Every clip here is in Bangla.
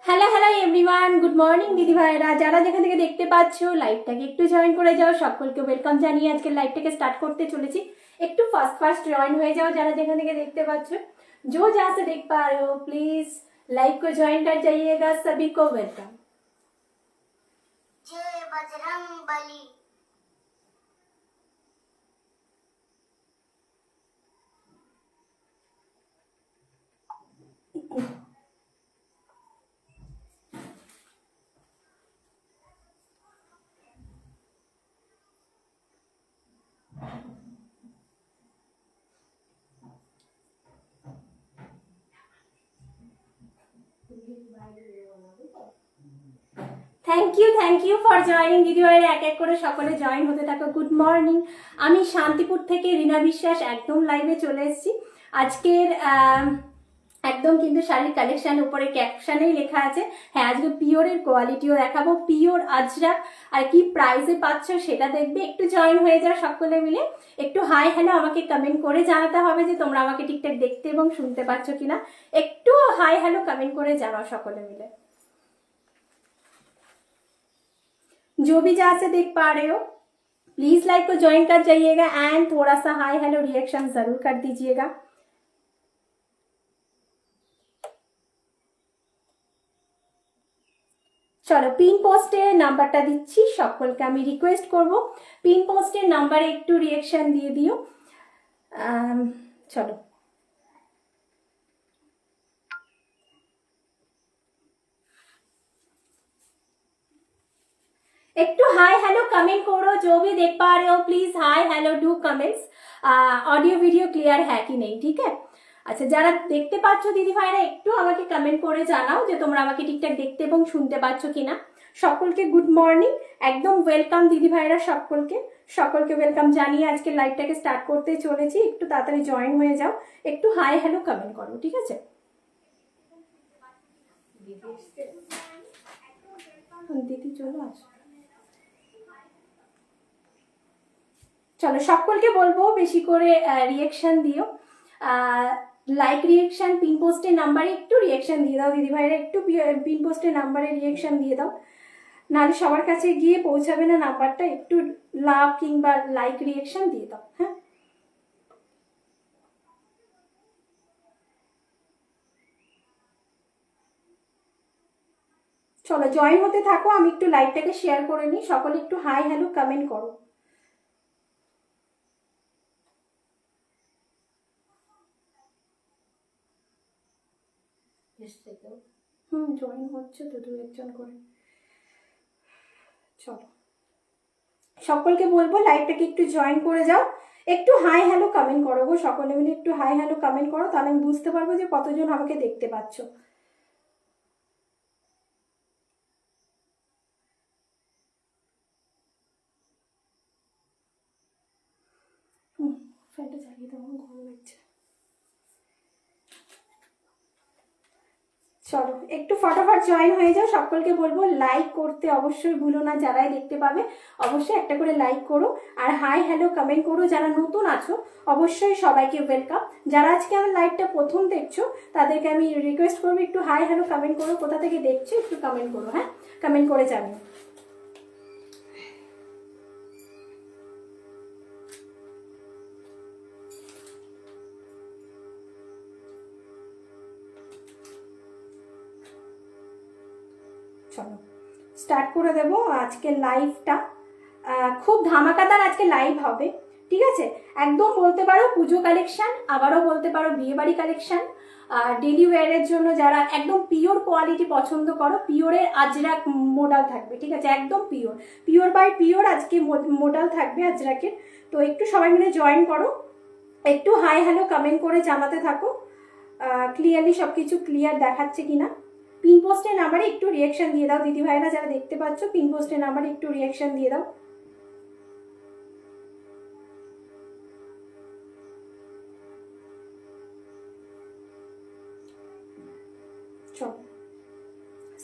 Hello hello everyone, good morning দিদি ভাইরা। যারা যেখান থেকে দেখতে পাচ্ছ লাইভটাকে একটু জয়েন করে যাও। সকলকে ওয়েলকাম জানিয়ে আজকে লাইভটাকে স্টার্ট করতে চলেছি। একটু ফার্স্ট जॉइन হয়ে যাও যারা যেখান থেকে দেখতে পাচ্ছ। जो जहाँ से देख पा रहे हो प्लीज लाइव को ज्वाइन कर जाइएगा। सभी को वेलकम। जय बजरंग बली। थैंक यू फॉर जॉइनिंग দিদি ভাইরা। এক এক করে সকলে জয়েন হতে থাকো। Good morning. আমি শান্তিপুর থেকে রিনা বিশ্বাস একদম লাইভে চলে এসেছি। আজকের একদম কিন্তু শাড়ির কালেকশন উপরে ক্যাপশনেই লেখা আছে। হ্যাঁ, আজকে পিওরের কোয়ালিটিও দেখাবো, পিওর আজরাক আর কি প্রাইসে পাচ্ছ সেটা দেখবে। একটু জয়েন হয়ে যাও সকলে মিলে। একটু হাই হ্যালো আমাকে কমেন্ট করে জানাতে হবে যে তোমরা আমাকে ঠিকঠাক দেখতে এবং শুনতে পাচ্ছ কিনা। একটু হাই হ্যালো কমেন্ট করে জানাও সকলে মিলে। जो भी जहाँ से देख पा रहे हो प्लीज लाइव को ज्वाइन कर जाइएगा एंड थोड़ा सा हाई हेलो रिएक्शन जरूर कर दीजिएगा। চলো পিন পোস্টের নাম্বারটা দিচ্ছি, সকলকে আমি রিকোয়েস্ট করব পিন পোস্টের নাম্বারে একটু রিয়েকশন দিয়ে দিও। চলো একটু হাই হ্যালো कमेंट करो। जो भी देख पा रहे हो please hi hello do comments. Audio video clear है कि नहीं, ठीक है? আচ্ছা, যারা দেখতে পাচ্ছ দিদি ভাইরা একটু আমাকে কমেন্ট করে জানাও যে তোমরা আমাকে ঠিকঠাক দেখতে এবং শুনতে পাচ্ছ কিনা। সকলকে গুড মর্নিং, একদম ওয়েলকাম দিদি ভাইরা। সকলকে ওয়েলকাম জানিয়ে আজকে লাইভটাকে স্টার্ট করতে চলেছি। একটু তাড়াতাড়ি জয়েন হয়ে যাও, একটু হাই হ্যালো কমেন্ট করো, ঠিক আছে? দিদি চলো আস। চলো সকলকে বলবো বেশি করে রিয়েকশন দিও। লাইক রিয়েকশন পিন পোস্টের নাম্বারে একটু রিয়েকশন দিয়ে দাও দিদি ভাইরা। একটু পিন পোস্টের নাম্বারে রিয়েকশন দিয়ে দাও, নাহলে সবার কাছে গিয়ে পৌঁছাবে না নাম্বারটা। একটু লাভ কিংবা লাইক রিয়েকশন দিয়ে দাও। হ্যাঁ, চলো জয়েন হতে থাকো। আমি একটু লাইভটাকে শেয়ার করে নিই, সকলে একটু হাই হ্যালো কমেন্ট করো। জয়েন হচ্ছে তো দু একজন করে। চলো সকলকে বলবো লাইভটাকে একটু জয়েন করে যাও, একটু হাই হ্যালো কমেন্ট করো গো। সকলে মিলে একটু হাই হ্যালো কমেন্ট করো, তাহলে আমি বুঝতে পারবো যে কতজন আমাকে দেখতে পাচ্ছ। ফ্যানটা চালিয়ে দাও, আমার গরম লাগছে। চলো একটু ফটাফট জয়েন হয়ে যাও। সকলকে বলবো লাইক করতে অবশ্যই ভুলো না। যারাই দেখতে পাবে অবশ্যই একটা করে লাইক করো আর হাই হ্যালো কমেন্ট করো। যারা নতুন আছো অবশ্যই সবাইকে ওয়েলকাম। যারা আজকে আমার লাইভটা প্রথম দেখছো তাদেরকে আমি রিকোয়েস্ট করবো একটু হাই হ্যালো কমেন্ট করো। কোথা থেকে দেখছো একটু কমেন্ট করো। হ্যাঁ, কমেন্ট করে জানিও। চলো স্টার্ট করে দেবো আজকে লাইভটা। খুব ধামাকাদার আজকে লাইভ হবে, ঠিক আছে? একদম বলতে পারো পুজো কালেকশন, আবারও বলতে পারো বিয়েবাড়ি কালেকশন, ডেলি ওয়্যারের জন্য যারা একদম পিওর কোয়ালিটি পছন্দ করো। পিওরের আজরাক মোডাল থাকবে, ঠিক আছে? একদম পিওর বাই পিওর আজকে মোডাল থাকবে আজরাকের। তো একটু সবাই মিলে জয়েন করো, একটু হাই হ্যালো কমেন্ট করে জানাতে থাকো ক্লিয়ারলি সব কিছু ক্লিয়ার দেখাচ্ছে কিনা। পিন পোস্টের নাম্বারে একটু রিয়েকশন দিয়ে দাও দিদি ভাইরা। যারা দেখতে পাচ্ছ পিন পোস্টের নাম্বারে একটু রিয়েকশন দিয়ে দাও।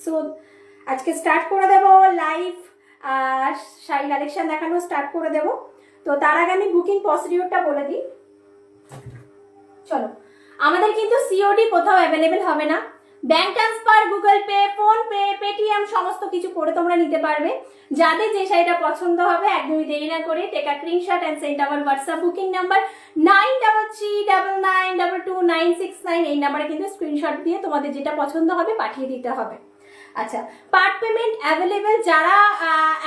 সো আজকে স্টার্ট করে দেবো লাইভ শাড়ি কালেকশন দেখানো স্টার্ট করে দেবো। তো তার আগে আমি বুকিং প্রসিডিওরটা বলে দিই। চলো, আমাদের কিন্তু সিওডি কোথাও অ্যাভেলেবেল হবে না। Bank transfer, Google pay, phone pay, Paytm সমস্ত কিছু করে তোমরা নিতে পারবে। যাদের যে শাড়িটা পছন্দ হবে একদমই দেরি না করে take a screenshot and send our WhatsApp booking number 9339922969। এই নাম্বারে কিন্তু স্ক্রিনশট দিয়ে তোমাদের যেটা পছন্দ হবে পাঠিয়ে দিতে হবে। আচ্ছা, পার্ট পেমেন্ট অ্যাভেলেবেল। যারা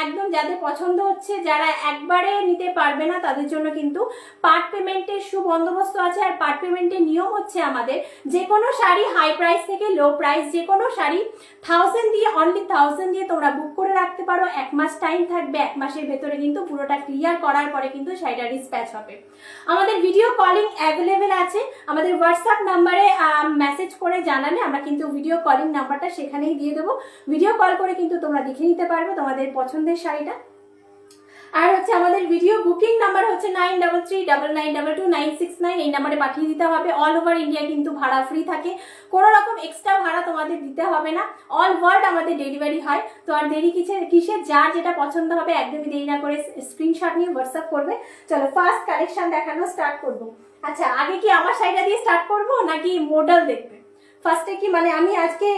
একদম যাদের পছন্দ হচ্ছে, যারা একবারে নিতে পারবে না তাদের জন্য কিন্তু পার্ট পেমেন্টের সুবন্দোবস্ত আছে। আর পার্ট পেমেন্টের নিয়ম হচ্ছে আমাদের যে কোনো শাড়ি হাই প্রাইস থেকে লো প্রাইস যে কোনো শাড়ি 1000 দিয়ে, অনলি 1000 দিয়ে তোমরা বুক করে রাখতে পারো। 1 মাস টাইম থাকবে, 1 মাসের ভেতরে কিন্তু পুরোটা ক্লিয়ার করার পরে কিন্তু শাড়িটা ডিসপ্যাচ হবে। আমাদের ভিডিও কলিং অ্যাভেলেবেল আছে। আমাদের হোয়াটসঅ্যাপ নাম্বারে মেসেজ করে জানালে আমরা কিন্তু ভিডিও কলিং নাম্বারটা সেখানেই দিয়ে দেবো। ভিডিও কল করে কিন্তু তোমরা দেখে নিতে পারবে তোমাদের পছন্দের শাড়িটা। আর হচ্ছে আমাদের ভিডিও বুকিং নাম্বার হচ্ছে 9339922969। এই নাম্বারে পাঠিয়ে দিতে হবে। অল ওভার ইন্ডিয়া কিন্তু ভাড়া ফ্রি থাকে, কোনো রকম এক্সট্রা ভাড়া তোমাদের দিতে হবে না। অল ওয়ার্ল্ড আমাদের ডেলিভারি হয়। তো আর দেরি কিসের, যার যেটা পছন্দ হবে একদমই দেরি না করে স্ক্রিনশট নিয়ে হোয়াটসঅ্যাপ করবে। চলো ফার্স্ট কালেকশন দেখানো স্টার্ট করবো। আচ্ছা, আগে কি আমার শাড়িটা দিয়ে স্টার্ট করবো নাকি মডেল দেখবে? ফার্স্টে কি মানে আমি আজকে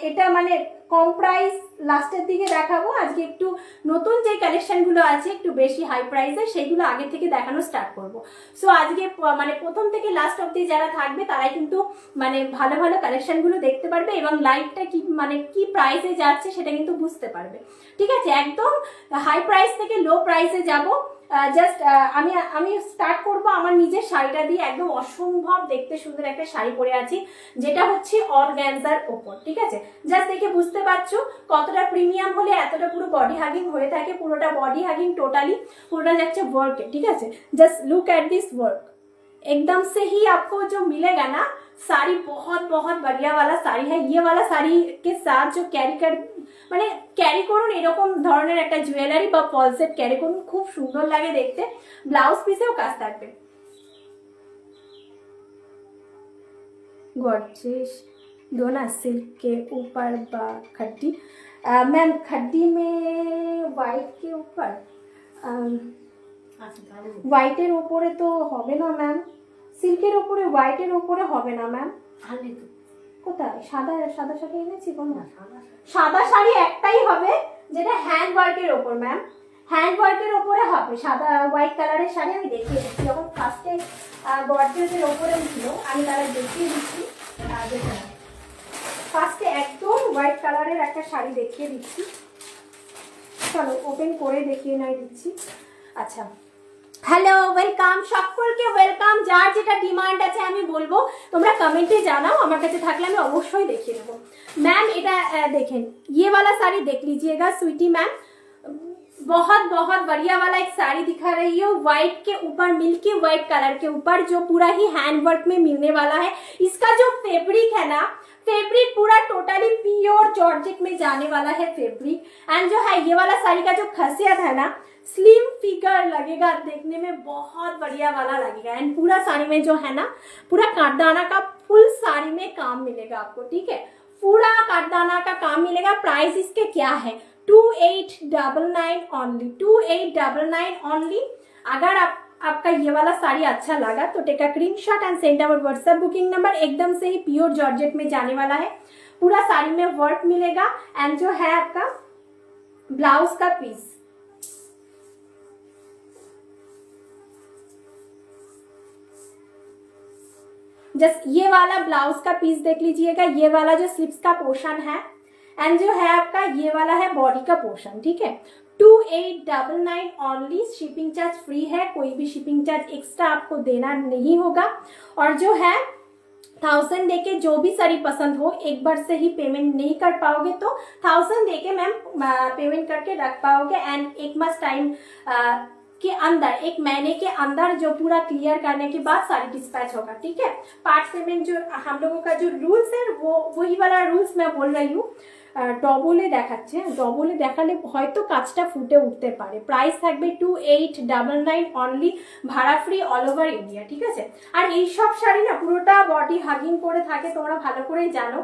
এটা মানে কম প্রাইস লাস্টের দিকে দেখাবো। আজকে একটু নতুন যে কালেকশনগুলো আছে একটু বেশি হাই প্রাইসের, সেগুলো আগে থেকে দেখানো স্টার্ট করব। সো আজকে মানে প্রথম থেকে লাস্ট অব্দি যারা থাকবে তারাই কিন্তু মানে ভালো ভালো কালেকশনগুলো দেখতে পারবে এবং লাইভটা কি মানে কি প্রাইসে যাচ্ছে সেটা কিন্তু বুঝতে পারবে। ঠিক আছে, একদম হাই প্রাইস থেকে লো প্রাইসে যাব। জাস্ট আমি স্টার্ট করব আমার নিজের শাড়িটা দিয়ে। একদম অসম্ভব দেখতে সুন্দর একটা শাড়ি পরে আছি, যেটা হচ্ছে অর্গানজার ওপর। ঠিক আছে, জাস্ট দেখে বুঝতে পারছো কতটা প্রিমিয়াম হলে এতটা পুরো বডি হাগিং হয়ে থাকে। পুরোটা বডি হাগিং টোটালি পুরোটা যাচ্ছে ওয়ার্কে। ঠিক আছে, just look at this work, एकदम से ही आपको जो मिलेगा ना साड़ी बहुत बहुत बढ़िया वाला साड़ी है। ये वाला साड़ी के साथ जो মানে ক্যারি করুন এরকম ধরনের একটা জুয়েলারি বা পলসেট ক্যারি করুন, খুব সুন্দর লাগে দেখতে। ব্লাউজ পিসেও কাজ থাকবে। गॉर्जियस दोना सिल्क के ऊपर खड्डी। मैम खड्डी में वाइट के ऊपर হোয়াইটের উপরে তো হবে না ম্যাম, সিল্কের উপরে হোয়াইটের উপরে হবে না ম্যাম। কোথায় সাদা সাদা শাড়ি এনেছি? কোন সাদা শাড়ি একটাই হবে যেটা হ্যান্ড ওয়ার্কের ওপর ম্যাম, হ্যান্ড ওয়ার্কের ওপরে হবে সাদা হোয়াইট কালারের শাড়ি। আমি দেখিয়ে দিচ্ছি, যখন ফার্স্টে গর্জিয়াসের ওপরে ছিল আমি কালার দেখিয়ে দিচ্ছি। ফার্স্টে একদম হোয়াইট কালারের একটা শাড়ি দেখিয়ে দিচ্ছি। চলো ওপেন করে দেখিয়ে নাই দিচ্ছি। আচ্ছা, হ্যালো, ওয়েলকাম সকলকে, ওয়েলকাম। যার যেটা ডিমান্ড আছে আমি বলবো তোমরা কমেন্টে জানাও, আমার কাছে থাকলে আমি অবশ্যই দেখিয়ে দেবো। मैम এটা देखें, ये वाला साड़ी देख लीजिएगा स्वीटी मैम, बहुत बहुत बढ़िया वाला एक साड़ी दिखा रही हो व्हाइट के ऊपर, मिल्की व्हाइट कलर के ऊपर, जो पूरा ही हैंड वर्क में मिलने वाला है। इसका जो फैब्रिक है ना, फैब्रिक पूरा टोटली प्योर जॉर्जेट में जाने वाला है फैब्रिक। एंड जो है ये वाला साड़ी का जो खासियत है ना, स्लिम फिगर लगेगा, देखने में बहुत बढ़िया वाला लगेगा। एंड पूरा साड़ी में जो है ना पूरा काटदाना का फुल साड़ी में काम मिलेगा आपको। ठीक है, पूरा काटदाना का काम मिलेगा। प्राइस इसके क्या है? 2899 ओनली, 2899 ओनली। अगर आपका ये वाला साड़ी अच्छा लगा तो take a screenshot and send our WhatsApp booking number. एकदम से ही प्योर जॉर्जेट में जाने वाला है, पूरा साड़ी में वर्क मिलेगा। एंड जो है आपका ब्लाउज का पीस, जस्ट ये वाला ब्लाउज का पीस देख लीजिएगा। ये वाला जो स्लिप्स का पोर्शन है एंड जो है आपका ये वाला है बॉडी का पोर्शन। ठीक है, 2899 ओनली। शिपिंग चार्ज फ्री है, कोई भी शिपिंग चार्ज एक्स्ट्रा आपको देना नहीं होगा। और जो है 1000 देके जो भी साड़ी पसंद हो, एक बार से ही पेमेंट नहीं कर पाओगे तो 1000 देके मैम पेमेंट करके रख पाओगे। एंड 1 मास टाइम के अंदर, 1 महीने के अंदर जो पूरा क्लियर करने के बाद साड़ी डिस्पैच होगा। ठीक है, पार्ट पेमेंट जो हम लोगों का जो रूल्स है वो वही वाला रूल्स मैं बोल रही हूँ। ডবলে দেখাচ্ছে, ডবলে দেখালে হয়তো কাজটা ফুটে উঠতে পারে। প্রাইস থাকবে 2899 অনলি, ভাড়া ফ্রি অল ওভার ইন্ডিয়া, ঠিক আছে। আর এই সব শাড়ি না পুরোটা বডি হাগিং করে থাকে, তোমরা ভালো করেই জানো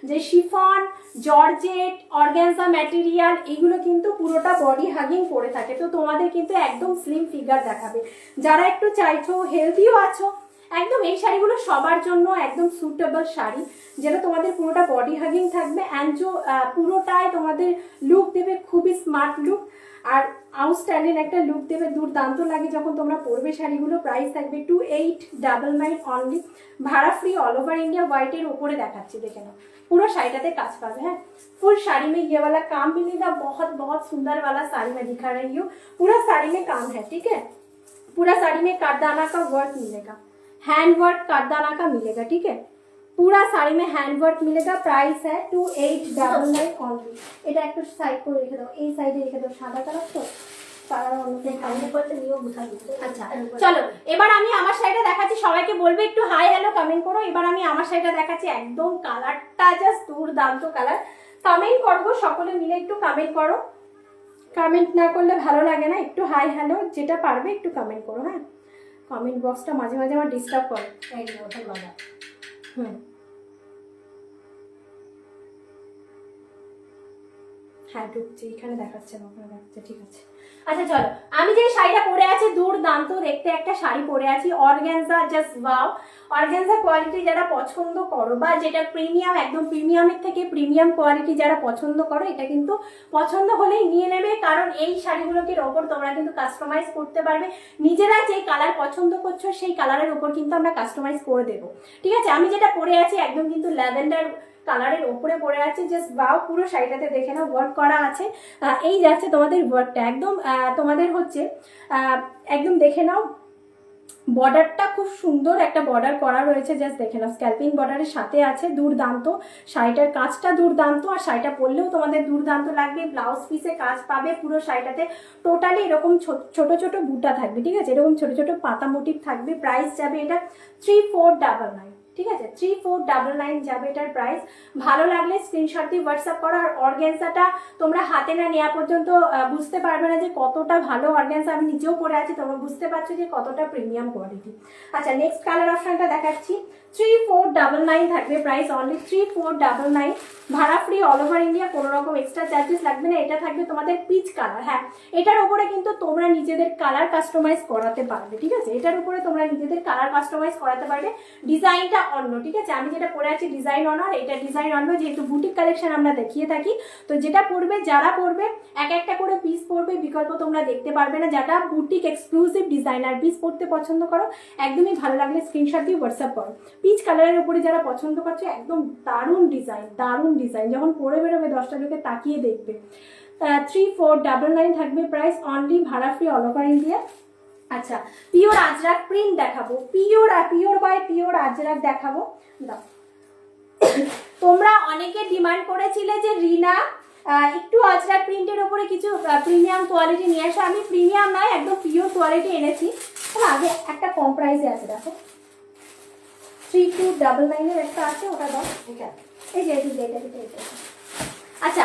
যে শিফন, জর্জেট, অর্গানজা ম্যাটেরিয়াল এগুলো কিন্তু পুরোটা বডি হাগিং করে থাকে। তো তোমাদের কিন্তু একদম স্লিম ফিগার দেখাবে। যারা একটু চাইছো, হেলদিও আছো, একদম এই শাড়িগুলো সবার জন্য একদম সুটেবল শাড়ি, যেটা তোমাদের পুরোটা বডি হাগিং থাকবে অ্যান্ড পুরোটাই তোমাদের লুক দেবে খুবই স্মার্ট লুক আর আউটস্ট্যান্ডিং একটা লুক দেবে, দুর্দান্ত লাগে যখন তোমরা পরবে শাড়িগুলো। প্রাইস থাকবে 2899 অনলি, ভাড়া ফ্রি অল ওভার इंडिया। व्हाइटेर ऊपर দেখাচ্ছি, দেখে নাও पूरा শাড়িটাতে কাজ পাবে। হ্যাঁ, फुल साड़ी में ये वाला काम मिलेगा, बहुत बहुत सुंदर वाला साड़ी मैं दिखा रही हूँ। पूरा साड़ी में काम है, ठीक है। पूरा साड़ी में कारदाना का वर्क मिलेगा, हैंड वर्क कारदाना का मिलेगा, ठीक है। पूरा साड़ी में हैंड वर्क मिलेगा। प्राइस है 2899 অনলি। এটা একটু সাইড করে রেখে দাও, এই সাইডে রেখে দাও, সাদা কালার তো কালার আচ্ছা চলো এবার আমি আমার শাড়িটা দেখাচ্ছি, সবাইকে বলবে একটু হাই হ্যালো কমেন্ট করো। এবার আমি আমার শাড়িটা দেখাচ্ছি, একদম কালারটা জাস্ট দুর্দান্ত কালার। কমেন্ট করবো সকলে মিলে, একটু কমেন্ট করো, কমেন্ট না করলে ভালো লাগে না। একটু হাই হ্যালো যেটা পারবে একটু কমেন্ট করো। হ্যাঁ, কমেন্ট বক্সটা মাঝে মাঝে আমার ডিস্টার্ব করে। হ্যাঁ ঢুকছে, এখানে দেখাচ্ছে না, ওখানে দেখাচ্ছে, ঠিক আছে। আচ্ছা চলো, আমি যে শাড়িটা পরে আছি দুর্দান্ত দেখতে একটা শাড়ি পরে আছি, organza, just wow. Organza quality যারা পছন্দ করো বা যেটা প্রিমিয়াম, একদম প্রিমিয়ামের থেকে প্রিমিয়াম কোয়ালিটি যারা পছন্দ করো, এটা কিন্তু পছন্দ হলেই নিয়ে নেবে, কারণ এই শাড়িগুলোকে ওপর তোমরা কিন্তু কাস্টমাইজ করতে পারবে। নিজেরা যে কালার পছন্দ করছো সেই কালারের উপর কিন্তু আমরা কাস্টমাইজ করে দেবো, ঠিক আছে। আমি যেটা পরে আছি একদম কিন্তু ল্যাভেন্ডার কালারের ওপরে পরে আছে, জাস্ট বাও। পুরো শাড়িটাতে দেখে নাও ওয়ার্ক করা আছে, এই যাচ্ছে তোমাদের ওয়ার্কটা একদম তোমাদের হচ্ছে একদম দেখে নাও। বর্ডারটা খুব সুন্দর একটা বর্ডার করা রয়েছে, জাস্ট দেখে নাও, স্ক্যালপিং বর্ডারের সাথে আছে, দুর্দান্ত। শাড়িটার কাজটা দুর্দান্ত, আর শাড়িটা পরলেও তোমাদের দুর্দান্ত লাগবে। ব্লাউজ পিসে কাজ পাবে পুরো শাড়িটাতে, টোটালি এরকম ছোট ছোট বুটা থাকবে, ঠিক আছে, এরকম ছোট ছোট পাতা মোটিভ থাকবে। প্রাইস যাবে এটা 3499, ঠিক আছে, 3499 যাবে এটার প্রাইস। ভালো লাগলে স্ক্রিনশট দিয়ে হোয়াটসঅ্যাপ করো। আর অর্গানজাটা তোমরা হাতে না নেওয়া পর্যন্ত বুঝতে পারবে না যে কতটা ভালো অর্গানজা। আমি নিজেও পরে আছি, তোমরা বুঝতে পারছো যে কতটা প্রিমিয়াম কোয়ালিটি। আচ্ছা নেক্সট কালার অপশনটা দেখাচ্ছি, 3499 থাকবে প্রাইস, অনলি 3499, ভাড়া ফ্রি অল ওভার ইন্ডিয়া, কোনো রকম এক্সট্রা চার্জেস লাগবে না। এটা থাকবে তোমাদের পিচ কালার। হ্যাঁ, এটার উপরে কিন্তু তোমরা নিজেদের কালার কাস্টমাইজ করাতে পারবে, ঠিক আছে, এটার উপরে তোমরা নিজেদের কালার কাস্টমাইজ করাতে পারবে। ডিজাইনটা অন্য, ঠিক আছে, আমি যেটা পরে আছি ডিজাইন অন্য, আর এটা ডিজাইন অন্য, যেহেতু বুটিক কালেকশন আমরা দেখিয়ে থাকি। তো যেটা পরবে, যারা পরবে এক একটা করে পিস পরবে, বিকল্প তোমরা দেখতে পারবে না। যারা বুটিক এক্সক্লুসিভ ডিজাইনার পিস পরতে পছন্দ করো, একদমই ভালো লাগলে স্ক্রিনশট দিয়ে হোয়াটসঅ্যাপ করো। পিচ কালারের উপরে যারা পছন্দ করছে, একদম দারুণ ডিজাইন, দারুণ ডিজাইন, যখন পরে বেরোবে 10টা লোকে তাকিয়ে দেখবে। 3499 থাকবে প্রাইস, অনলি, ভাড়া ফ্রি অল ওভার ইন্ডিয়া। আচ্ছা পিওর আজরাক প্রিন্ট দেখাবো, পিওর বাই পিওর আজরাক দেখাবো। দাও, তোমরা অনেকে ডিমান্ড করেছিলে যে রিনা একটু আজরাক প্রিন্টের উপরে কিছু প্রিমিয়াম কোয়ালিটি নিয়ে আসো। আমি প্রিমিয়াম নয়, একদম পিওর কোয়ালিটি এনেছি। আগে একটা কম প্রাইসে আছে, দেখো 3299 এর একটা আছে, ওটা দাও। এই যে আচ্ছা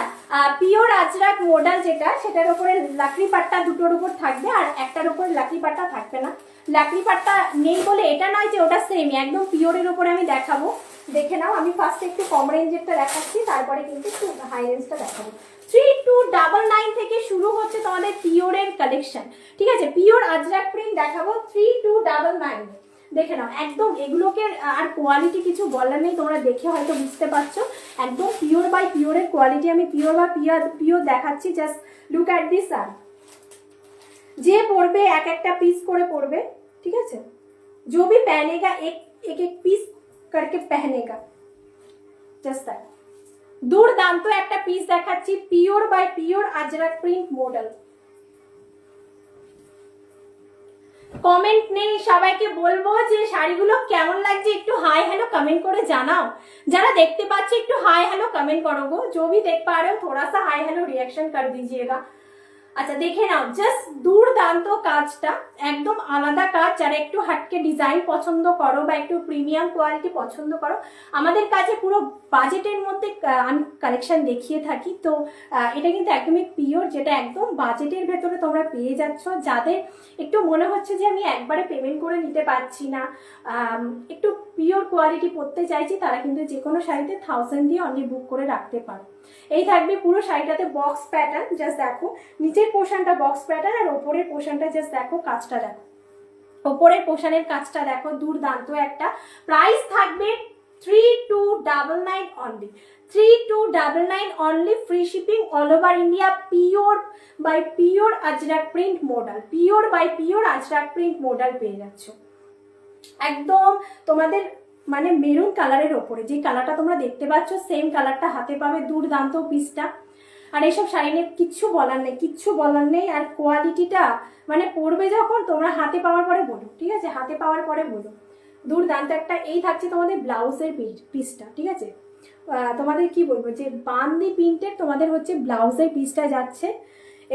পিওর আজরাক মডেল যেটা, সেটার উপরে লাকড়ি পাট্টা দুটোর উপর থাকবে, আর একটার উপরে লাকড়ি পাট্টা থাকবে না। লাকড়ি পাট্টা নেই বলে এটা নয় যে ওটা সেম, একদম পিওরের উপরে আমি দেখাবো, দেখে নাও। আমি ফার্স্টে একটু কম রেঞ্জেরটা দেখাচ্ছি, তারপরে কিন্তু একটু হাই রেঞ্জটা দেখাবো। 3299 থেকে শুরু হচ্ছে তোমাদের পিওরের কালেকশন, ঠিক আছে। পিওর আজরাক প্রিন্ট দেখাবো 3299, দেখে নাও। একদম এগুলোকে আর কোয়ালিটি কিছু বলার নেই, তোমরা দেখে হয়তো বুঝতে পারছো। একদম পিওর বাই পিওরের কোয়ালিটি আমি পিওর বা পিওর দেখাচ্ছি। Just look at this. আর যে পরবে এক একটা পিস করে পরবে, ঠিক আছে, जो भी पहनेगा एक एक পিস करके पहनेगा, জাস্ট দ্যাট। দুর্দান্ত একটা পিস দেখাচ্ছি, pure by pure Ajrak print model. Comment নেই, সবাইকে বলবো যে শাড়িগুলো কেমন লাগছে একটু হাই হ্যালো कमेंट করে জানাও। যারা দেখতে পাচ্ছে একটু हाई हेलो कमेंट करो गो, जो भी देख पा रहे हो थोड़ा सा हाई हेलो रिएक्शन कर दीजिएगा। আচ্ছা দেখে নাও, জাস্ট দুর্দান্ত কাজটা, একদম আলাদা কাজ। যারা একটু হাটকে ডিজাইন পছন্দ করো বা একটু প্রিমিয়াম কোয়ালিটি পছন্দ করো, আমাদের কাছে পুরো বাজেটের মধ্যে আমি কালেকশন দেখিয়ে থাকি। তো এটা কিন্তু একদমই পিওর, যেটা একদম বাজেটের ভেতরে তোমরা পেয়ে যাচ্ছ। যাদের একটু মনে হচ্ছে যে আমি একবারে পেমেন্ট করে নিতে পারছি না, একটু পিওর কোয়ালিটি পড়তে চাইছি, তারা কিন্তু যে কোনো শাড়িতে 1000 দিয়ে অনলি বুক করে রাখতে পারো। এই থাকবে পুরো শাড়িটাতে বক্স প্যাটার্ন, জাস্ট দেখো নিচের পোর্শনটা বক্স প্যাটার্ন, আর ওপরের পোর্শনটা জাস্ট দেখো, কাজটা দেখো, ওপরের পোর্শনের কাজটা দেখো, দুর্দান্ত একটা। প্রাইস থাকবে 3299 only, 3299 only, free shipping all over India. Pure by pure Ajrak print model, pure by pure Ajrak print model পেয়ে যাচ্ছ একদম তোমাদের মানে মেরুন কালারের ওপরে। যে কালারটা তোমরা দেখতে পাচ্ছ সেম কালারটা হাতে পাবে। দুর্দান্ত পিসটা। আর এইসব শাড়ি নিয়ে কিচ্ছু বলার নেই, কিচ্ছু বলার নেই। আর কোয়ালিটিটা মানে পরবে যখন তোমরা হাতে পাওয়ার পরে বলো, ঠিক আছে, হাতে পাওয়ার পরে বলো। দুর্দান্ত একটা। এই থাকছে তোমাদের ব্লাউজের পিসটা, ঠিক আছে, তোমাদের কি বলবো যে বান্দি প্রিন্টের তোমাদের হচ্ছে ব্লাউজের পিসটা যাচ্ছে।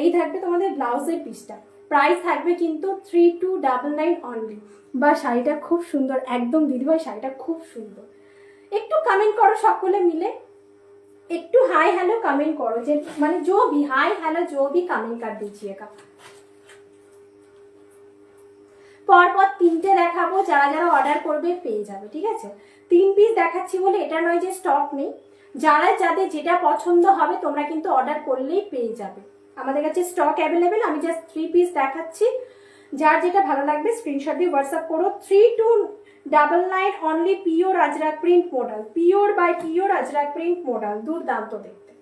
এই থাকবে তোমাদের ব্লাউজের পিসটা। প্রাইস থাকবে কিন্তু 3299 অনলি। বা শাড়িটা খুব সুন্দর একদম দিদিভাই, শাড়িটা খুব সুন্দর। একটু কমেন্ট করো সকলে মিলে, একটু हाय हेलो कमेंट करो, যে মানে जो भी हाय हेलो जो भी कमेंट कर दीजिएगा। পরপর তিনটে দেখাবো, যারা যারা অর্ডার করবে পেয়ে যাবে, ঠিক আছে। 3 পিস দেখাচ্ছি বলে এটা নয় যে স্টক নেই। যারা যাদের যেটা পছন্দ হবে তোমরা কিন্তু অর্ডার করলেই পেয়ে যাবে, আমাদের কাছে স্টক অ্যাভেলেবেল। আমি জাস্ট 3 পিস দেখাচ্ছি, যার যেটা ভালো লাগবে স্ক্রিনশট দিয়ে হোয়াটসঅ্যাপ করো। 3299 only, pure Ajrak print model, pure by pure Ajrak print model, দুর্দান্ত দেখতে।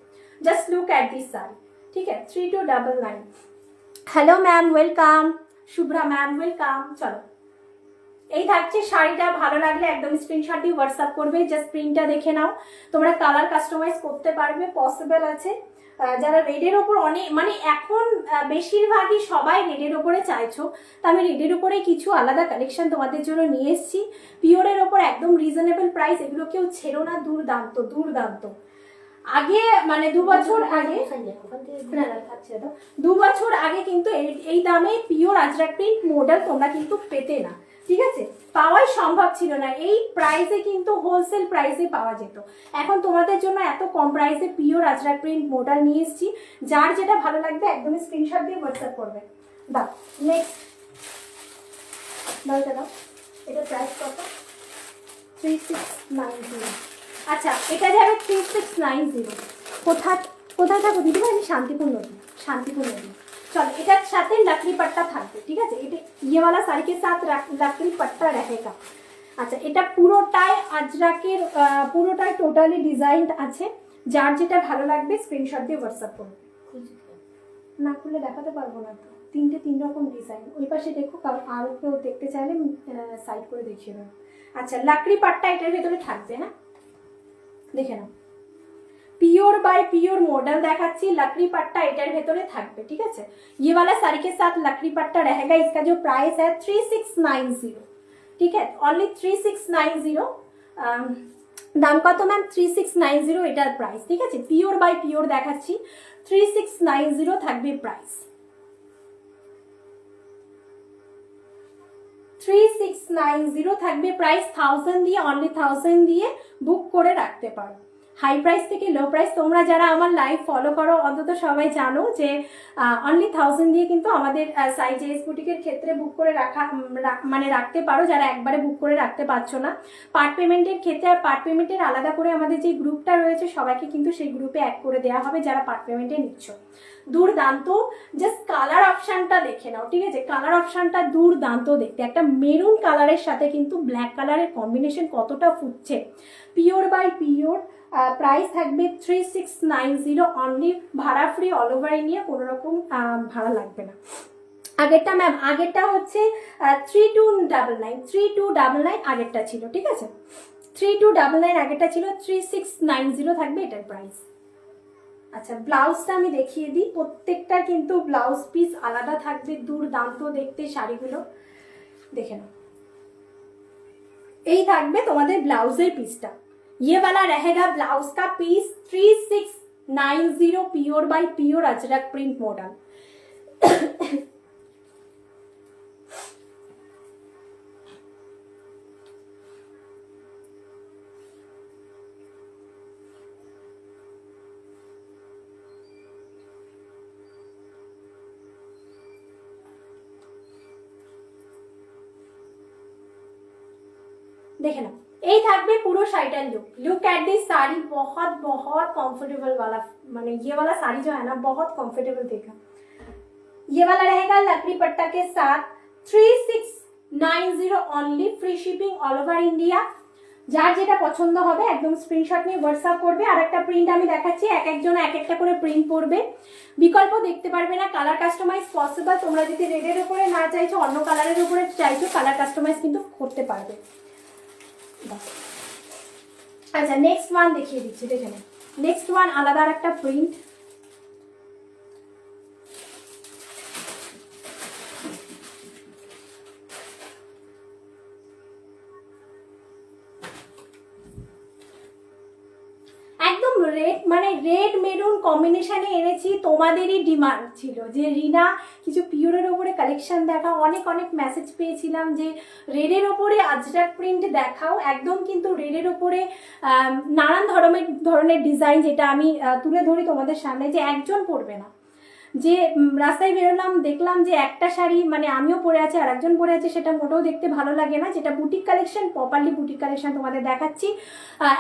Just look at this sari, ঠিক আছে। 3299। Hello ma'am, welcome. Shubhra ma'am, welcome. চলো, এই থাকছে শাড়িটা। ভালো লাগলে একদম স্ক্রিনশট দিয়ে হোয়াটসঅ্যাপ করবে। জাস্ট প্রিন্টটা দেখে নাও, তোমরা কালার কাস্টমাইজ করতে পারবে, পসিবল আছে। যারা রেডের ওপর অনেক মানে এখন বেশিরভাগই সবাই রেডের ওপরে চাইছো, তো আমি রেডের ওপরে কিছু আলাদা কালেকশন তোমাদের জন্য নিয়ে এসেছি। পিওরের ওপর একদম রিজনেবল প্রাইস, এগুলো কেউ ছেড়ো না, দুর্দান্ত দুর্দান্ত। আগে মানে 2 বছর আগে, না না থাকছে তো, 2 বছর আগে কিন্তু এই দামে পিওর আজরাক প্রিন্ট মডেল তোমরা কিন্তু পেতে না, ঠিক আছে, পাওয়াই সম্ভব ছিল না। এই প্রাইসে কিন্তু হোলসেল প্রাইসে পাওয়া যেত। এখন তোমাদের জন্য এত কম প্রাইসে পিওর আজরাক প্রিন্ট মডেল নিয়ে এসেছি। যার যেটা ভালো লাগবে একদম স্ক্রিনশট দিয়ে হোয়াটসঅ্যাপ করবে। দাও নেক্সট, দাও এটা প্রাইস কত? 3690। আচ্ছা, এটা যাবে 3690। কোথায় থাকো দিদি ভাই? আমি শান্তিপুর নদী, শান্তিপুর নদী। चलो এটার সাথে লাকড়ি পাট্টা থাকবে, ঠিক আছে। এটা ये वाला साड़ी के साथ लाकड़ी पट्टा रहेगा। আচ্ছা, এটা পুরোটাই আজরাকের, পুরোটাই টোটালি ডিজাইন আছে। যার যেটা ভালো লাগবে স্ক্রিনশট দিয়ে হোয়াটসঅ্যাপ করুন। না খুলে দেখাতে পারবো না তো, 3 রকম ডিজাইন। ওই পাশে দেখো, কারণ আর কেউ দেখতে চাইলে সাইড করে দেখিয়ে দেবো। আচ্ছা, লাকড়ি পাট্টা এটার ভেতরে থাকবে, হ্যাঁ দেখে নাও। পিওর बाय পিওর मॉडल দেখাচ্ছি, लकड़ी पट्टा এটার ভেতরে থাকবে, ঠিক আছে। ये वाला साड़ी के साथ लकड़ी पट्टा रहेगा। इसका जो प्राइस है 3690, ठीक है, ओनली 3690। দাম কত ম্যাম? 3690 এটার প্রাইস, ঠিক আছে। পিওর বাই পিওর দেখাচ্ছি, 3690 থাকবে প্রাইস। 3690 থাকবে প্রাইস। 1000 দিয়ে, অনলি 1000 দিয়ে বুক করে রাখতে পারো। হাই প্রাইস থেকে লো প্রাইস, তোমরা যারা আমার লাইভ ফলো করো অন্তত সবাই জানো যে অনলি 1000 দিয়ে কিন্তু আমাদের সাইজ এস বুটিকের ক্ষেত্রে বুক করে রাখা মানে রাখতে পারো, যারা একবারে বুক করে রাখতে পারছো না। পার্ট পেমেন্টের ক্ষেত্রে আর পার্ট পেমেন্টের আলাদা করে আমাদের যে গ্রুপটা রয়েছে সবাইকে কিন্তু সেই গ্রুপে অ্যাড করে দেওয়া হবে যারা পার্ট পেমেন্টে নিচ্ছ। দুর্দান্ত। জাস্ট কালার অপশানটা দেখে নাও, ঠিক আছে। কালার অপশানটা দুর্দান্ত দেখতে, একটা মেরুন কালারের সাথে কিন্তু ব্ল্যাক কালারের কম্বিনেশন কতটা ফুটছে। Pure by pure. প্রাইস থাকবে 3690 অনলি, ভাড়া ফ্রি অল ওভার ইন্ডিয়া, কোনো রকম ভাড়া লাগবে না। আগেরটা ম্যাম, আগেরটা হচ্ছে 3299 আগেরটা ছিল, ঠিক আছে। 3299 আগেরটা ছিল, 3690 থাকবে এটার প্রাইস। আচ্ছা, ব্লাউজটা আমি দেখিয়ে দিই। প্রত্যেকটা কিন্তু ব্লাউজ পিস আলাদা থাকবে, দুর্দান্ত দেখতে শাড়িগুলো দেখে নাও। এই থাকবে তোমাদের ব্লাউজের পিসটা। ये वाला रहेगा ब्लाउज का piece 3690 pure by pure Ajrak print model. देखे ना এই থাকবে পুরো শাড়িটার लुक एट दिस साड़ी बहुत बहुत कंफर्टेबल वाला माने ये वाला साड़ी जो है ना बहुत कंफर्टेबल देखा ये वाला रहेगा लकड़ी पट्टा के साथ 3690 only free shipping all over India যার যেটা পছন্দ হবে একদম স্ক্রিনশট নিয়ে হোয়াটসঅ্যাপ করবে আর একটা প্রিন্ট আমি দেখাচ্ছি এক একজন এক একটা করে প্রিন্ট পড়বে বিকল্প দেখতে পারবে না কালার কাস্টমাইজ পসিবল তোমরা যদি রেডের উপরে না চাইছো অন্য কালারের উপরে চাইছো কালার কাস্টমাইজ কিন্তু করতে পারবে আচ্ছা নেক্সট ওয়ান দেখিয়ে দিচ্ছি দেখে নাও নেক্সট ওয়ান আলাদা আর একটা প্রিন্ট একদম রেড মানে রেড মেরুন কম্বিনেশনে এনেছি তোমাদেরই ডিমান্ড ছিল যে রিনা কিছু পিওরের ওপরে কালেকশন দেখাও অনেক অনেক মেসেজ পেয়েছিলাম যে রেডের ওপরে আজরাক প্রিন্ট দেখাও একদম কিন্তু রেডের ওপরে নানান ধরনের ডিজাইন যেটা আমি তুলে ধরি তোমাদের সামনে যে একজন পরবে না যে রাস্তায় বেরোলাম দেখলাম যে একটা শাড়ি মানে আমিও পরে আছি আর একজন পরে আছে সেটা মোটেও দেখতে ভালো লাগে না যেটা boutique collection properly boutique collection তোমাদের দেখাচ্ছি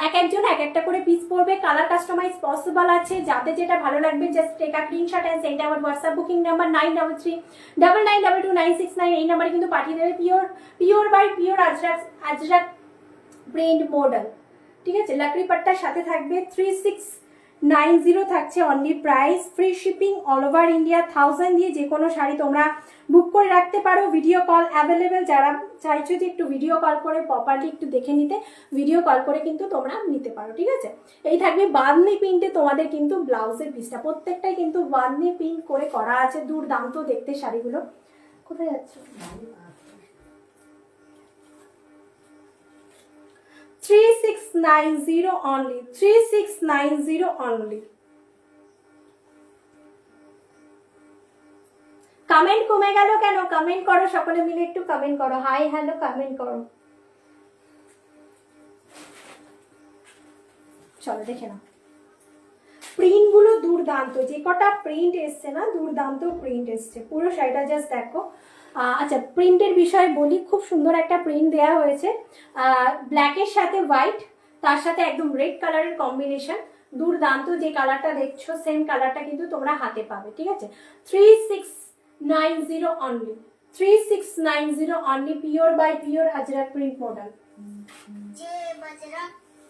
এক একজন এক একটা করে পিস পরবে কালার কাস্টমাইজ পসিবল আছে যাতে যেটা ভালো লাগবে just take a screenshot and send our WhatsApp booking number 9339922969 এই নাম্বারে কিন্তু পাঠিয়ে দেবে pure by pure Ajrak print model ঠিক আছে লাকড়ি পাট্টার সাথে থাকবে 3690 থাকছে only price free shipping all over India 1000 দিয়ে যে কোনো শাড়ি তোমরা বুক করে রাখতে পারো ভিডিও কল অ্যাভেলেবেল যারা চাইছো যে একটু ভিডিও কল করে প্রপারলি একটু দেখে নিতে ভিডিও কল করে কিন্তু তোমরা নিতে পারো ঠিক আছে এই থাকবে বাঁধনি প্রিন্টে তোমাদের কিন্তু ব্লাউজের পিসটা প্রত্যেকটাই কিন্তু বাঁধনি প্রিন্ট করে করা আছে দুর্দান্ত দেখতে শাড়িগুলো কোথায় যাচ্ছে 3690 only 3690 only কমেন্ট কমে গেল কেন কমেন্ট করো সকলে মিলে একটু কমেন্ট করো হাই হ্যালো কমেন্ট করো চলো দেখে নাও প্রিন্ট গুলো দুর্দান্ত যে কটা প্রিন্ট এসছে না দুর্দান্ত প্রিন্ট এসছে পুরো শাড়িটা জাস্ট দেখো আচ্ছা প্রিন্টের বিষয়ে বলি খুব সুন্দর একটা প্রিন্ট দেওয়া হয়েছে ব্ল্যাকের সাথে হোয়াইট তার সাথে একদম রেড কালারের কম্বিনেশন দুর্দান্ত যে কালারটা দেখছো সেম কালারটা কিন্তু তোমরা হাতে পাবে ঠিক আছে 3690 only 3690 only pure by pure Ajrak print model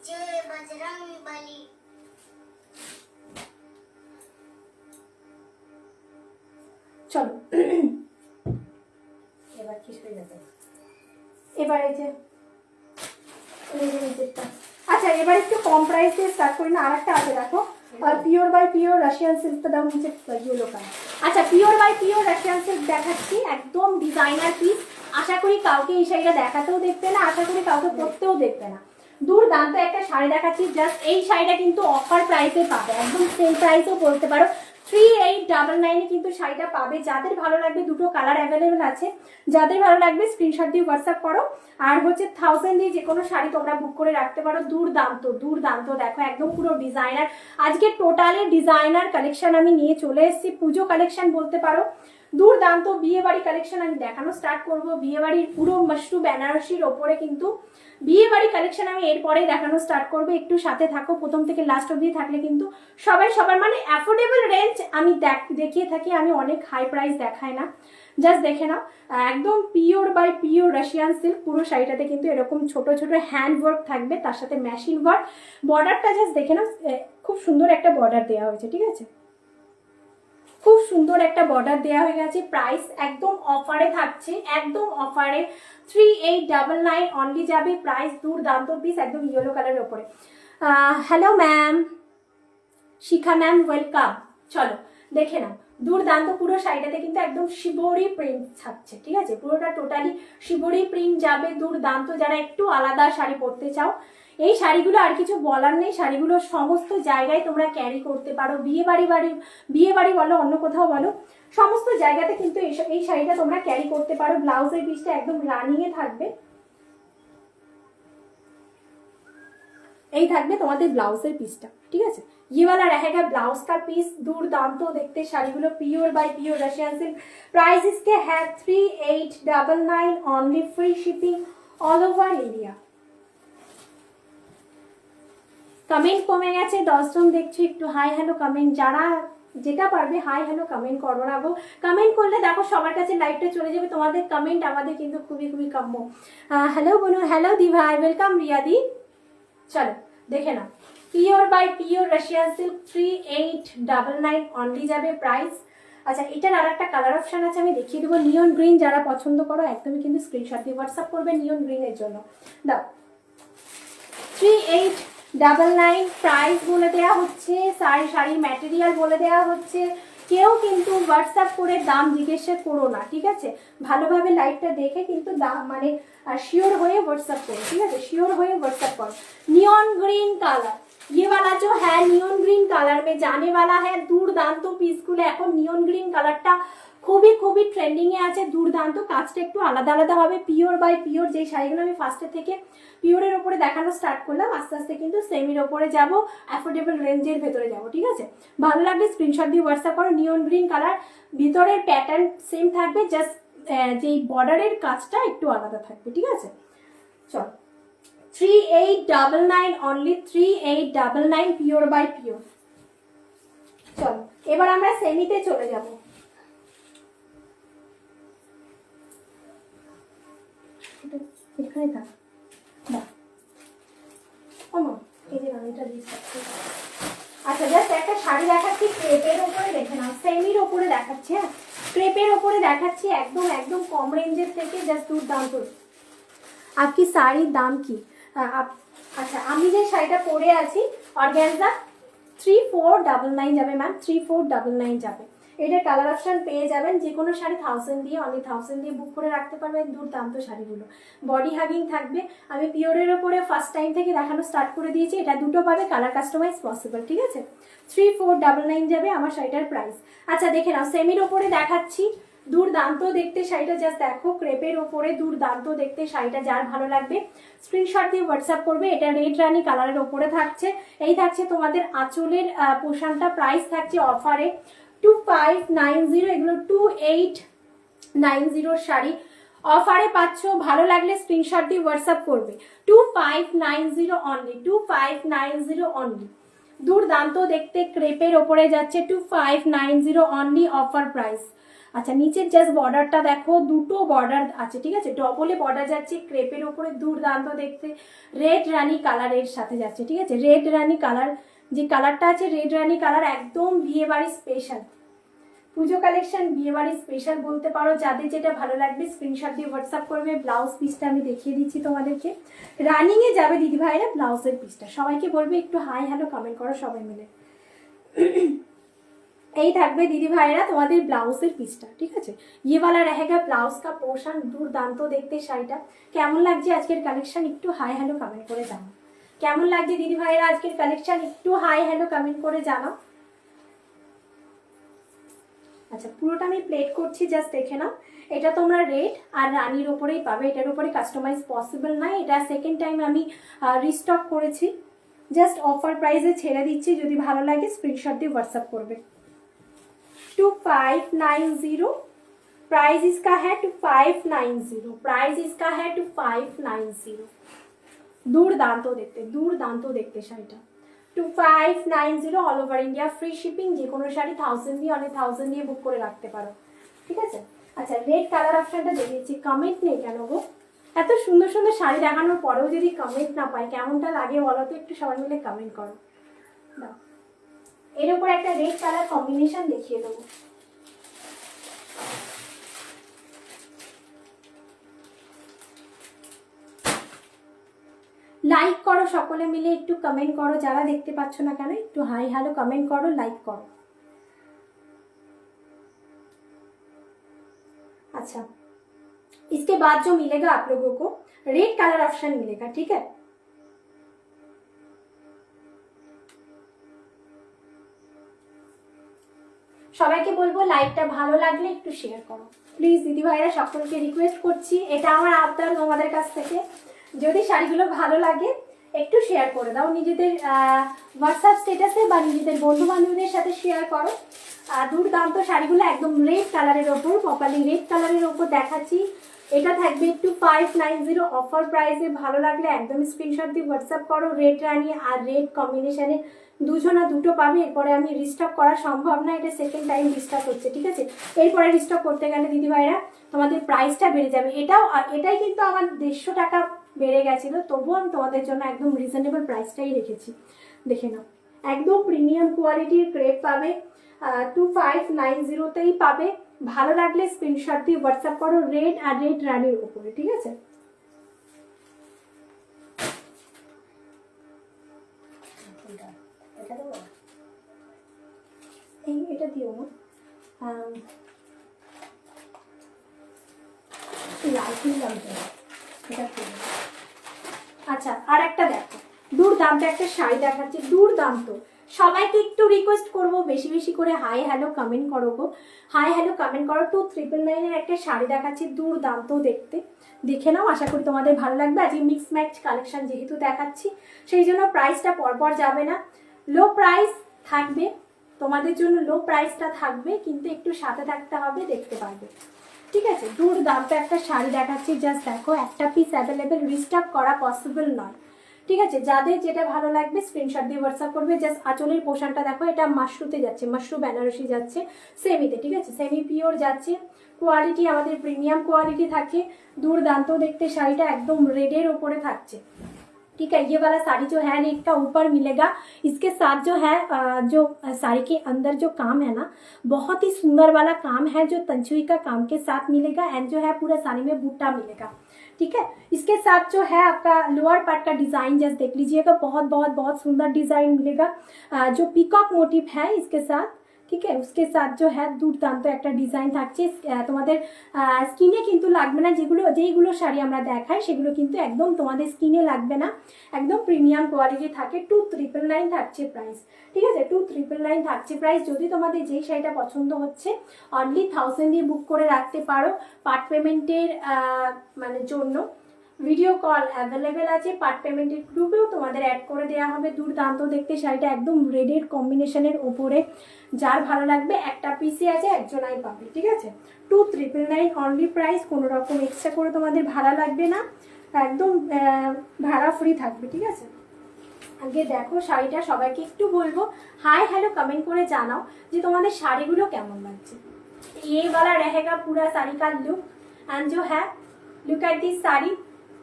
जय बजरंग बली চলো এবার কি হয়ে যাবে এবার এই যে আচ্ছা এবার একটু কম প্রাইস দিয়ে স্টার্ট করি না আরেকটা আছে দেখো আর পিওর বাই পিওর রাশিয়ান সিল্কটা দাম হচ্ছে ইয়েলো কালার আচ্ছা pure by pure Russian silk দেখাচ্ছি একদম ডিজাইনার পিস আশা করি কাউকে এই শাড়িটা দেখাতেও দেখবে না আশা করি কাউকে পরতেও দেখবে না দুর্দান্ত একটা শাড়ি দেখাচ্ছি জাস্ট এই শাড়িটা কিন্তু অফার প্রাইসে পাবে একদম সেম প্রাইসও বলতে পারো 3899 কিন্তু শাড়িটা পাবে যাদের ভালো লাগবে দুটো কালার অ্যাভেলেবেল আছে যাদের ভালো লাগবে স্ক্রিনশট দিয়ে হোয়াটসঅ্যাপ করো আর হচ্ছে 1000 দিয়ে যে কোনো শাড়ি তোমরা বুক করে রাখতে পারো দুর্দান্ত দুর্দান্ত দেখো একদম পুরো ডিজাইনার আজকে টোটালি ডিজাইনার কালেকশন আমি নিয়ে চলে এসেছি পুজো কালেকশন বলতে পারো দুর্দান্ত বিয়ে বাড়ি কালেকশন আমি দেখানো স্টার্ট করব বিয়ে বাড়ির পুরো মাশরু বেনারসির ওপরে কিন্তু বিয়ে বাড়ি কালেকশন আমি এরপরেই দেখানো স্টার্ট করবো একটু সাথে থাকো প্রথম থেকে লাস্ট অবধি থাকলে কিন্তু সবার মানে অ্যাফোর্ডেবল রেঞ্জ আমি দেখিয়ে থাকি আমি অনেক হাই প্রাইস দেখাই না জাস্ট দেখে নাও একদম pure by pure Russian silk পুরো শাড়িটাতে কিন্তু এরকম ছোট ছোট হ্যান্ড ওয়ার্ক থাকবে তার সাথে মেশিন ওয়ার্ক বর্ডারটা জাস্ট দেখে নাও খুব সুন্দর একটা বর্ডার দেওয়া হয়েছে ঠিক আছে খুব সুন্দর একটা বর্ডার দেওয়া হয়ে গেছে প্রাইস একদম অফারে থাকছে একদম অফারে 3899 অনলি যাবে প্রাইস দুর্দান্ত পিস একদম ইয়েলো কালারের ওপরে হ্যালো ম্যাম শিখা ম্যাম ওয়েলকাম চলো দেখে নাও দুর্দান্ত, পুরো শাড়িটাতে কিন্তু একদম শিবরি প্রিন্ট থাকছে, ঠিক আছে, পুরোটা টোটালি শিবরি প্রিন্ট যাবে, দুর্দান্ত। যারা একটু আলাদা শাড়ি পরতে চাও, এই শাড়িগুলো আর কিছু বলার নেই, শাড়িগুলো সমস্ত জায়গায় তোমরা ক্যারি করতে পারো, বিয়ে বাড়ি বলো, অন্য কোথাও বলো, সমস্ত জায়গাতে কিন্তু এই শাড়িটা তোমরা ক্যারি করতে পারো। ব্লাউজের পিসটা একদম রানিং এ থাকবে, এই থাকবে তোমাদের ব্লাউজের পিসটা, ঠিক আছে। ये वाला रहेगा ब्लाउज का पीस, दुर्दांत देखते শাড়িগুলো, pure by pure Russian silk. Price इसके है 3899 only, free shipping all over India. Comment কমে গেছে, 10 জন দেখছি, একটু হাই হ্যালো কমেন্ট, যারা যেটা পারবে হাই হ্যালো কমেন্ট করো না গো, কমেন্ট করলে দেখো সবার কাছে লাইভটা চলে যাবে, তোমাদের কমেন্ট আমাদের কিন্তু খুবই খুবই কাম্য। হ্যালো বনু, হ্যালো দি ভাই, ওয়েলকাম রিয়াদি। চলো দেখে নাও, pure by pure Russian silk 3899 only যাবে প্রাইস। আচ্ছা, এটার আর একটা কালার অপশন আছে, আমি দেখিয়ে দেবো। নিয়ন গ্রিন যারা পছন্দ করো একদমই কিন্তু স্ক্রিনশট দিয়ে হোয়াটসঅ্যাপ করবে নিয়ন গ্রিনের জন্য। দাও, 3899 প্রাইস বলে দেওয়া হচ্ছে, শাড়ির ম্যাটেরিয়াল বলে দেওয়া হচ্ছে। কেউ কিন্তু হোয়াটসঅ্যাপ করে দাম জিজ্ঞাসা করো না, ঠিক আছে, ভালোভাবে লাইভটা দেখে কিন্তু দাম মানে শিওর হয়ে হোয়াটসঅ্যাপ করো, ঠিক আছে, শিওর হয়ে হোয়াটসঅ্যাপ করো। नियॉन ग्रीन कलर, ये वाला जो है नियॉन ग्रीन कलर में जाने वाला है, দুর্দান্ত পিসগুলো এখন নিয়ন গ্রিন কালারটা খুবই খুবই ট্রেন্ডিং এ আছে, দুর্দান্ত। কাজটা একটু আলাদা আলাদা হবে, পিওর বাই পিওর। যে শাড়িগুলো আমি ফার্স্টে থেকে পিওরের ওপরে দেখানো স্টার্ট করলাম, আস্তে আস্তে কিন্তু সেমির ওপরে যাব, অ্যাফোর্ডেবল রেঞ্জের ভেতরে যাব, ঠিক আছে। ভালো লাগলে স্ক্রিনশট দিয়ে হোয়াটসঅ্যাপ করো। নিয়ন গ্রিন কালার, ভিতরের প্যাটার্ন সেম থাকবে, জাস্ট যেই বর্ডারের কাজটা একটু আলাদা থাকবে, ঠিক আছে। চল, 3899 অনলি, 3899 পিওর বাই পিওর। চলো এবার আমরা সেমিতে চলে যাব। এখানে থাক, এই যে রানীটা দিচ্ছি। আচ্ছা, জাস্ট একটা শাড়ি দেখাচ্ছি ক্রেপের ওপরে, দেখে নাও, সেমির ওপরে দেখাচ্ছি, হ্যাঁ ক্রেপের ওপরে দেখাচ্ছি, একদম একদম কম রেঞ্জের থেকে, জাস্ট দুর্দান্ত। আপকি শাড়ির দাম কি? আচ্ছা, আমি যে শাড়িটা পরে আছি অর্গ্যানজা, 3499 যাবে ম্যাম, 3499 যাবে। এটার কালার অপশন পেয়ে যাবেন, যে কোনো শাড়ি 1000 দিয়ে, অনলি 1000 দিয়ে বুক করে রাখতে পারবেন। দুর্দান্ত শাড়িগুলো, বডি হাগিং থাকবে। আমি পিওরের ওপরে ফার্স্ট টাইম থেকে দেখানো স্টার্ট করে দিয়েছি, এটা দুটো পাবে, কালার কাস্টমাইজ পসিবল, ঠিক আছে। 3499 যাবে আমার শাড়িটার প্রাইস। আচ্ছা দেখে নাও, সেমির ওপরে দেখাচ্ছি, দুর্দান্ত দেখতে শাড়িটা, জাস্ট দেখো, ক্রেপের ওপরে দুর্দান্ত দেখতে শাড়িটা। যার ভালো লাগবে স্ক্রিনশট দিয়ে হোয়াটসঅ্যাপ করবে। এটা রেড রানি কালারের ওপরে থাকছে, এই থাকছে তোমাদের আঁচলের পোশানটা। প্রাইস থাকছে অফারে 2590, এগুলো 2890 শাড়ি অফারে পাচ্ছ। ভালো লাগলে স্ক্রিনশট দিয়ে হোয়াটসঅ্যাপ করবে। 2590 অনলি, 2590 অনলি। দুর্দান্ত দেখতে ক্রেপের ওপরে যাচ্ছে, 2590 অনলি, অফার প্রাইস। আচ্ছা, নিচের জাস্ট বর্ডারটা দেখো, দুটো বর্ডার আছে, ঠিক আছে, ডবলে বর্ডার যাচ্ছে ক্রেপের ওপরে, দুর্দান্ত দেখতে। রেড রানি কালারের সাথে যাচ্ছে, ঠিক আছে, রেড রানি কালার, যে কালারটা আছে রেড রানি কালার, একদম বিয়ে বাড়ি স্পেশাল পুজো কালেকশন, বিয়ে বাড়ি স্পেশাল বলতে পারো। যাদের যেটা ভালো লাগবে স্ক্রিনশট দিয়ে হোয়াটসঅ্যাপ করবে। ব্লাউজ পিসটা আমি দেখিয়ে দিচ্ছি তোমাদেরকে, রানিং এ যাবে দিদি ভাইরা ব্লাউজের পিসটা। সবাইকে বলবে একটু হাই হ্যালো কমেন্ট করো সবাই মিলে। এই থাকবে দিদি ভাইরা তোমাদের ব্লাউজের পিসটা, ঠিক আছে। ये वाला रहेगा ব্লাউজ का পোর্শন, দুর্দান্ত দেখতে শাড়িটা। কেমন লাগছে আজকের কালেকশন, একটু হাই হ্যালো কমেন্ট করে জানাও। কেমন লাগছে দিদি ভাইরা আজকের কালেকশন, একটু হাই হ্যালো কমেন্ট করে জানাও। আচ্ছা, পুরোটা আমি প্লেট করছি, জাস্ট দেখে নাও। এটা তোমরা রেড আর রানির ওপরেই পাবে, এটার উপরে কাস্টমাইজ পসিবল নাই। এটা সেকেন্ড টাইম আমি রিস্টক করেছি, জাস্ট অফার প্রাইসে ছেড়ে দিচ্ছি। যদি ভালো লাগে স্ক্রিনশট দিয়ে হোয়াটসঅ্যাপ করবে। 2590 प्राइस इसका है, 2590 प्राइस इसका है, 2590। দুর্দান্ত দেখতে শাড়িটা, 2590 all over India, free shipping. যে কোনো শাড়ি 1000 দিয়ে, অনেক 1000 দিয়ে বুক করে রাখতে পারো, ঠিক আছে। আচ্ছা, রেড কালার অপশনটা দেখিয়েছি, কমেন্ট নেই কেন গো? এত সুন্দর সুন্দর শাড়ি দেখানোর পরেও যদি কমেন্ট না পাই, কেমনটা লাগে বলো তো? একটু সবাই মিলে কমেন্ট করো। দাও, এর উপর একটা রেড কালার কম্বিনেশন দেখিয়ে দেবো। লাইক করো সকলে মিলে, একটু কমেন্ট করো, যারা দেখতে পাচ্ছ না কেন একটু হাই হ্যালো কমেন্ট করো, লাইক করো। अच्छा, इसके बाद जो मिलेगा आप लोगों को रेड कलर ऑप्शन मिलेगा, ठीक है। সবাইকে বলবো লাইভটা ভালো লাগলে একটু শেয়ার করো প্লিজ দিদি ভাইরা, সকলকে রিকোয়েস্ট করছি, এটা আমার আবদার তোমাদের কাছ থেকে। যদি শাড়িগুলো ভালো লাগে একটু শেয়ার করে দাও, নিজেদের হোয়াটসঅ্যাপ স্ট্যাটাসে বা নিজেদের বন্ধু বান্ধবীদের সাথে শেয়ার করো। দুর্দান্ত শাড়িগুলো একদম রেড কালারের ওপর, প্রপারলি রেড কালারের ওপর দেখাচ্ছি। এটা থাকবে একটু 590 অফার প্রাইসে। ভালো লাগলে একদম স্ক্রিনশট দিয়ে হোয়াটসঅ্যাপ করো। রেড রানি আর রেড কম্বিনেশনে দুজনা দুটো পাবে। এরপরে আমি রিস্টক করা সম্ভব না, এটা সেকেন্ড টাইম রিস্টক হচ্ছে, ঠিক আছে। এরপরে রিস্টক করতে গেলে দিদিভাইরা তোমাদের প্রাইসটা বেড়ে যাবে। এটাই কিন্তু আমার 150 টাকা বেড়ে গেছিলো, তবুও আমি তোমাদের জন্য একদম রিজনেবল প্রাইসটাই রেখেছি। দেখে নাও, একদম প্রিমিয়াম কোয়ালিটির ক্রেপ পাবে, 2590তেই পাবে। ভালো লাগলে স্ক্রিনশট দিয়ে হোয়াটসঅ্যাপ করো রেড আর রেড রানির উপরে, ঠিক আছে। এটা দিও না, আচ্ছা। আর একটা দেখো, দুর্দান্ত একটা শাড়ি দেখাচ্ছি, দুর্দান্ত। সবাইকে একটু রিকোয়েস্ট করবো বেশি বেশি করে হাই হ্যালো কমেন্ট করো গো, হাই হ্যালো কমেন্ট করো। 2999 একটা শাড়ি দেখাচ্ছি, দুর্দান্ত দেখতে, দেখে নাও। আশা করি তোমাদের ভালো লাগবে। আজকে মিক্স ম্যাচ কালেকশন যেহেতু দেখাচ্ছি, সেই জন্য প্রাইসটা পরপর যাবে না, লো প্রাইস থাকবে তোমাদের জন্য, লো প্রাইসটা থাকবে, কিন্তু একটু সাথে থাকতে হবে, দেখতে পারবে, ঠিক আছে। দুর্দান্ত একটা শাড়ি দেখাচ্ছি, জাস্ট দেখো, একটা পিস অ্যাভেলেবেল, রিস্টক করা পসিবল নয়, ঠিক আছে। যাদের যেটা ভালো লাগবে স্ক্রিনশট দিয়ে হোয়াটসঅ্যাপ করবে। জাস্ট আঁচলের পোশাকটা দেখো, এটা মাশরুতে যাচ্ছে, মাশরু বেনারসি যাচ্ছে সেমিতে, ঠিক আছে, সেমি পিওর যাচ্ছে। কোয়ালিটি আমাদের প্রিমিয়াম কোয়ালিটি থাকে, দুর্দান্ত দেখতে। শাড়িটা একদম রেডের ওপরে থাকছে, ठीक है। ये वाला साड़ी जो है नेट का ऊपर मिलेगा, इसके साथ जो है जो साड़ी के अंदर जो काम है ना, बहुत ही सुंदर वाला काम है, जो तंचुई का काम के साथ मिलेगा। एंड जो है पूरा साड़ी में बूटा मिलेगा, ठीक है। इसके साथ जो है आपका लोअर पार्ट का डिजाइन जस्ट देख लीजिएगा, बहुत बहुत बहुत सुंदर डिजाइन मिलेगा, जो पिकॉक मोटिव है इसके साथ, ठीक है। उसके साथ जो है দুর্দান্ত একটা ডিজাইন থাকছে। তোমাদের স্কিনে কিন্তু লাগবে না, যেইগুলো শাড়ি আমরা দেখাই সেগুলো কিন্তু একদম তোমাদের স্কিনে লাগবে না, একদম প্রিমিয়াম কোয়ালিটি থাকে। 2999 থাকছে প্রাইস, ঠিক আছে, 2999 থাকছে প্রাইস। যদি তোমাদের যেই শাড়িটা পছন্দ হচ্ছে অনলি 1000 দিয়ে বুক করে রাখতে পারো। পার্ট পেমেন্টের মানে জন্য ভিডিও কল অ্যাভেলেবেল আছে, পার্ট পেমেন্টের গ্রুপেও তোমাদের অ্যাড করে দেওয়া হবে। দুর্দান্ত দেখতে শাড়িটা, একদম রেডের কম্বিনেশনের ওপরে। যার ভালো লাগবে একটা পিসে আছে, একজনাই পাবে, ঠিক আছে। 2999 অনলি প্রাইস, কোনো রকম এক্সট্রা করে তোমাদের ভাড়া লাগবে না, একদম ভাড়া ফ্রি থাকবে, ঠিক আছে। আগে দেখো শাড়িটা, সবাইকে একটু বলবো হাই হ্যালো কমেন্ট করে জানাও যে তোমাদের শাড়িগুলো কেমন লাগছে। ये वाला रहेगा पूरा साड़ी का लुक। एंड जो है लुक एट दिस साड़ी,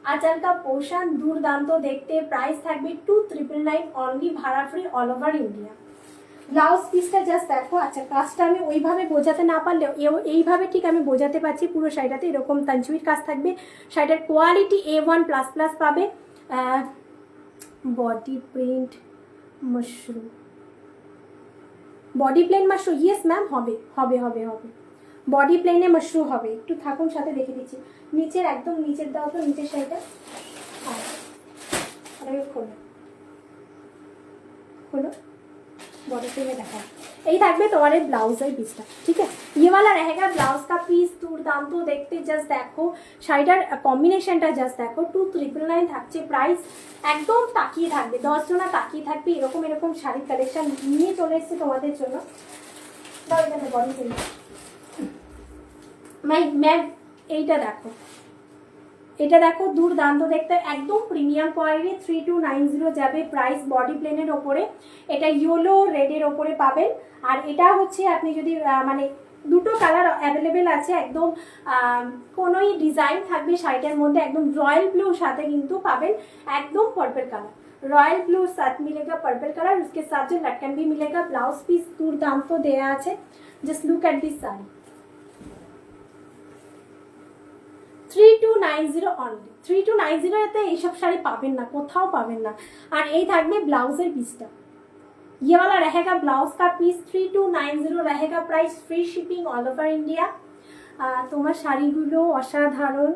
आंचल का पोर्शन দুর্দান্ত দেখতে। প্রাইস থাকবে 2999 অনলি, ভাড়া free all over India. Blouse পিসটা জাস্ট দেখো। আচ্ছা, কাজটা আমি ওইভাবে বোঝাতে না পারলেও এইভাবে ঠিক আমি বোঝাতে পারছি। পুরো শাড়িটাতে এরকম তাঞ্চুইর কাজ থাকবে। শাড়িটার কোয়ালিটি A1++ পাবে। Body print mushroom, body plain mushroom, yes ma'am, হবে হবে হবে হবে, বডি প্লেনে মাশরুম হবে। একটু থাকুন, সাথে দেখে দিচ্ছি। নিচের একদম নিচের দাও তো, নিচের শাড়িটা খোলো খোলো, बॉडी पे देखा। यही থাকবে তোমার ব্লাউজের পিসটা, ঠিক আছে। ये वाला रहेगा ब्लाउज का पीस। দুর্দান্ত দেখতে, জাস্ট দেখো শাড়িটার কম্বিনেশনটা, জাস্ট দেখো। 2999 থাকছে প্রাইস, একদম তাকিয়ে থাকবে, 10 জনা তাকিয়ে থাকবে। এরকম এরকম শাড়ির কালেকশন নিয়ে চলে এসেছে তোমাদের জন্য। দাও এখানে বডি পেন, ম্যাম এইটা দেখো, এটা দেখো, দুর্দান্ত দেখতে, একদম প্রিমিয়াম কোয়ালিটি। 3290 যাবে প্রাইস, বডি প্লেনের ওপরে। এটা ইয়েলো রেডের ওপরে পাবেন। আর এটা হচ্ছে আপনি যদি মানে দুটো কালার অ্যাভেলেবেল আছে, একদম কোনোই ডিজাইন থাকবে শাড়িটার মধ্যে, একদম রয়্যাল ব্লু সাথে কিন্তু পাবেন, একদম पर्पल कलर, रॉयल ब्लू साथ मिलेगा पर्पल कलर। उसके साथ जो लटकन भी मिलेगा। ब्लाउज पीस দুর্দান্ত দেয়া আছে। Just look at this sari, 3290 only. 3290 এতে এইসব শাড়ি পাবেন না, কোথাও পাবেন না। আর এই থাকবে ব্লাউজের পিসটা। ये वाला रहेगा ब्लाउज का पीस, 3290 रहेगा price, free shipping all over India. তোমার শাড়িগুলো অসাধারণ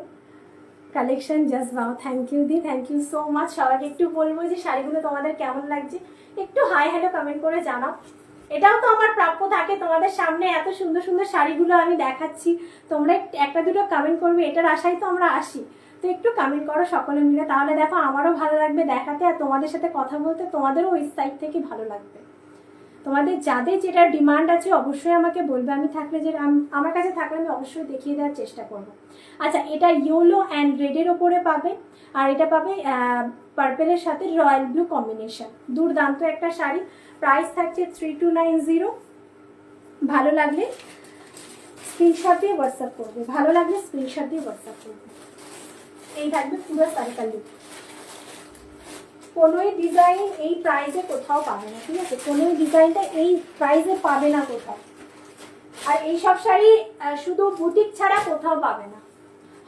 collection, just wow. Thank you দি, থ্যাংক ইউ সো মাচ। সবাইকে একটু বলবো যে শাড়িগুলো তোমাদের কেমন লাগছে একটু হাই হ্যালো কমেন্ট করে জানাও। এটাও তো আমার প্রাপ্য থাকে, তোমাদের সামনে এত সুন্দর সুন্দর শাড়িগুলো আমি দেখাচ্ছি, তোমরা একটা দুটো কমেন্ট করবে, এটার আশায় তো আমরা আসি। তো একটু কমেন্ট করো সকলে মিলে, তাহলে দেখো আমারও ভালো লাগবে দেখাতে, আর তোমাদের সাথে কথা বলতে তোমাদেরও ওই সাইড থেকে ভালো লাগবে। তোমাদের যাদের যেটা ডিমান্ড আছে অবশ্যই আমাকে বলবে, আমি থাকলে যে আমার কাছে থাকলে আমি অবশ্যই দেখিয়ে দেওয়ার চেষ্টা করব। আচ্ছা, এটা ইয়েলো অ্যান্ড রেডের ওপরে পাবে, আর এটা পাবে পার্পেলের সাথে রয়্যাল ব্লু কম্বিনেশন। দুর্দান্ত একটা শাড়ি, প্রাইস থাকছে 3290। ভালো লাগলে স্ক্রিনশট দিয়ে হোয়াটসঅ্যাপ করবে, ভালো লাগলে স্ক্রিনশট দিয়ে হোয়াটসঅ্যাপ করবে। এই থাকবে পুরো সার্কেল লুক। কোনোই ডিজাইন এই প্রাইসে কোথাও পাবে না, ঠিক আছে? কোনোই ডিজাইনটা এই প্রাইসে পাবে না কোথাও। আর এই সব শাড়ি শুধু বুটিক ছাড়া কোথাও পাবে না।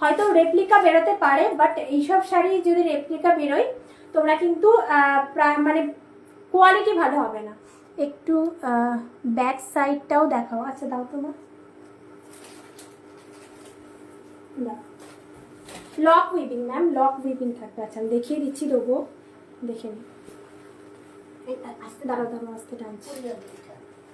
হয়তো রেপ্লিকা বেরোতে পারে, বাট এইসব শাড়ি যদি রেপ্লিকা বেরোয় তোমরা কিন্তু মানে কোয়ালিটি ভালো হবে না। একটু ব্যাক সাইডটাও দেখাও। আচ্ছা দাও তোমার lock weaving ma'am, lock weaving থাকবে। আচ্ছা আমি দেখিয়ে দিচ্ছি, দেবো দেখে নিন। আস্তে দাঁড়াও দাঁড়াও, আস্তে টানছি,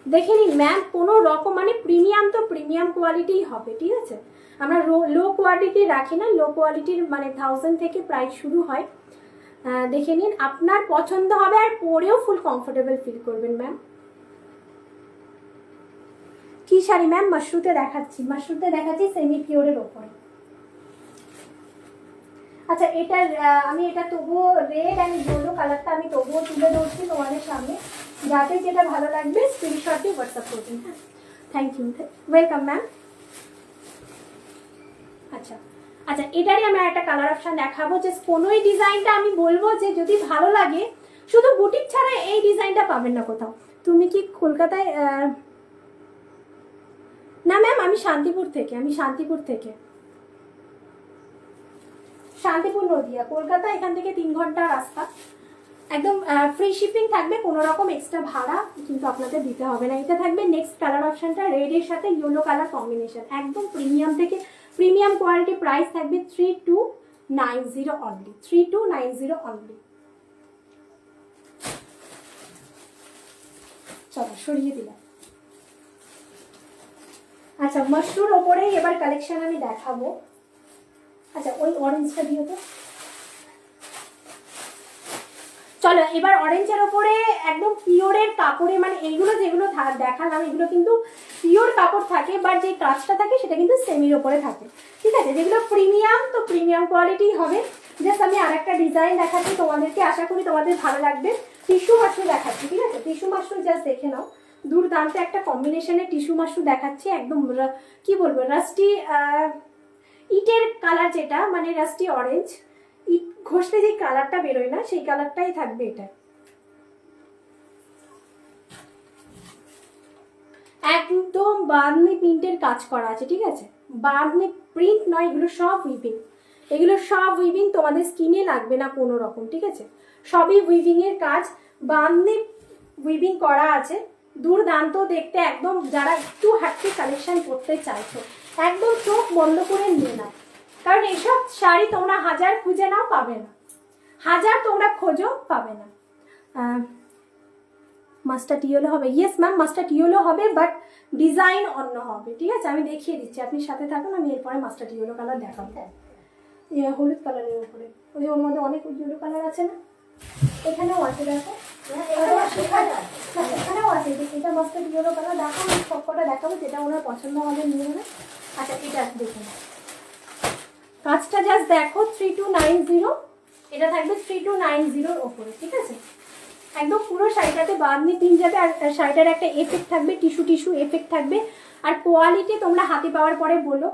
দেখে নিন ম্যাম। কোনো রকম মানে প্রিমিয়াম তো প্রিমিয়াম কোয়ালিটিই হবে, ঠিক আছে? আমরা লো কোয়ালিটি রাখি না, লো কোয়ালিটির মানে 1000 থেকে প্রাইস শুরু হয়। দেখে নিন, আপনার পছন্দ হবে আর পরেও ফুল কমফোর্টেবল ফিল করবেন ম্যাম। কি শাড়ি ম্যাম? মাশরুতে দেখাচ্ছি, মাশরুতে দেখাচ্ছি সেমি পিওরের ওপরে। আচ্ছা এটার আমি এটা তবুও রেড অ্যান্ড ইয়েলো কালারটা আমি তবুও তুলে ধরছি তোমাদের সামনে, যাতে যেটা ভালো লাগবে স্ক্রিনশট দিয়ে হোয়াটসঅ্যাপ করবেন। হ্যাঁ, থ্যাংক ইউ, ওয়েলকাম ম্যাম। আচ্ছা আচ্ছা, এটারই আমরা একটা কালার অপশন দেখাবো, যে কোনোই ডিজাইনটা আমি বলবো যে যদি ভালো লাগে, শুধু বুটিক ছাড়া এই ডিজাইনটা পাবেন না কোথাও। তুমি কি কলকাতায়? না ম্যাম, আমি শান্তিপুর থেকে, শান্তিপুর নদিয়া, কলকাতা এখান থেকে 3 ঘন্টা রাস্তা। একদম ফ্রি শিপিং থাকবে, কোনো রকম এক্সট্রা ভাড়া কিন্তু আপনাদের দিতে হবে না। এটা থাকবে নেক্সট কালার অপশনটা রেডের সাথে ইয়েলো কালার কম্বিনেশন, একদম প্রিমিয়াম থেকে প্রিমিয়াম কোয়ালিটি। প্রাইস থাকবে 3290 অনলি, 3290 অনলি। চলো সরিয়ে দিলাম। আচ্ছা, মাশরুর ওপরেই এবার কালেকশন আমি দেখাবো। আচ্ছা ওই অরেঞ্জটা দিও তো। চলো এবার অরেঞ্জের ওপরে একদম পিওরের কাপড়ে, মানে এইগুলো যেগুলো দেখালাম এগুলো কিন্তু পিওর কাপড় থাকে, বাট যে কাজটা থাকে সেটা কিন্তু সেমির ওপরে থাকে, ঠিক আছে? যেগুলো প্রিমিয়াম, তো প্রিমিয়াম কোয়ালিটি হবে। জাস্ট আমি আর একটা ডিজাইন দেখাচ্ছি তোমাদেরকে, আশা করি তোমাদের ভালো লাগবে। টিস্যু মাশরু দেখাচ্ছি, ঠিক আছে? টিস্যু মাশরু জাস্ট দেখে নাও, দুর্দান্ত একটা কম্বিনেশনে টিস্যু মাশরু দেখাচ্ছি। একদম কি বলবো, রাস্টি ইটের কালার, যেটা মানে রাস্টি অরেঞ্জ, ইট ঘষলে যে কালারটা বেরোয় না সেই কালারটাই থাকবে এটা। একদম বার্নি প্রিন্টের কাজ করা আছে, ঠিক আছে? বার্নি প্রিন্ট নয়, এগুলো সব উইভিং, এগুলো সব উইভিং, তোমাদের স্কিনে লাগবে না কোনো রকম, ঠিক আছে? সবই উইভিং এর কাজ, বার্নি উইভিং করা আছে। দুর্দান্ত দেখতে, একদম যারা একটু হাটকে কালেকশন করতে চাইছো একদম চোখ বন্ধ করে নিয়ে নাও, কারণ এইসব শাড়ি তোমরা হাজার খুঁজে নাও পাবে না, হাজার তোমরা খোঁজো পাবে না। মাস্টার্ড ইয়েলো হবে, ইয়েস ম্যাম মাস্টার্ড ইয়েলো হবে, বাট ডিজাইন অন্য হবে, ঠিক আছে? আমি দেখিয়ে দিচ্ছি, আপনি সাথে থাকুন, আমি এরপরে মাস্টার্ড ইয়েলো কালার দেখাবো। হলুদ কালারের উপরে, ওই যে ওর মধ্যে অনেক ইয়েলো কালার আছে না, এখানেও আছে, দেখো এখানেও আছে। এটা মাস্টার্ড ইয়েলো কালার দেখো, আমি সব কটা দেখাবো, যেটা ওনার পছন্দ হবে নিয়ে নেবে। আচ্ছা এটা দেখুন, কাজটা জাস্ট দেখো, 3290, এটা থাকবে 3290 ওপরে, ঠিক আছে? একদম পুরো শাড়িটাতে বাঁধনি পিন যাবে, আর শাড়িটার একটা এফেক্ট থাকবে, টিস্যু এফেক্ট থাকবে। আর কোয়ালিটি তোমরা হাতে পাওয়ার পরে বলো,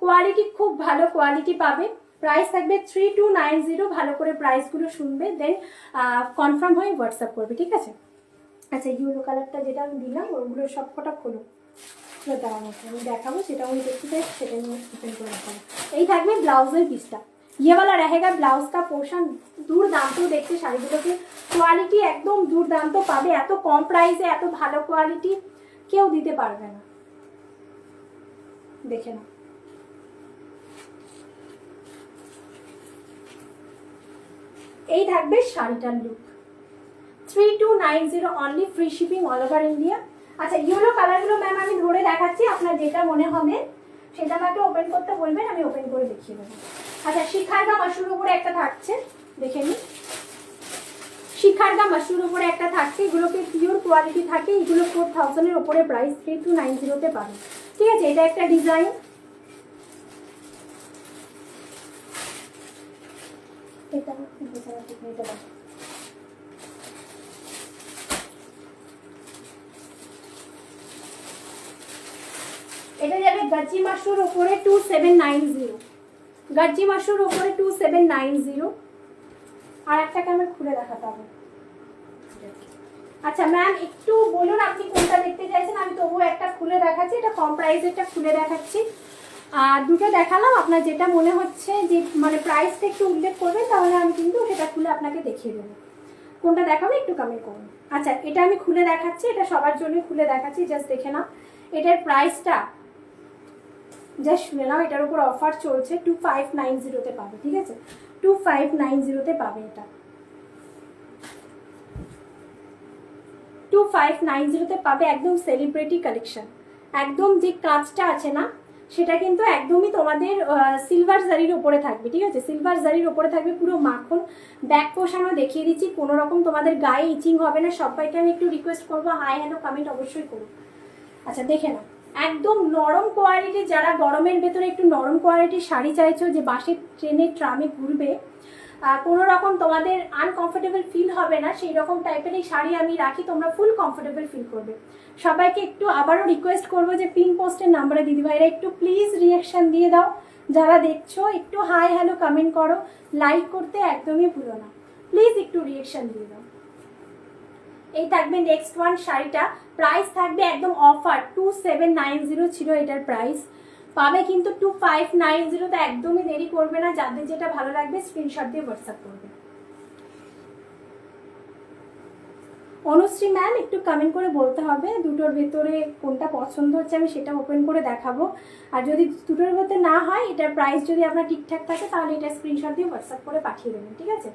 কোয়ালিটি খুব ভালো কোয়ালিটি পাবে। প্রাইস থাকবে 3290, ভালো করে প্রাইসগুলো শুনবে, দেন কনফার্ম হয়ে হোয়াটসঅ্যাপ করবে, ঠিক আছে? আচ্ছা ইয়েলো কালারটা যেটা আমি দিলাম ওগুলো সব কটা খোলো, দাঁড়ানো আমি দেখাবো, সেটা আমি দেখতে চাই, সেটা নিয়ে ওপেন করে দেখাবো। এই থাকবে ব্লাউজের পিসটা, ये वाला रहेगा ब्लाउज का पोर्शन। দুর্দান্ত দেখতে শাড়িগুলোকে, কোয়ালিটি একদম দুর্দান্ত পাবে, এত কম প্রাইসে এত ভালো কোয়ালিটি কেউ দিতে পারবে না, দেখে না। এই থাকবে শাড়িটার look. 3290 only, free shipping all over India. আচ্ছা ইয়েলো কালারগুলো ম্যাম আমি ধরে দেখাচ্ছি, আপনার যেটা মনে হবে সেটা আমাকে ওপেন করতে বলবেন, আমি ওপেন করে দেখিয়ে দেবো। আচ্ছা শিখারগা মাশরুর উপরে একটা থাকছে, দেখে নিন। শিখারগা মাশরুর উপরে একটা থাকছে, এগুলোকে পিওর কোয়ালিটি থাকে, এগুলো 4000 এর উপরে প্রাইস, 3290 পাবেন। ঠিক আছে, এটা একটা ডিজাইন। এটা এটা যাবে গাজি মাশরুর উপরে 2790, গাজি মাশরুর উপরে 2790। আর একটাকে আমার খুলে দেখাতে হবে। আচ্ছা ম্যাম একটু বলুন আপনি কোনটা দেখতে চাইছেন, আমি তবুও একটা খুলে দেখাচ্ছি, এটা কম প্রাইসেরটা খুলে দেখাচ্ছি। আর দুটো দেখালাম, আপনার যেটা মনে হচ্ছে যে মানে প্রাইসটা একটু উল্লেখ করবেন, তাহলে আমি কিন্তু সেটা খুলে আপনাকে দেখিয়ে দেবো। কোনটা দেখাবে একটু কমেন্ট করুন। আচ্ছা এটা আমি খুলে দেখাচ্ছি, এটা সবার জন্য খুলে দেখাচ্ছি, জাস্ট দেখে নাও। এটার প্রাইসটা জাস্ট শুনে নাও, এটার উপর অফার চলছে, 2590-তে পাবে। ঠিক আছে, 2590-তে পাবে, এটা 2590-তে পাবে। একদম সেলিব্রিটি কালেকশন, একদম যে কাজটা আছে না সেটা কিন্তু একদমই তোমাদের সিলভার জারির উপরে থাকবে। ঠিক আছে, সিলভার জারির উপরে থাকবে, পুরো মাখন। ব্যাক পোষানো দেখিয়ে দিচ্ছি, কোনো রকম তোমাদের গায়ে ইচিং হবে না। সবাইকে আমি একটু রিকোয়েস্ট করবো, হাই হ্যালো কমেন্ট অবশ্যই করো। আচ্ছা দেখে নাও, একদম নরম কোয়ালিটি, যারা গরমের ভেতরে একটু নরম কোয়ালিটির শাড়ি চাইছো, যে বাসে ট্রেনে ট্রামে ঘুরবে, কোনো রকম তোমাদের আনকমফোর্টেবল ফিল হবে না, সেই রকম টাইপের এই শাড়ি আমি রাখি, তোমরা ফুল কমফোর্টেবল ফিল করবে। সবাইকে একটু আবারও রিকোয়েস্ট করবো যে পিন পোস্টের নাম্বারে দিদিভাইরা একটু প্লিজ রিয়াকশান দিয়ে দাও, যারা দেখছো একটু হাই হ্যালো কমেন্ট করো, লাইক করতে একদমই ভুলো না, প্লিজ একটু রিয়াকশান দিয়ে দাও। এই থাকবে নেক্সট ওয়ান শাড়িটা, প্রাইস থাকবে একদম অফার, 2790 ছিল এটার প্রাইস, পাবে কিন্তু 2590-তে। একদমই দেরি করবে না, যাদের যেটা ভালো লাগবে স্ক্রিনশট দিয়ে হোয়াটসঅ্যাপ করবে। অনুশ্রী ম্যাম একটু কমেন্ট করে বলতে হবে দুটোর ভেতরে কোনটা পছন্দ হচ্ছে, আমি সেটা ওপেন করে দেখাবো। আর যদি দুটোর ভেতরে না হয়, এটার প্রাইস যদি আপনার ঠিকঠাক থাকে, তাহলে এটা স্ক্রিনশট দিয়ে হোয়াটসঅ্যাপ করে পাঠিয়ে দেবেন। ঠিক আছে,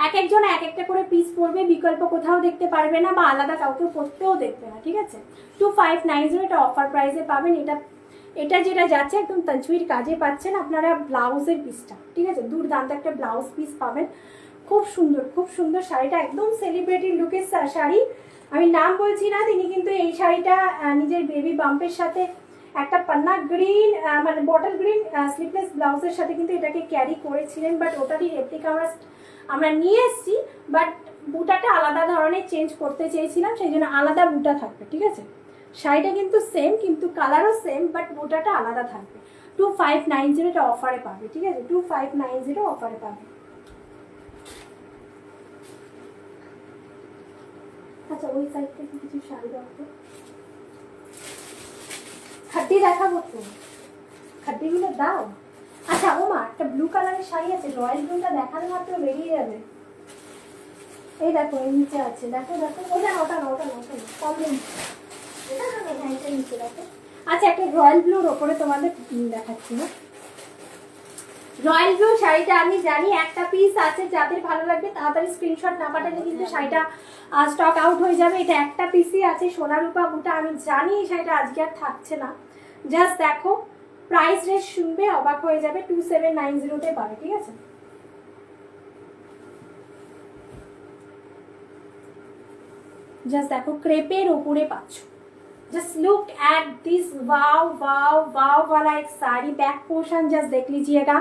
এক একজন এক একটা করে পিস পড়বে, বিকল্প কোথাও দেখতে পারবে না, বা আলাদা কাউকে পড়তেও দেখবে না। ঠিক আছে, 2590 এটা অফার প্রাইসে পাবেন। এটা যেটা যাচ্ছে একদম তানচুইর কাজে পাচ্ছেন আপনারা ব্লাউজের পিসটা। ঠিক আছে, দুর্দান্ত একটা ব্লাউজ পিস পাবেন, খুব সুন্দর, খুব সুন্দর শাড়িটা, একদম সেলিব্রিটি লুকের শাড়ি। আমি নাম বলছি না, তিনি কিন্তু এই শাড়িটা নিজের বেবি বাম্পের সাথে একটা পান্না গ্রিন মানে বটল গ্রিন স্লিভলেস ব্লাউজের সাথে কিন্তু এটাকে ক্যারি করেছিলেন, বাট ওটারই রেপ্লিকা আমরা নিয়ে এসেছি, বাট বুটাটা আলাদা ধরনের চেঞ্জ করতে চেয়েছিলাম, সেই জন্য আলাদা বুটা থাকবে। ঠিক আছে, শাড়িটা কিন্তু সেম, কিন্তু কালারও সেম, বাট বুটাটা আলাদা থাকবে। 2590 এটা অফারে পাবে। ঠিক আছে, 2590 অফারে পাবে। আচ্ছা ওই সাইড থেকে কিছু শাড়ি দেখো, খাড্ডি দেখাবো তো, খাড্ডিগুলো দাও। আচ্ছা ও মা, একটা ব্লু কালারের শাড়ি আছে, রয়্যাল ব্লুটা দেখানো মাত্র বেরিয়ে যাবে। এই দেখো এই নিচে আছে, দেখো দেখো, ওটা ওটা ওটা ওটা প্রবলেম, এটা না এটা নিচে দেখো। আচ্ছা একটা রয়্যাল ব্লুর ওপরে তোমাদের দেখাচ্ছি না, রয়্যাল ব্লু শাড়িটা আমি জানি একটা পিস আছে, যাদের ভালো লাগবে তাড়াতাড়ি স্ক্রিনশট না পাঠালে কিন্তু শাড়িটা স্টক আউট হয়ে যাবে। এটা একটা পিসই আছে, সোনা রূপা বুটা, আমি জানি এই শাড়িটা আজকে আর থাকছে না। জাস্ট দেখো, প্রাইস রেট শুনবে অবাক হয়ে যাবে, 2790-তে পাবে। ঠিক আছে, জাস্ট দেখো ক্রেপের ওপরে পাচ্ছ। Just look at this, wow wow wow वाला एक साड़ी, बैक पोर्शन जस्ट देख लीजिएगा,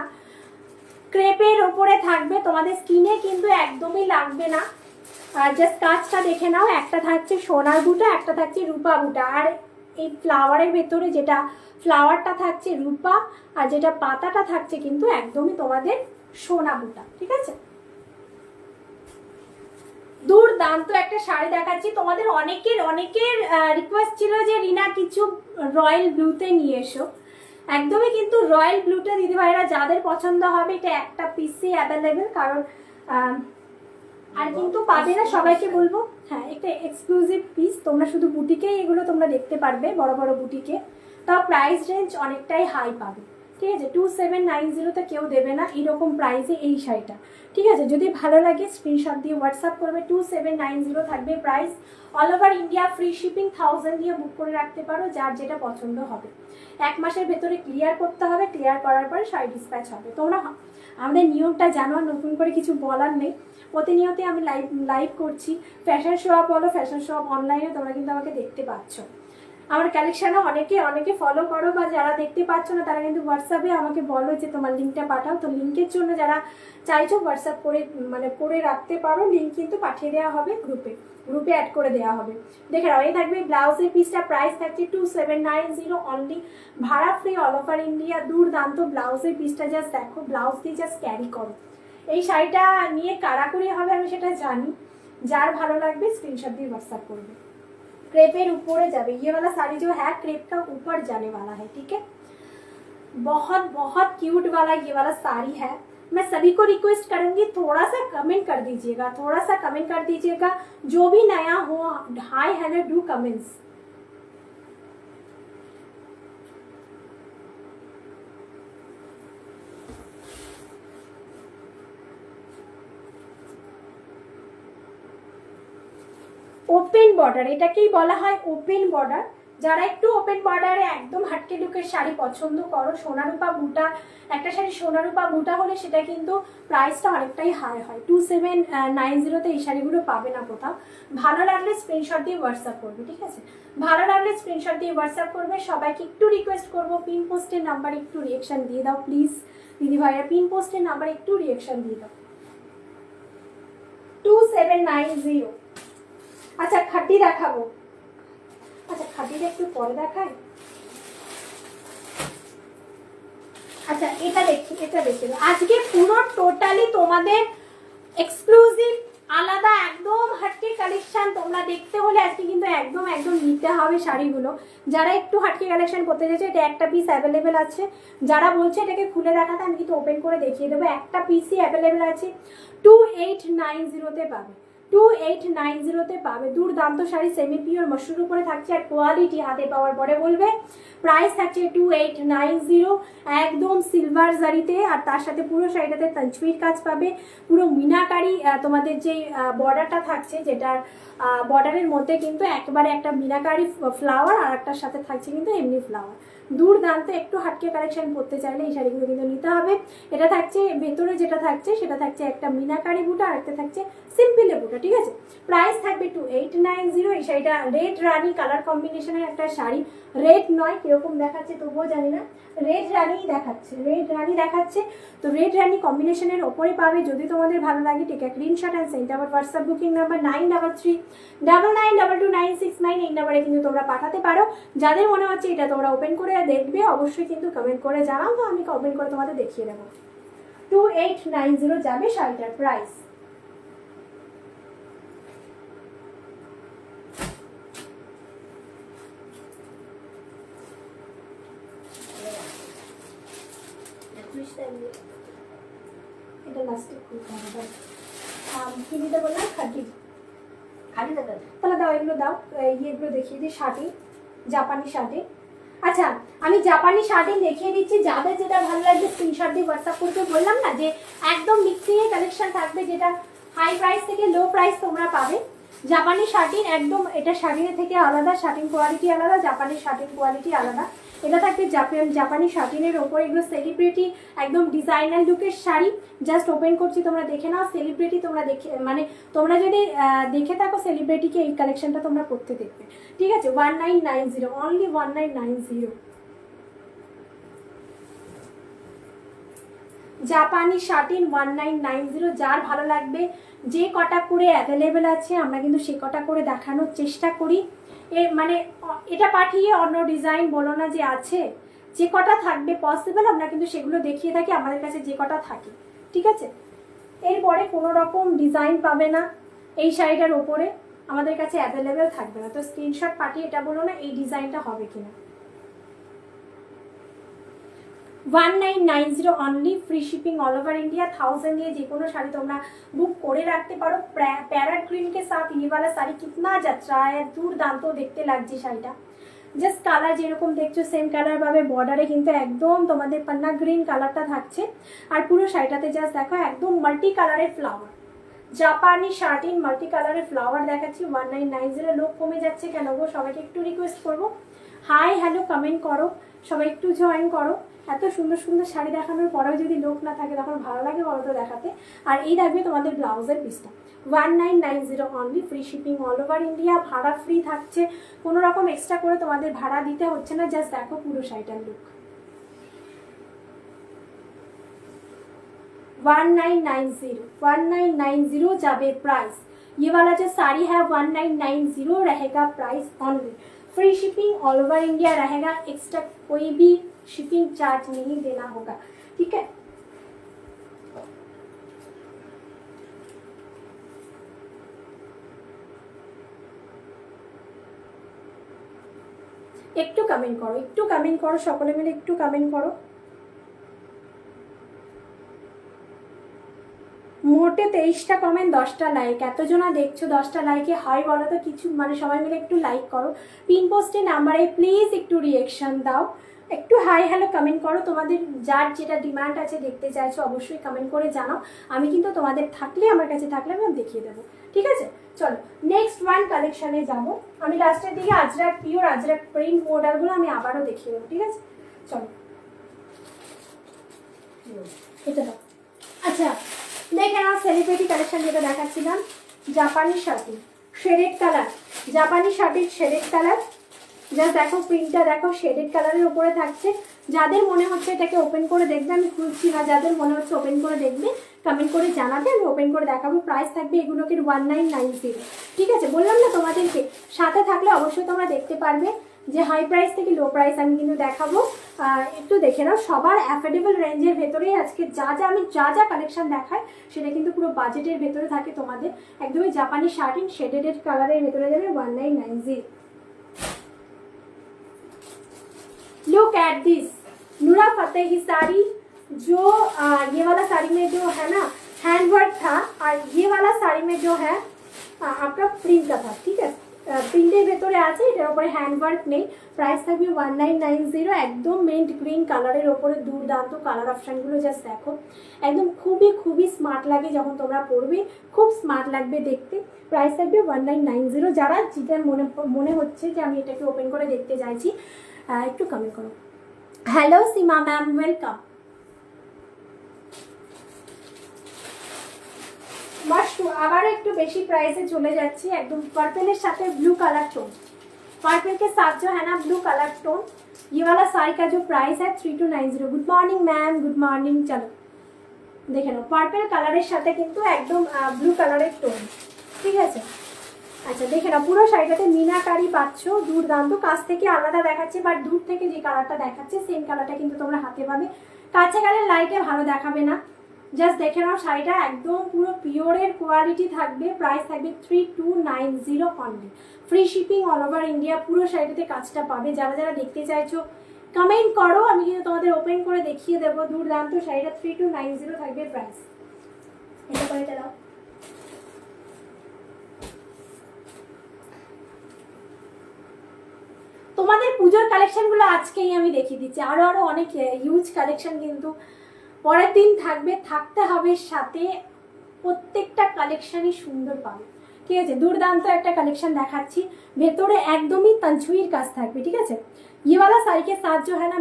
ক্রেপের ওপরে থাকবে, তোমাদের স্কিনে কিন্তু একদমই লাগবে না। আর জাস্ট কাজটা দেখে নাও, একটা থাকছে সোনার বুটা, একটা থাকছে রূপা বুটা, আর এই ফ্লাওয়ারের ভেতরে যেটা ফ্লাওয়ারটা থাকছে রূপা, আর যেটা পাতাটা থাকছে কিন্তু একদমই তোমাদের সোনা বুটা। ঠিক আছে, দুর্দান্ত একটা শাড়ি দেখাচ্ছি তোমাদের। অনেকের রিকোয়েস্ট ছিল যে রিনা কিছু রয়্যাল ব্লুতে নিয়ে এসো, একদমই কিন্তু রয়্যাল ব্লুটা দিদিভাইরা যাদের পছন্দ হবে, এটা একটা পিসই অ্যাভেলেবেল, কারণ আর কিন্তু পাবে না, সবাইকে বলবো হ্যাঁ একটা এক্সক্লুসিভ পিস, তোমরা শুধু বুটিকেই এগুলো তোমরা দেখতে পারবে, বড় বড় বুটিকে, তাও প্রাইস রেঞ্জ অনেকটাই হাই পাবে। ঠিক আছে, 2790 কেউ দেবে না এইরকম প্রাইসে এই শাড়িটা। ঠিক আছে, যদি ভালো লাগে স্ক্রিনশট দিয়ে হোয়াটসঅ্যাপ করবে। 2790 থাকবে price, all over India free shipping, 1000 দিয়ে বুক করে রাখতে পারো, যার যেটা পছন্দ হবে। 1 মাসের ভেতরে ক্লিয়ার করতে হবে, ক্লিয়ার করার পরে শাড়ি ডিসপ্যাচ হবে। তোমরা আমাদের নিয়মটা জানো, নতুন করে কিছু বলার নেই। প্রতিনিয়তই আমি লাইভ করছি, ফ্যাশন শো আপ বলো, ফ্যাশন শো আপ অনলাইনে তোমরা কিন্তু আমাকে দেখতে পাচ্ছ। আমার কালেকশানও অনেকে ফলো করো, বা যারা দেখতে পাচ্ছ না তারা কিন্তু হোয়াটসঅ্যাপে আমাকে বলো যে তোমার লিঙ্কটা পাঠাও। তো লিঙ্কের জন্য যারা চাইছো হোয়াটসঅ্যাপ করে করে রাখতে পারো, লিঙ্ক কিন্তু পাঠিয়ে দেওয়া হবে গ্রুপে অ্যাড করে দেওয়া হবে। দেখে নাও, এই থাকবে ব্লাউজের পিসটা, প্রাইস থাকছে 2790 অনলি, ভাড়া ফ্রি, অল ওভার ইন্ডিয়া। দুর্দান্ত ব্লাউজের পিসটা, জাস্ট দেখো, ব্লাউজ দিয়ে জাস্ট ক্যারি করো। এই শাড়িটা নিয়ে কারাকুরি হবে আমি সেটা জানি, যার ভালো লাগবে স্ক্রিনশট দিয়ে व्हाट्सएप করবে। क्रेपेर ऊपर जावे, ये वाला साड़ी जो है क्रेप का ऊपर जाने वाला है, ठीक है। बहुत बहुत क्यूट वाला ये वाला साड़ी है। मैं सभी को रिक्वेस्ट करूंगी थोड़ा सा कमेंट कर दीजिएगा, थोड़ा सा कमेंट कर दीजिएगा, जो भी नया हो। Hi hello do comments. Open border, এটাকেই বলা হয় ওপেন বর্ডার। যারা একটু ওপেন বর্ডারে একদম হাটকে লুকের শাড়ি পছন্দ করো, সোনারূপা বুটা, একটা শাড়ি সোনারূপা বুটা হলে সেটা কিন্তু প্রাইসটা অনেকটাই হাই হয়। 2790 এই শাড়িগুলো পাবে না কোথাও। ভালো লাগলে স্ক্রিনশট দিয়ে হোয়াটসঅ্যাপ করবে, ঠিক আছে। ভালো লাগলে স্ক্রিনশট দিয়ে হোয়াটসঅ্যাপ করবে। সবাইকে একটু রিকোয়েস্ট করবো, পিন পোস্টের নাম্বারে একটু রিয়েকশন দিয়ে দাও প্লিজ দিদি ভাইরা, পিন পোস্টের নাম্বারে একটু রিয়েকশন দিয়ে দাও। 2790। আচ্ছা খাটি দেখাবো, আচ্ছা খাটিটা একটু পরে দেখাই। আচ্ছা এটা দেখি আজকে পুরো টোটালি তোমাদের এক্সক্লুসিভ আলাদা একদম হাটকে কালেকশন। তোমরা দেখতে হলে আজকে কিন্তু একদম নিতে হবে শাড়িগুলো। যারা একটু হাটকে কালেকশন করতে চাইছে, এটা একটা পিস অ্যাভেলেবেল আছে। যারা বলছে এটাকে খুলে দেখাতে, আমি কিন্তু ওপেন করে দেখিয়ে দেবো। একটা পিসই অ্যাভেলেবেল আছে, 2890 পাবে, 2890 পাবে। দুর্দান্ত শাড়ি, সেমি পিওর মসুর উপরে থাকছে, আর কোয়ালিটি হাতে পাওয়ার পরে বলবে। প্রাইস থাকছে 2890, একদম সিলভার জারিতে, আর তার সাথে পুরো শাড়িটাতে তাঞ্চুইর কাজ পাবে। পুরো মিনাকারি তোমাদের যে বর্ডারটা থাকছে, যেটার বর্ডারের মধ্যে কিন্তু একেবারে একটা মিনাকারি ফ্লাওয়ার, আর একটার সাথে থাকছে কিন্তু এমনি ফ্লাওয়ার। দুর্দান্ত, একটু হাটকে কালেকশন করতে চাইলে এই শাড়িগুলো কিন্তু নিতে হবে। এটা থাকছে ভেতরে, যেটা থাকছে সেটা থাকছে একটা মিনাকারি বুটা, আর একটা থাকছে সিম্পলে বুটা, ঠিক আছে। প্রাইস থাকবে 2890। এই শাড়িটা রেড রানি কালার কম্বিনেশনের একটা শাড়ি, রেড নয়, কিরকম দেখাচ্ছে তবুও জানি না, রেড রানি দেখাচ্ছে। তো রেড রানি কম্বিনেশনের ওপরে পাবে। যদি তোমাদের ভালো লাগে take screenshot and send our WhatsApp booking number 9339922969, এই নাম্বারে কিন্তু তোমরা পাঠাতে পারো। যাদের মনে হচ্ছে এটা তোমরা ওপেন করে দেখবে, অবশ্যই কিন্তু কমেন্ট করে জানাও, তো আমি ওপেন করে তোমাদের দেখিয়ে দেবো। 2890 যাবে শাড়িটার প্রাইস। এটা লাস্টে খুলতে হবে, কি দিতে বললাম, খাটি দেবে, তাহলে দাও এগুলো দাও, ইয়েগুলো দেখিয়ে দিই, শাড়ি, জাপানি শাড়ি। আচ্ছা আমি জাপানি শাড়ি দেখিয়ে দিচ্ছি, যাদের যেটা ভালো লাগবে স্ক্রিনশট দিয়ে হোয়াটসঅ্যাপ করতে। বললাম না যে একদম মিক্সিং এর কালেকশন থাকবে, যেটা হাই প্রাইস থেকে লো প্রাইস তোমরা পাবে। জাপানি শাড়ির একদম, এটা শাড়ির থেকে আলাদা, শাড়ির কোয়ালিটি আলাদা, জাপানি শাড়ির কোয়ালিটি আলাদা। এটা থাকবে জাপানি শাটিনের ওপর, এগুলো সেলিব্রিটি একদম ডিজাইনার লুকের শাড়ি। জাস্ট ওপেন করছি, তোমরা দেখে নাও। সেলিব্রিটি তোমরা দেখে, মানে তোমরা যদি দেখে থাকো সেলিব্রিটিকে, এই কালেকশনটা তোমরা করতে দেখবে, ঠিক আছে। 1990, অনলি 1990। জাপানি শাটিন 1990। যার ভালো লাগবে, যে কটা করে অ্যাভেলেবেল আছে আমরা কিন্তু সে কটা করে দেখানোর চেষ্টা করি। মানে এটা পাঠিয়ে অন্য ডিজাইন বলো না যে আছে, যে কটা থাকবে পসিবল আমরা কিন্তু সেগুলো দেখিয়ে থাকি, আমাদের কাছে যে কটা থাকে, ঠিক আছে। এরপরে কোনো রকম ডিজাইন পাবে না এই শাড়িটার ওপরে, আমাদের কাছে অ্যাভেলেবেল থাকবে না। তো স্ক্রিনশট পাঠিয়ে এটা বলো না এই ডিজাইনটা হবে কিনা। 1990 only, free shipping all over India. 1000 দিয়ে যে কোনো শাড়ি তোমরা বুক করে রাখতে পারো। প্যারেট গ্রিন के साथ ये वाला साड़ी कितना जच रहा है, দুর্দান্ত দেখতে লাগছে শাড়িটা। জাস্ট কালার যেরকম দেখছো সেম কালার পাবে, বর্ডারে কিন্তু একদম তোমাদের পান্না গ্রিন কালারটা থাকছে। আর পুরো শাড়িটাতে জাস্ট দেখো একদম মাল্টি কালারের ফ্লাওয়ার, জাপানি শার্ট ইন মাল্টি কালারের ফ্লাওয়ার দেখাচ্ছি। 1990 লোক কমে যাচ্ছে কেন গো? সবাইকে একটু রিকোয়েস্ট করবো, হাই হ্যালো কমেন্ট করো, সবাই একটু জয়েন করো। এত সুন্দর সুন্দর শাড়ি দেখানোর পরেও যদি লোক না থাকে তখন ভালো লাগে বলো তো দেখাতে। আর এই থাকবে তোমাদের ব্লাউজের পিসটা, 1990 only, free shipping all over India, ভাড়া ফ্রি থাকছে, কোনো রকম এক্সট্রা করে তোমাদের ভাড়া দিতে হচ্ছে না। জাস্ট দেখো পুরো শাড়িটার লুক, 1990 जाबे प्राइस। ये वाला जो साड़ी है 1990 रहेगा price only, free shipping all over India रहेगा, एक्स्ट्रा कोई भी शिपिंग चार्ज नहीं देना होगा, ठीक है। একটু কমেন্ট করো সকলে মিলে, একটু কমেন্ট করো। মোটে 23টা কমেন্ট 10টা লাইক, এতজনা দেখছো 10টা লাইকে হয় বলো তো কিছু, মানে সবাই মিলে একটু লাইক করো, পিন পোস্টে নাম্বারে প্লিজ একটু রিয়েকশন দাও, একটু হাই হ্যালো কমেন্ট করো। তোমাদের যার যেটা ডিমান্ড আছে দেখতে চাইছো অবশ্যই কমেন্ট করে জানাও, আমি কিন্তু তোমাদের থাকলে আমার কাছে থাকলে আমি দেখিয়ে দেবো, ঠিক আছে। চলো নেক্সট ওয়ান কালেকশনে যাবো। আমি লাস্টের দিকে আজরাক পিওর আজরাক প্রিন্ট মডেলগুলো আমি আবারও দেখিয়ে দেবো, ঠিক আছে। চলো এটা দাও। আচ্ছা দেখে নাও সেলিব্রিটি কালেকশন যেটা দেখাচ্ছিলাম, জাপানি শার্টি শেডেড কালার, জাপানি শার্টির শেডেড কালার, জাস্ট দেখো প্রিন্টটা দেখো শেডেড কালারের উপরে থাকছে। যাদের মনে হচ্ছে এটাকে ওপেন করে দেখবে, আমি খুলছি না, যাদের মনে হচ্ছে ওপেন করে দেখবে কমেন্ট করে জানাবে, আমি ওপেন করে দেখাবো। প্রাইস থাকবে এগুলোকে 1990, ঠিক আছে। বললাম না তোমাদেরকে, সাথে থাকলে অবশ্যই তোমরা দেখতে পারবে যে হাই প্রাইস থেকে লো প্রাইস আমি কিন্তু দেখাবো। একটু দেখে নাও, সবার অ্যাফোর্ডেবল রেঞ্জের ভেতরেই আজকে আমি যা কালেকশন দেখাই সেটা কিন্তু পুরো বাজেটের ভেতরে থাকে তোমাদের। একদমই জাপানি শার্ট ইন শেডেড কালারের ভেতরে যাবে 1990। लुक एट दिस नूरा फतेही साड़ी, जो ये वाला साड़ी में जो है ना हैंडवर्क था, और ये वाला साड़ी में जो है आपका प्रिंट का था, ठीक है। প্রিন্টের ভেতরে আছে, এটার উপরে হ্যান্ডওয়ার্ক নেই। প্রাইস থাকবে 1990, একদম মেন্ট গ্রিন কালারের ওপরে দুর্দান্ত কালার অপশানগুলো জাস্ট দেখো, একদম খুবই স্মার্ট লাগে যখন তোমরা পরবে, খুব স্মার্ট লাগবে দেখতে। প্রাইস থাকবে 1990। যারা যেটা মনে হচ্ছে যে আমি এটাকে ওপেন করে দেখতে চাইছি একটু কমেন্ট করো। হ্যালো সীমা ম্যাম, ওয়েলকাম। মাস্টু আবার একটু বেশি প্রাইসে চলে যাচ্ছি, একদম পার্পলের সাথে ব্লू कलर टोन, पर्पल के साथ जो है ना ब्लू कलर टोन, ये वाला साड़ी का जो प्राइस है 3290। Good morning ma'am, good morning. चलो দেখে নাও, পার্পল কালারের সাথে কিন্তু একদম ব্লু কালারের টোন, ঠিক আছে। আচ্ছা দেখে নাও, পুরো শাড়িটাতে মিনাকারি পাচ্ছ, দুর্দান্ত। কাছ থেকে আলাদা দেখাচ্ছে, বাট দূর থেকে যে কালারটা দেখাচ্ছে সেম কালারটা কিন্তু তোমরা হাতে পাবে। কাছে গেলে লাইটে ভালো দেখাবে না, জাস্ট দেখে নাও শাড়িটা একদম পুরো পিওরের কোয়ালিটি থাকবে। প্রাইস থাকবে 3290 only, free shipping all over India. পুরো শাড়িটাতে কাজটা পাবে। যারা দেখতে চাইছো কমেন্ট করো, আমি কিন্তু তোমাদের ওপেন করে দেখিয়ে দেবো। দুর্দান্ত শাড়িটা 3290 থাকবে প্রাইস। এটা করে দাও। তোমাদের পুজোর কালেকশনগুলো আজকেই আমি দেখিয়ে দিচ্ছি, আরো অনেক ইউজ কালেকশন কিন্তু পরের দিন থাকতে হবে সাথে। প্রত্যেকটা কালেকশনই সুন্দর পাবে, ঠিক আছে। দুর্দান্ত একটা কালেকশন দেখাচ্ছি, ভেতরে একদমই তঞ্চুইর কাজ থাকবে, ঠিক আছে। ये वाला साड़ी के साथ जो है ना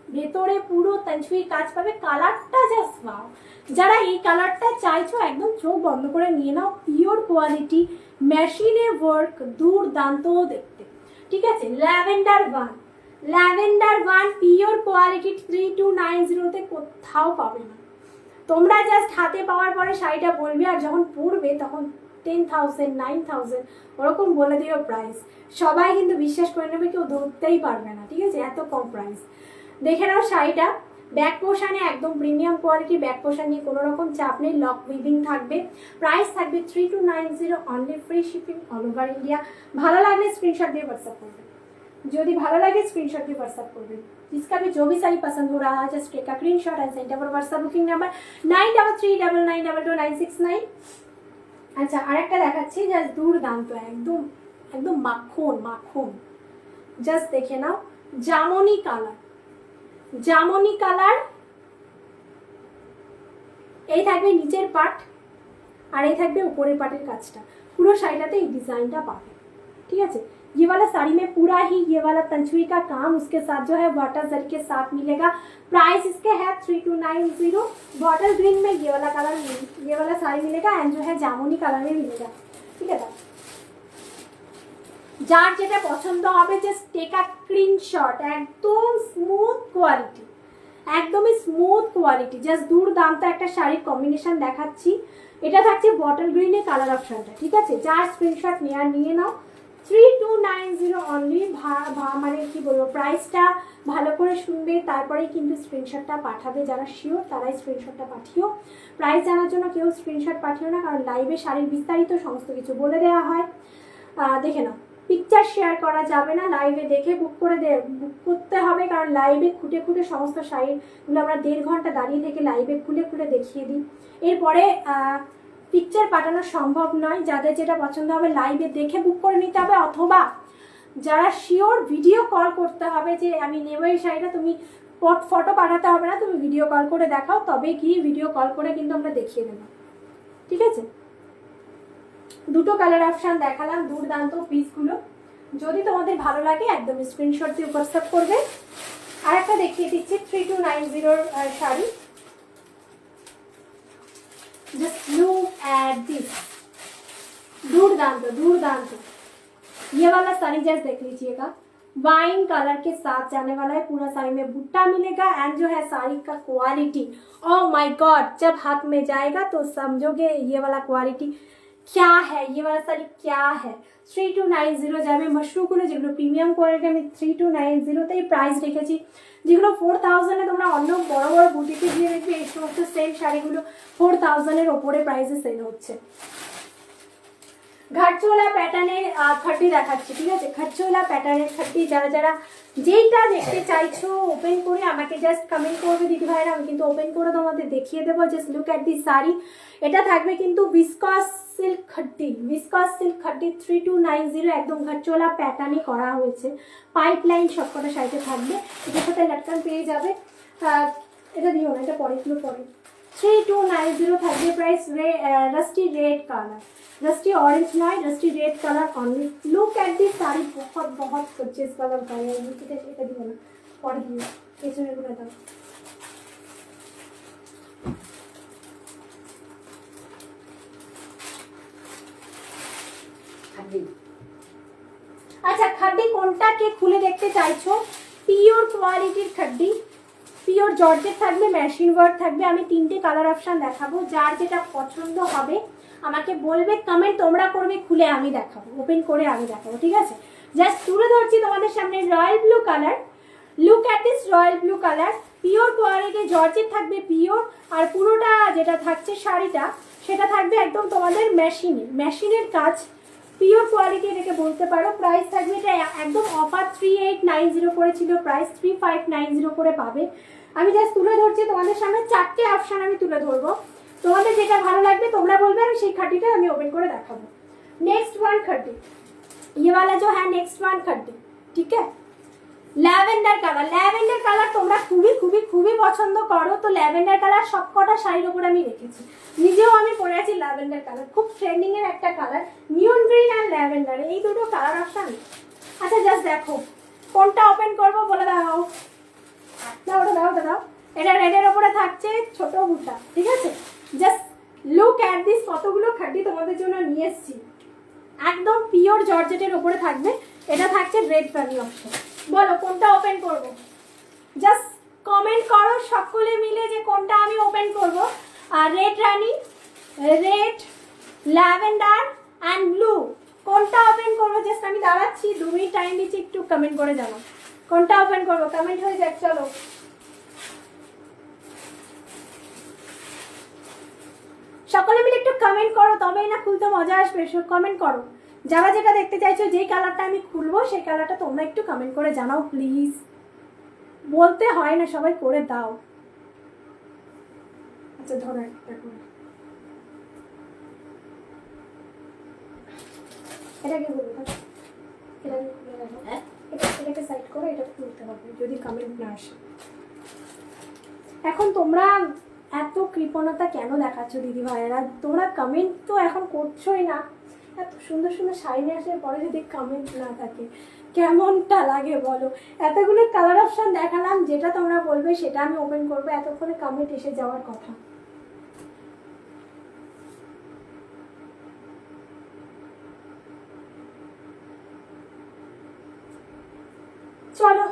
ভেতরে পুরো তঞ্চুইর কাজ পাবে। কালারটা জাস্ট ওয়াও, যারা এই কালারটা চাইছো একদম চোখ বন্ধ করে নিয়ে নাও। পিওর কোয়ালিটি, মেশিনে ওয়ার্ক, দুর্দান্ত দেখতে, ঠিক আছে। ল্যাভেন্ডার ওয়ান পিওর কোয়ালিটি 3290 কোথাও পাবে না তোমরা। জাস্ট হাতে পাওয়ার পরে শাড়িটা বলবে, আর যখন পরবে তখন 10,000 9,000 ওরকম বলে দিও প্রাইস। সবাই কিন্তু বিশ্বাস করে নেবে, কেউ ধরতেই পারবে না, ঠিক আছে, এত কম প্রাইস। দেখে নাও শাড়িটা, ব্যাক পোর্শনে একদম প্রিমিয়াম কোয়ালিটি, ব্যাক পোর্শন নিয়ে কোনো রকম চাপ নেই, লক উইভিং থাকবে। প্রাইস থাকবে 3290 only, free shipping all over India. ভালো লাগলে স্ক্রিনশট দিয়ে হোয়াটসঅ্যাপ করবে, যদি ভালো লাগে স্ক্রিনশট দিয়ে হোয়াটসঅ্যাপ করবে। जिसका भी जो भी साड़ी पसंद हो रहा है just take a screenshot and send our WhatsApp booking number 9339922969। আচ্ছা আরেকটা দেখাচ্ছি, জাস্ট দুর্দান্ত, একদম মাখন। জাস্ট দেখে নাও, জামনি কালার, জামনি কালার। এই থাকবে নিচের পার্ট আর এই থাকবে উপরের পার্টের কাজটা, পুরো শাড়িটাতে এই ডিজাইনটা পাবে। ठीक है। ये वाला साड़ी में पूरा ही ये वाला तंचुई का काम उसके साथ जो है वाटर जरी के साथ मिलेगा। प्राइस इसके है 3290। बॉटल ग्रीन में ये वाला कलर, ये वाला साड़ी मिलेगा एंड जो है जामुनी कलर में मिलेगा। ठीक है। যার যেটা পছন্দ হবে জাস্ট টেক আ স্ক্রিনশট। একদম স্মুথ কোয়ালিটি, একদমই স্মুথ কোয়ালিটি, জাস্ট দুর্দান্ত একটা শাড়ির কম্বিনেশন দেখাচ্ছি। এটা থাকছে বটল গ্রিনের কালার অপশনটা। ঠিক আছে, যার স্ক্রিনশট নিয়ে নাও। 3290 অনলি। মানে কি বলবো, প্রাইসটা ভালো করে শুনবে তারপরেই কিন্তু স্ক্রিনশটটা পাঠাবে। যারা শিওর তারাই স্ক্রিনশটটা পাঠিও। প্রাইস জানার জন্য কেউ স্ক্রিনশট পাঠিও না, কারণ লাইভে শাড়ির বিস্তারিত সমস্ত কিছু বলে দেওয়া হয়। দেখে নাও, পিকচার শেয়ার করা যাবে না, লাইভে দেখে বুক করতে হবে, কারণ লাইভে খুঁটে খুঁটে সমস্ত শাড়িগুলো আমরা 1.5 ঘন্টা দাঁড়িয়ে থেকে লাইভে খুলে খুলে দেখিয়ে দিই। এরপরে পিকচার পাঠানো সম্ভব নয়। যাদের যেটা পছন্দ হবে লাইভে দেখে বুক করে নিতে হবে, অথবা যারা শিওর ভিডিও কল করতে হবে যে আমি নেব এই শাড়িটা, তুমি ফটো পাঠাতে হবে না, তুমি ভিডিও কল করে দেখাও, তবে গিয়ে ভিডিও কল করে কিন্তু আমরা দেখিয়ে দেবো। ঠিক আছে, দুটো কালার অপশান দেখালাম, দুর্দান্ত পিসগুলো। যদি তোমাদের ভালো লাগে একদম স্ক্রিনশট দিয়ে হোয়াটসঅ্যাপ করবে। আর একটা দেখিয়ে দিচ্ছি 3290 sari. Just look at this, दुर्दांत दुर्दांत। ये वाला साड़ी जैसे देख लीजिएगा, वाइन कलर के साथ जाने वाला है। पूरा साड़ी में बुट्टा मिलेगा एंड जो है साड़ी का क्वालिटी, ओह माय गॉड, जब हाथ में जाएगा तो समझोगे ये वाला क्वालिटी क्या है, ये वाला শাড়ি क्या है। 3290 যাবে। মশরুগুলো যেগুলো প্রিমিয়াম কোয়ালিটি আমি 3290তেই প্রাইস রেখেছি। যেগুলো 4000-এ তোমরা অন্য বড় বড় বুটিকে গিয়ে দেখবে এই সমস্ত সেম শাড়িগুলো 4000-এর ওপরে প্রাইসে সেল হচ্ছে। ঘাটচোলা প্যাটার্নের খাড্ডি দেখাচ্ছি। ঠিক আছে, ঘাটচোলা প্যাটার্নের খাড্ডি যারা যারা যেইটা দেখতে চাইছো ওপেন করে আমাকে জাস্ট কমেন্ট করবে দিদি ভাইরা, আমি কিন্তু ওপেন করে তোমাদের দেখিয়ে দেবো। Just look at the sari. এটা থাকবে কিন্তু ভিসকস সিল্ক খাড্ডি, ভিসকস সিল্ক খাড্ডি 3290, একদম ঘাটচোলা প্যাটার্নই করা হয়েছে। পাইপ লাইন সবকটা শাড়িতে থাকবে, এটার সাথে লটকান পেয়ে যাবে। এটা দিও না, এটা পরে, এগুলো পরে। 3290 থাকবে price. Rusty red colour, rusty orange नॉय, rusty red colour only. Look at this sari, बहुत बहुत गॉर्जियस कलर का है। ये कितने का दियो ना पढ़ दियो कैसे मेरे को बताओ। আচ্ছা, খাড্ডি কোনটা কে খুলে দেখতে চাইছো? পিওর কোয়ালিটির খাড্ডি, পিওর জর্জেট থাকবে, মেশিন ওয়ার্ক থাকবে। আমি 3টে কালার অপশন দেখাবো, যার যেটা পছন্দ হবে আমাকে বলবে, কমেন্ট তোমরা করবে, খুলে আমি দেখাবো, ওপেন করে আমি দেখাবো। ঠিক আছে, জাস্ট তুলে ধরছি তোমাদের সামনে royal blue colour. Look at this royal blue colour. Pure quality georgette থাকবে পিওর, আর পুরোটা যেটা থাকছে শাড়িটা সেটা থাকবে একদম তোমাদের মেশিনের কাজ, পিওর কোয়ালিটি এটাকে বলতে পারো। প্রাইস থাকবে এটা একদম অফার 3890 করেছিল, প্রাইস 3590 করে পাবে। আমি জাস্ট তুলে ধরছি তোমাদের সামনে, 4টে অপশান আমি তুলে ধরবো, তোমাদের যেটা ভালো লাগবে তোমরা বলবে, আমি সেই খাড্ডিটা আমি ওপেন করে দেখাবো। नेक्स्ट वन खड्डी, ये वाला जो है नेक्स्ट वन खड्डी। ठीक है, ল্যাভেন্ডার কালার। ল্যাভেন্ডার কালার তোমরা খুবই খুবই খুবই পছন্দ করো, তো ল্যাভেন্ডার কালার সবকটা শাড়ির উপরে আমি রেখেছি, নিজেও আমি পরে আছি ল্যাভেন্ডার কালার। খুব ট্রেন্ডিং এর একটা কালার, নিয়ন গ্রিন আর ল্যাভেন্ডার, এই দুটো কালার অপশন। আচ্ছা জাস্ট দেখো কোনটা ওপেন করবো বলে দাও। দাও ওটা দাও, ওটা দাও। এটা রেডের ওপরে থাকছে ছোট বুটা। ঠিক আছে, জাস্ট লুক অ্যাট দিস, কতগুলো খাড্ডি তোমাদের জন্য নিয়ে এসেছি। একদম পিওর জর্জেটের উপরে থাকবে, এটা থাকছে রেড রানি অপশন। বলো কোনটা ওপেন করব, জাস্ট কমেন্ট করো সকলে মিলে যে কোনটা আমি ওপেন করব। আর রেড রানি, রেড, ল্যাভেন্ডার অ্যান্ড ব্লু, কোনটা ওপেন করবো? জাস্ট আমি দাঁড়াচ্ছি, 2 মিনিট টাইম দিচ্ছি, একটু কমেন্ট করে জানো কোনটা ওপেন করবো। কমেন্ট হয়ে যাক, চলো। সকলে মিলে একটু কমেন্ট করো, তবেই না খুলতে মজা আসবে। কমেন্ট করো যারা যেটা দেখতে চাইছো, যেই কালারটা আমি খুলবো সেই কালারটা তোমরা একটু কমেন্ট করে জানাও প্লিজ। বলতে হয় না, সবাই করে দাও। আচ্ছা ধরো একটা করে, এটাকে বলবো, এটাকে খুলে দেখো, এটাকে সাইড করে এটা তুলতে হবে যদি কমেন্ট না আসে। এখন তোমরা এত কৃপণতা কেন দেখাচ্ছ দিদি ভাইয়েরা? তোমরা কমেন্ট তো এখন করছোই না। এত সুন্দর সুন্দর শাড়ি নিয়ে আসার পরে যদি কমেন্ট না থাকে কেমনটা লাগে বলো? এতগুলো কালার অপশন দেখালাম, যেটা তোমরা বলবে সেটা আমি ওপেন করবো, এতক্ষণে কমেন্ট এসে যাওয়ার কথা। চলো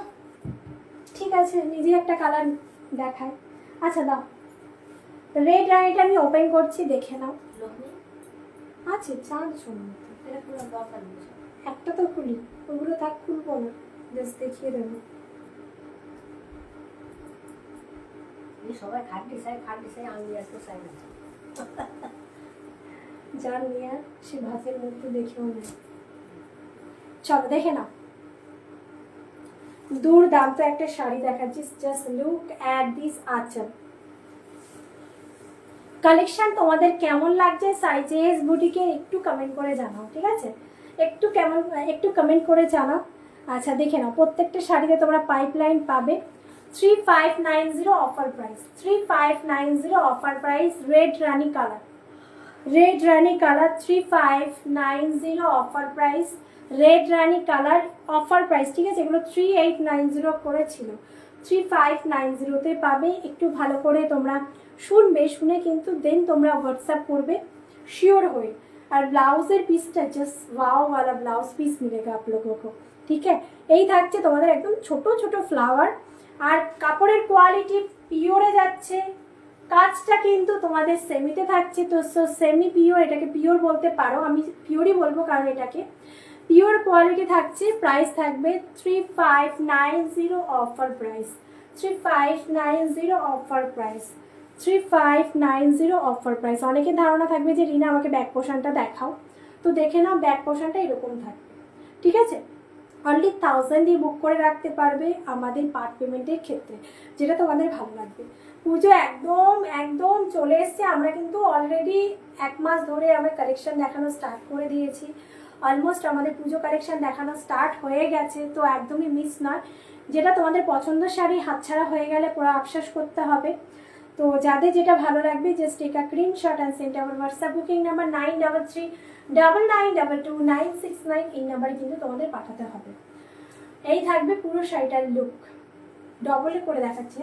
ঠিক আছে, নিজে একটা কালার দেখায়। আচ্ছা দাও, রেড রানিটা আমি ওপেন করছি, দেখে নাও। আছে চাঁদ শোনো, একটা তো খুলি, ওগুলো থাক, খুলবো না, জাস্ট দেখিয়ে দেবো। সবাই খাটি চাই আমি একটু চাই না। যার নিয়ে সে ভাতের মধ্যে দেখেও নেয়। চলো দেখে নাও, দুর্দান্ত একটা শাড়ি দেখাচ্ছি। জাস্ট লুক অ্যাট দিস আঁচল। কালেকশন তোমাদের কেমন লাগছে সাইজেস বুটিকে একটু কমেন্ট করে জানাও, ঠিক আছে? একটু কমেন্ট করে জানাও। আচ্ছা দেখে নাও, প্রত্যেকটা শাড়িতে তোমরা পাইপলাইন পাবে। 3590 offer price, 3590 offer price. Red রানি কালার, 3590 অফার প্রাইস, রেড রানি কালার অফার প্রাইস, ঠিক আছে? এগুলো 3890 করে ছিল, 3590-তে পাবে। একটু ভালো করে তোমরা শুনবে, শুনে কিন্তু দেন তোমরা হোয়াটসঅ্যাপ করবে শিওর হয়ে। আর ব্লাউজের পিসটা জাস্ট ওয়াও वाला ব্লাউজ পিস মিলেगा आप लोगों को, ঠিক আছে? এই থাকছে তোমাদের একদম ছোট ছোট ফ্লাওয়ার, আর কাপড়ের কোয়ালিটি পিওরে যাচ্ছে। কাজটা কিন্তু তোমাদের সেমিতে থাকছে, তো সেমি পিওর, এটাকে পিওর বলতে পারো, আমি পিওরই বলবো কারণ এটাকে পিওর কোয়ালিটি থাকছে। প্রাইস থাকবে 3590 offer price, 3590 offer price, 3590 offer price. অনেকের ধারণা থাকবে যে রিনা আমাকে ব্যাক পোর্শনটা দেখাও, তো দেখে নাও ব্যাক পোর্শনটা এরকম থাকবে, ঠিক আছে? অনলি 1000 দিয়ে বুক করে রাখতে পারবে আমাদের পার্ট পেমেন্টের ক্ষেত্রে, যেটা তোমাদের ভালো লাগবে। পুজো একদম একদম চলে এসছে, আমরা কিন্তু অলরেডি 1 মাস ধরে আমরা কালেকশন দেখানো স্টার্ট করে দিয়েছি। অলমোস্ট আমাদের পুজো কালেকশন দেখানো স্টার্ট হয়ে গেছে, তো একদমই মিস নয়। যেটা তোমাদের পছন্দের শাড়ি হাতছাড়া হয়ে গেলে পুরো আফসোস করতে হবে। তো যাদের যেটা ভালো লাগবে just take a screenshot and send our WhatsApp booking number 9339922969, এই নাম্বারে কিন্তু তোমাদের পাঠাতে হবে। এই থাকবে পুরো শাড়িটার লুক, ডবলে করে দেখাচ্ছি।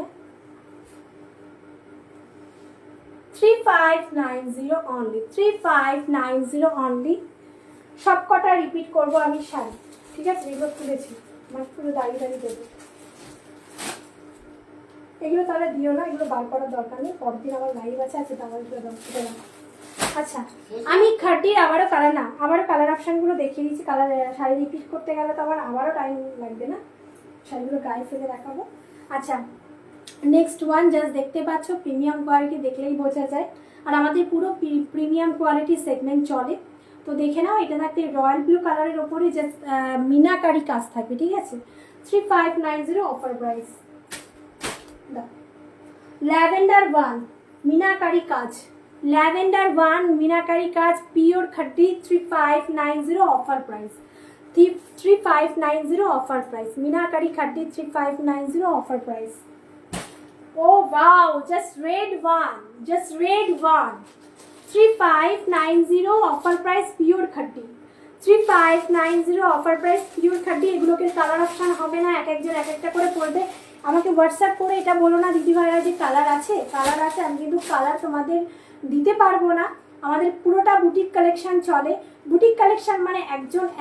3590 অনলি, 3590 অনলি। সব কটা রিপিট করবো আমি শাড়ি, ঠিক আছে? এগুলো খুলেছি, আমার পুরো দাঁড়িয়ে দাঁড়িয়ে দেবো। এগুলো তাহলে দিও না, এগুলো বার করার দরকার নেই, পরের দিন আমার লাইভ আছে। আচ্ছা তাহলে দিলাম। আচ্ছা আমি খাটির আবারও কালার অপশানগুলো দেখিয়ে দিচ্ছি। কালার শাড়ি রিপিট করতে গেলে তো আবারও টাইম লাগবে না, শাড়িগুলো গায়ে ফেলে দেখাবো। আচ্ছা নেক্সট ওয়ান জাস্ট দেখতে পাচ্ছ, প্রিমিয়াম কোয়ালিটি দেখলেই বোঝা যায়, আর আমাদের পুরো প্রিমিয়াম কোয়ালিটি সেগমেন্ট চলে। তো দেখে নাও, এটা থাকতে রয়্যাল ব্লু কালারের ওপরে জাস্ট মিনাকারি কাজ থাকবে, ঠিক আছে? 3590 অফার প্রাইস। ল্যাভেন্ডার ওয়ান মিনাকারি কাজ, ল্যাভেন্ডার ওয়ান মিনাকারি কাজ পিওর খাটি, 3590 অফার প্রাইস, 3590 অফার প্রাইস। মিনাকারি খাটি 3590 অফার প্রাইস। ও wow, just red one, 3590 offer price পিওর খাটি, 3590 অফার প্রাইস পিওর খাটি। এগুলোকে কালার অপশান হবে না, এক একজন এক একটা করে পড়বে। আমাকে হোয়াটসঅ্যাপ করে এটা বলো না দিদি ভাইরা যে কালার আছে, আমি কিন্তু কালার তোমাদের দিতে পারবো না। আমাদের পুরোটা বুটিক কালেকশন চলে। বুটিক কালেকশন মানে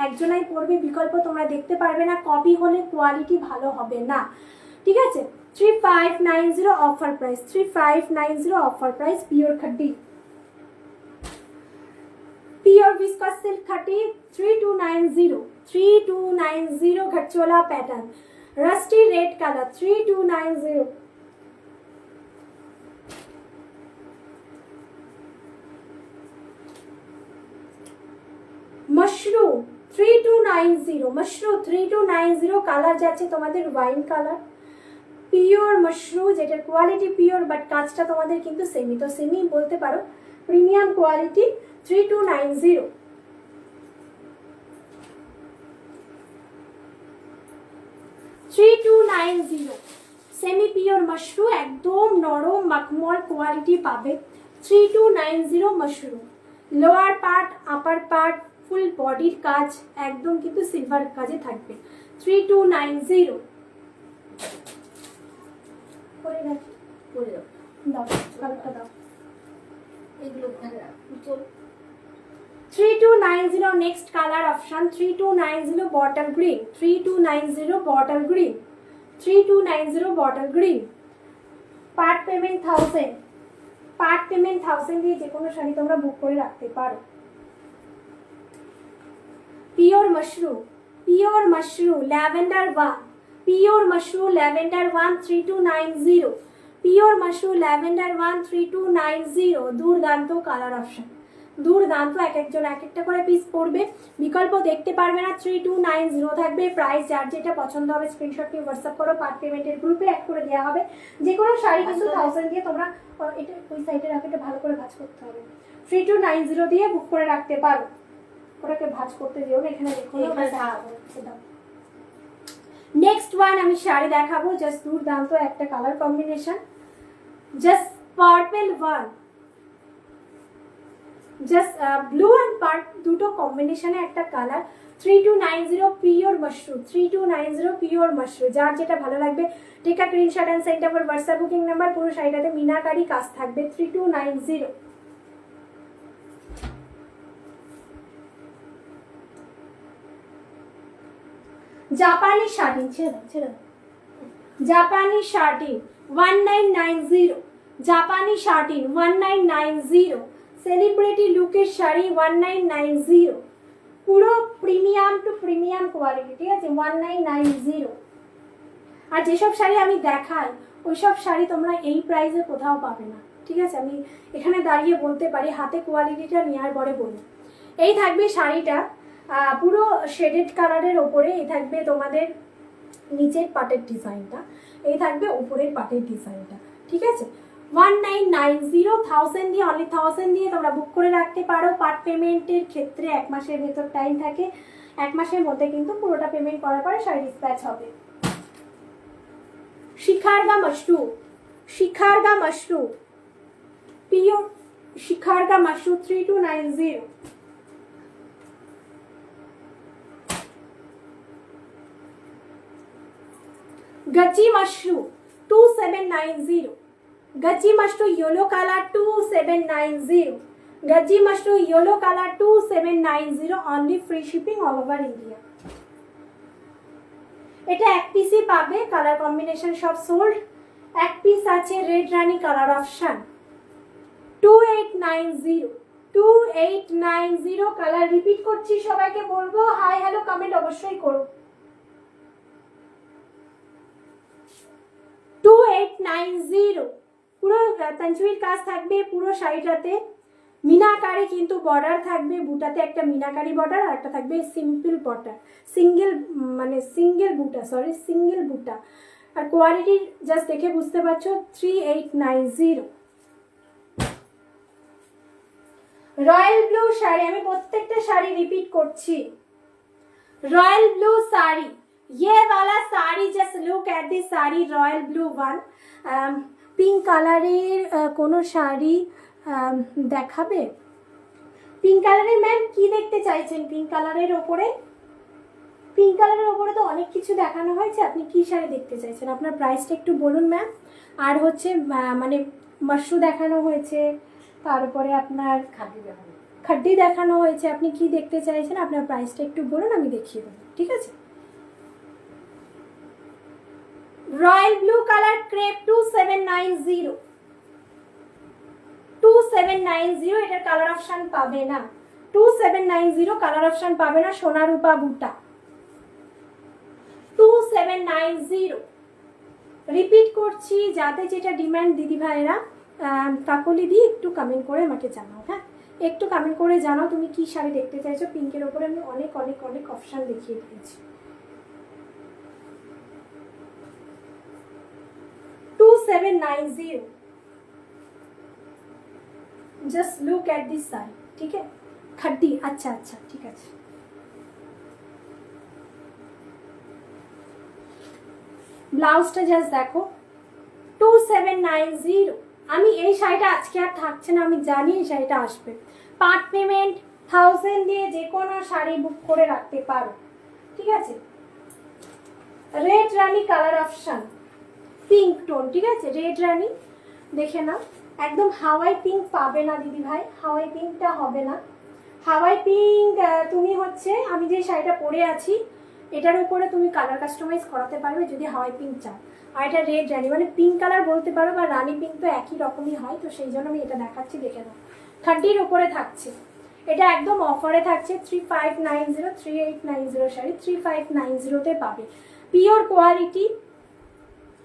একজনাই পড়বে, বিকল্প তোমরা দেখতে পারবে না, কপি হলে কোয়ালিটি ভালো হবে না, ঠিক আছে? 3590 অফার প্রাইস, 3590 অফার প্রাইস পিওর খাটি, পিওর ভিস্কস সিল্ক খাটি 3290 ঘটচোলা pattern, rusty red colour 3290। Mushroom 3290 colour যাচ্ছে তোমাদের ওয়াইন কালার, পিওর মশরুম, যেটার কোয়ালিটি পিওর বাট কাজটা তোমাদের কিন্তু সেমি, তো সেমি বলতে পারো, প্রিমিয়াম কোয়ালিটি 3290। 3290 সেমি পিওর মাশরুম, একদম নরম মাখমল কোয়ালিটি পাবে। 3290 mushroom, lower part upper part full বডির কাজ একদম কিন্তু সিলভার কাজে থাকবে। 3290 করে রাখি, করে দাও দাও কালারটা দাও। এগুলো ওখানে রাখ চল 3290 next color option 3290 bottle green 3290 bottle green 3290 bottle green part payment 1000 part payment 1000 দিয়ে যে কোনো শাড়ি তোমরা বুক করে রাখতে পারো। Pure mushroom lavender 1 pure mushroom lavender 1 3290 pure mushroom lavender 1 3290 দুর্দান্ত কালার অপশন, দুর্দান্ত। এক একজন এক একটা করে পিস পড়বে, বিকল্প দেখতে পারবে না। 3290 থাকবে প্রাইস। যার যেটা পছন্দ হবে স্ক্রিনশট নিয়ে হোয়াটসঅ্যাপ করো, পার্ট পেমেন্টের গ্রুপে অ্যাড করে দেওয়া হবে। যে কোনো শাড়ি কিন্তু 1000 দিয়ে তোমরা এটা ওই সাইডে রাখে, এটা ভালো করে ভাঁজ করতে হবে। 3290 দিয়ে বুক করে রাখতে পারো, ওটাকে ভাঁজ করতে দিও না, এখানে দেখো নেক্সট ওয়ান আমি শাড়ি দেখাবো, জাস্ট দুর্দান্ত একটা colour combination, just purple one, just blue and purple দুটো কম্বিনেশনে একটা colour. 3290 pure mushroom 3290 pure mushroom, যার যেটা ভালো লাগবে take a screenshot and send our WhatsApp booking number. পুরো শাড়িটাতে মিনাকারি কাজ থাকবে। 3290 জাপানি শাড়ি, ছেড়ে দাও জাপানি শাড়ি 1990 জাপানি শাড়ি 1990 সেলিব্রিটি লুকের শাড়ি 1990 পুরো প্রিমিয়াম টু প্রিমিয়াম কোয়ালিটি, ঠিক আছে 1990। আর যেসব শাড়ি আমি দেখাই ওইসব শাড়ি তোমরা এই প্রাইসে কোথাও পাবে না, ঠিক আছে। আমি এখানে দাঁড়িয়ে বলতে পারি, হাতে কোয়ালিটিটা নেওয়ার পরে বলি। এই থাকবে শাড়িটা পুরো শেডেড কালারের ওপরে, এই থাকবে তোমাদের নিচের পাটের ডিজাইনটা, এই থাকবে উপরের পাটের ডিজাইনটা, ঠিক আছে। 1990 1000 দিয়ে, অনলি 1000 দিয়ে তোমরা বুক করে রাখতে পারো। পার্ট পেমেন্টের ক্ষেত্রে 1 মাসের ভেতর টাইম থাকে, 1 মাসের মধ্যে কিন্তু পুরোটা পেমেন্ট করার পরে শাড়ি ডিসপ্যাচ হবে। শিখারগা মাশরুম পিওর শিখারগা মাশরুম 3290 গজি মাশরুম 2790 গজি মাশরুম ইয়েলো কালার 2790 গজি mushroom yellow colour 2790 only free shipping all over India. এটা এক পিসই পাবে, কালার কম্বিনেশন সব সোল্ড। এক পিস আছে রেড রানী কালার অপশন 2890 কালার। রিপিট করছি, সবাইকে বলবো হাই হ্যালো কমেন্ট অবশ্যই করো। 2890 পুরো তানচুরির কাজ থাকবে পুরো শাড়িটাতে, মিনাকারি কিন্তু বর্ডার থাকবে, বুটাতে একটা মিনাকারি বর্ডার আর একটা থাকবে সিম্পল বর্ডার, সিঙ্গেল বুটা। আর কোয়ালিটি জাস্ট দেখে বুঝতে পারছো। 3890 রয়্যাল ব্লু শাড়ি, আমি প্রত্যেকটা শাড়ি রিপিট করছি। रॉयल ब्लू साड़ी, ये वाला sari just look at this sari royal blue one. Pink কালারের কোনো শাড়ি দেখাবে? পিঙ্ক কালারের ম্যাম কি দেখতে চাইছেন? পিঙ্ক কালারের ওপরে তো অনেক কিছু দেখানো হয়েছে, আপনি কি শাড়ি দেখতে চাইছেন? আপনার প্রাইসটা একটু বলুন ম্যাম। আর হচ্ছে মানে মাশরু দেখানো হয়েছে, তারপরে আপনার খাড্ডি দেখানো হয়েছে, আপনি কি দেখতে চাইছেন? আপনার প্রাইসটা একটু বলুন, আমি দেখিয়ে দেবো, ঠিক আছে। রয়্যাল ব্লু কালার ক্রেপ 2790 এটার কালার অপশন পাবে না। 2790 কালার অপশন পাবে না। সোনা রূপা বুটা 2790 রিপিট করছি, যাতে যেটা ডিমান্ড দিদি ভাইরা কাকলি দিয়ে একটু কমেন্ট করে আমাকে জানাও। হ্যাঁ, একটু কমেন্ট করে জানাও তুমি কি শাড়ি দেখতে চাইছো। পিঙ্কের ওপরে আমি অনেক অনেক অনেক অপশন দেখিয়ে দিয়েছি। 2790 just look at this side, ঠিক আছে। খাড্ডি, আচ্ছা ঠিক আছে। ব্লাউজটা জাস্ট দেখো 2790। আমি এই শাড়িটা আজকে আর থাকছে না, আমি জানি এই শাড়িটা আসবে। পার্ট পেমেন্ট 1000 দিয়ে যে কোনো শাড়ি বুক করে রাখতে পারো, ঠিক আছে। রেড রানি কালার অপশন, পিঙ্ক টোন, ঠিক আছে। রেড রানি দেখে নাও, একদম হাওয়াই পিঙ্ক পাবে না দিদি ভাই, হাওয়াই পিঙ্কটা হবে না। হাওয়াই পিঙ্ক তুমি হচ্ছে আমি যে শাড়িটা পরে আছি এটার উপরে তুমি কালার কাস্টমাইজ করাতে পারবে যদি হাওয়াই পিঙ্ক চাও। আর এটা রেড রানি মানে পিঙ্ক কালার বলতে পারো, বা রানি পিঙ্ক তো একই রকমই হয়, তো সেই জন্য আমি এটা দেখাচ্ছি, দেখে নাও। 30-র উপরে থাকছে, এটা একদম অফারে থাকছে 3590, 3890 শাড়ি 3590-তে পাবে। পিওর কোয়ালিটি,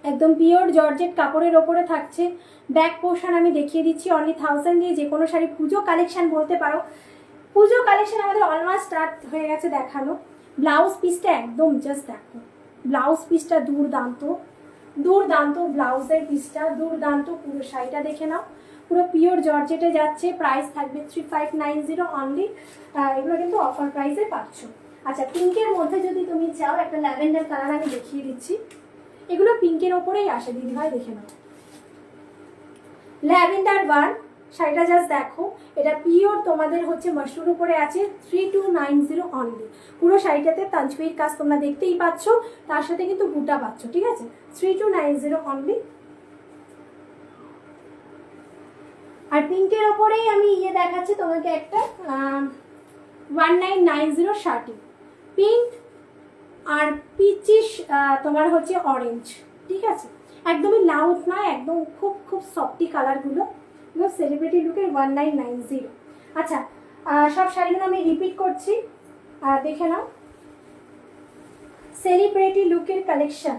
একদম পিওর জর্জেট কাপড়ের ওপরে থাকছে। ব্যাক পোর্শন আমি দেখিয়ে দিচ্ছি, অনলি 1000 দিয়ে যে কোনো শাড়ি। পুজো কালেকশন বলতে পারো, পুজো কালেকশন আমাদের অলমোস্ট স্টার্ট হয়ে গেছে দেখানো। ব্লাউজ পিসটা একদম জাস্ট দেখো, ব্লাউজ পিসটা দুর্দান্ত, দুর্দান্ত ব্লাউজের পিসটা দুর্দান্ত। পুরো শাড়িটা দেখে নাও, পুরো পিওর জর্জেটে যাচ্ছে। প্রাইস থাকবে 3590 অনলি। এগুলো কিন্তু অফার প্রাইসে পাচ্ছ। আচ্ছা, পিঙ্কের মধ্যে যদি তুমি চাও একটা ল্যাভেন্ডার কালার আমি দেখিয়ে দিচ্ছি, এগুলো পিঙ্কের ওপরেই আসে দিদিভাই, দেখে নাও। ল্যাভেন্ডার ওয়ান শাড়িটা জাস্ট দেখো, এটা পিওর তোমাদের হচ্ছে মাশরুর উপরে আছে 3290 অনলি। পুরো শাড়িটাতে তাঞ্চবির কাজ তোমরা দেখতেই পাচ্ছ, তার সাথে কিন্তু বুটা পাচ্ছ, ঠিক আছে। 3290 অনলি। আর পিঙ্কের ওপরেই আমি দেখাচ্ছি তোমাকে একটা 1990 শাড়ি, পিঙ্ক আর পিচিশ তোমার হচ্ছে অরেঞ্জ, ঠিক আছে। একদমই লাউড নয়, একদম খুব খুব সফটি কালারগুলো, সেলিব্রিটি লুকের 1990। আচ্ছা, সব শাড়িগুলো আমি রিপিট করছি, দেখে নাও। সেলিব্রিটি লুকের কালেকশন,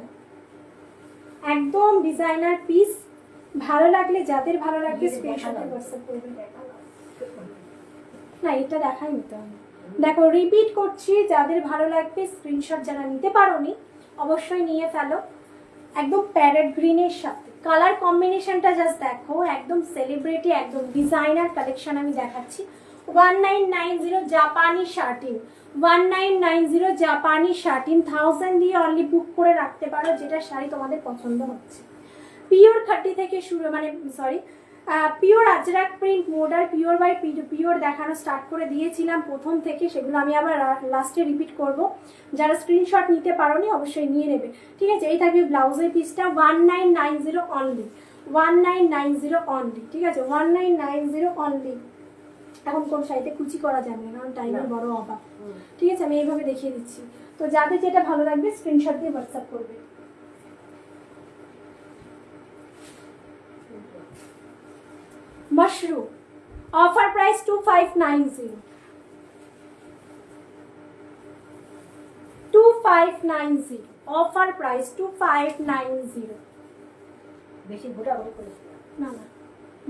একদম ডিজাইনার পিস। ভালো লাগলে, যাদের ভালো লাগবে স্ক্রিনশটে হোয়াটসঅ্যাপ করবে। না, এটা দেখাই নিতে হবে। দেখো, রিপিট করছি, যাদের ভালো লাগবে স্ক্রিনশট, যারা নিতে পারোনি অবশ্যই নিয়ে ফেলো। একদম প্যারেট গ্রিনের সাথে কালার কম্বিনেশনটা জাস্ট দেখো, একদম সেলিব্রিটি, একদম ডিজাইনার কালেকশন আমি দেখাচ্ছি। 1990 জাপানি শার্টিং, 1990 জাপানি শার্টিং 1000 দিয়ে অনলি বুক করে রাখতে পারো, যেটা শাড়ি তোমাদের পছন্দ হচ্ছে। পিওর 30 থেকে শুরু, মানে সরি, পিওর আজরাক প্রিন্ট মডার, পিওর বাই পিওর দেখানো স্টার্ট করে দিয়েছিলাম প্রথম থেকে, সেগুলো আমি আবার লাস্টে রিপিট করব। যারা স্ক্রিনশট নিতে পারোনি অবশ্যই নিয়ে নেবে, ঠিক আছে। এই থাকবে ব্লাউজের পিসটা 1990 অনলি, 1990 অনলি, ঠিক আছে। 1990 অনলি। এখন কোন শাড়িতে কুচি করা যাবে না, কারণ টাইমের বড় অভাব, ঠিক আছে। আমি এইভাবে দেখিয়ে দিচ্ছি, তো যাদের যেটা ভালো লাগবে স্ক্রিনশট দিয়ে হোয়াটসঅ্যাপ করবে। Mushroom offer price 2590, 2590 offer price 2590। বেশি ঘোরাঘুরি করিস না। না না,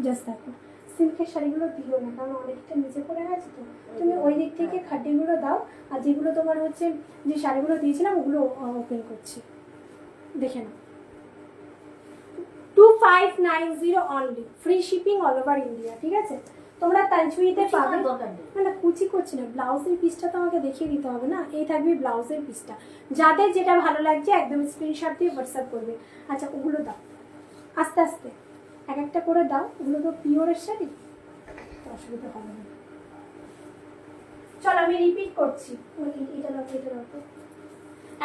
জাস্ট দেখো, সিল্কের শাড়িগুলো দিও না, কারণ অনেকটা নিচে পড়ে গেছে, তো তুমি ওই দিক থেকে খাটিগুলো দাও। আর যেগুলো তোমার হচ্ছে, যে শাড়িগুলো দিয়েছিলাম ওগুলো ওপেন করছি, দেখে নাও। 2590 only, free shipping all over India, ঠিক আছে। তোমরা তাঞ্চুইতে পাবে। না না, কুচি করছি না, ব্লাউজের পিসটা তো আমাকে দেখিয়ে দিতে হবে না। এই থাকবে ব্লাউজের পিসটা, যাদের যেটা ভালো লাগছে একদম স্ক্রিনশট দিয়ে হোয়াটসঅ্যাপ করবে। আচ্ছা, ওগুলো দাও, আস্তে আস্তে এক একটা করে দাও, ওগুলো তো পিওরের শাড়ি, অসুবিধা হবে না। চলো আমি রিপিট করছি,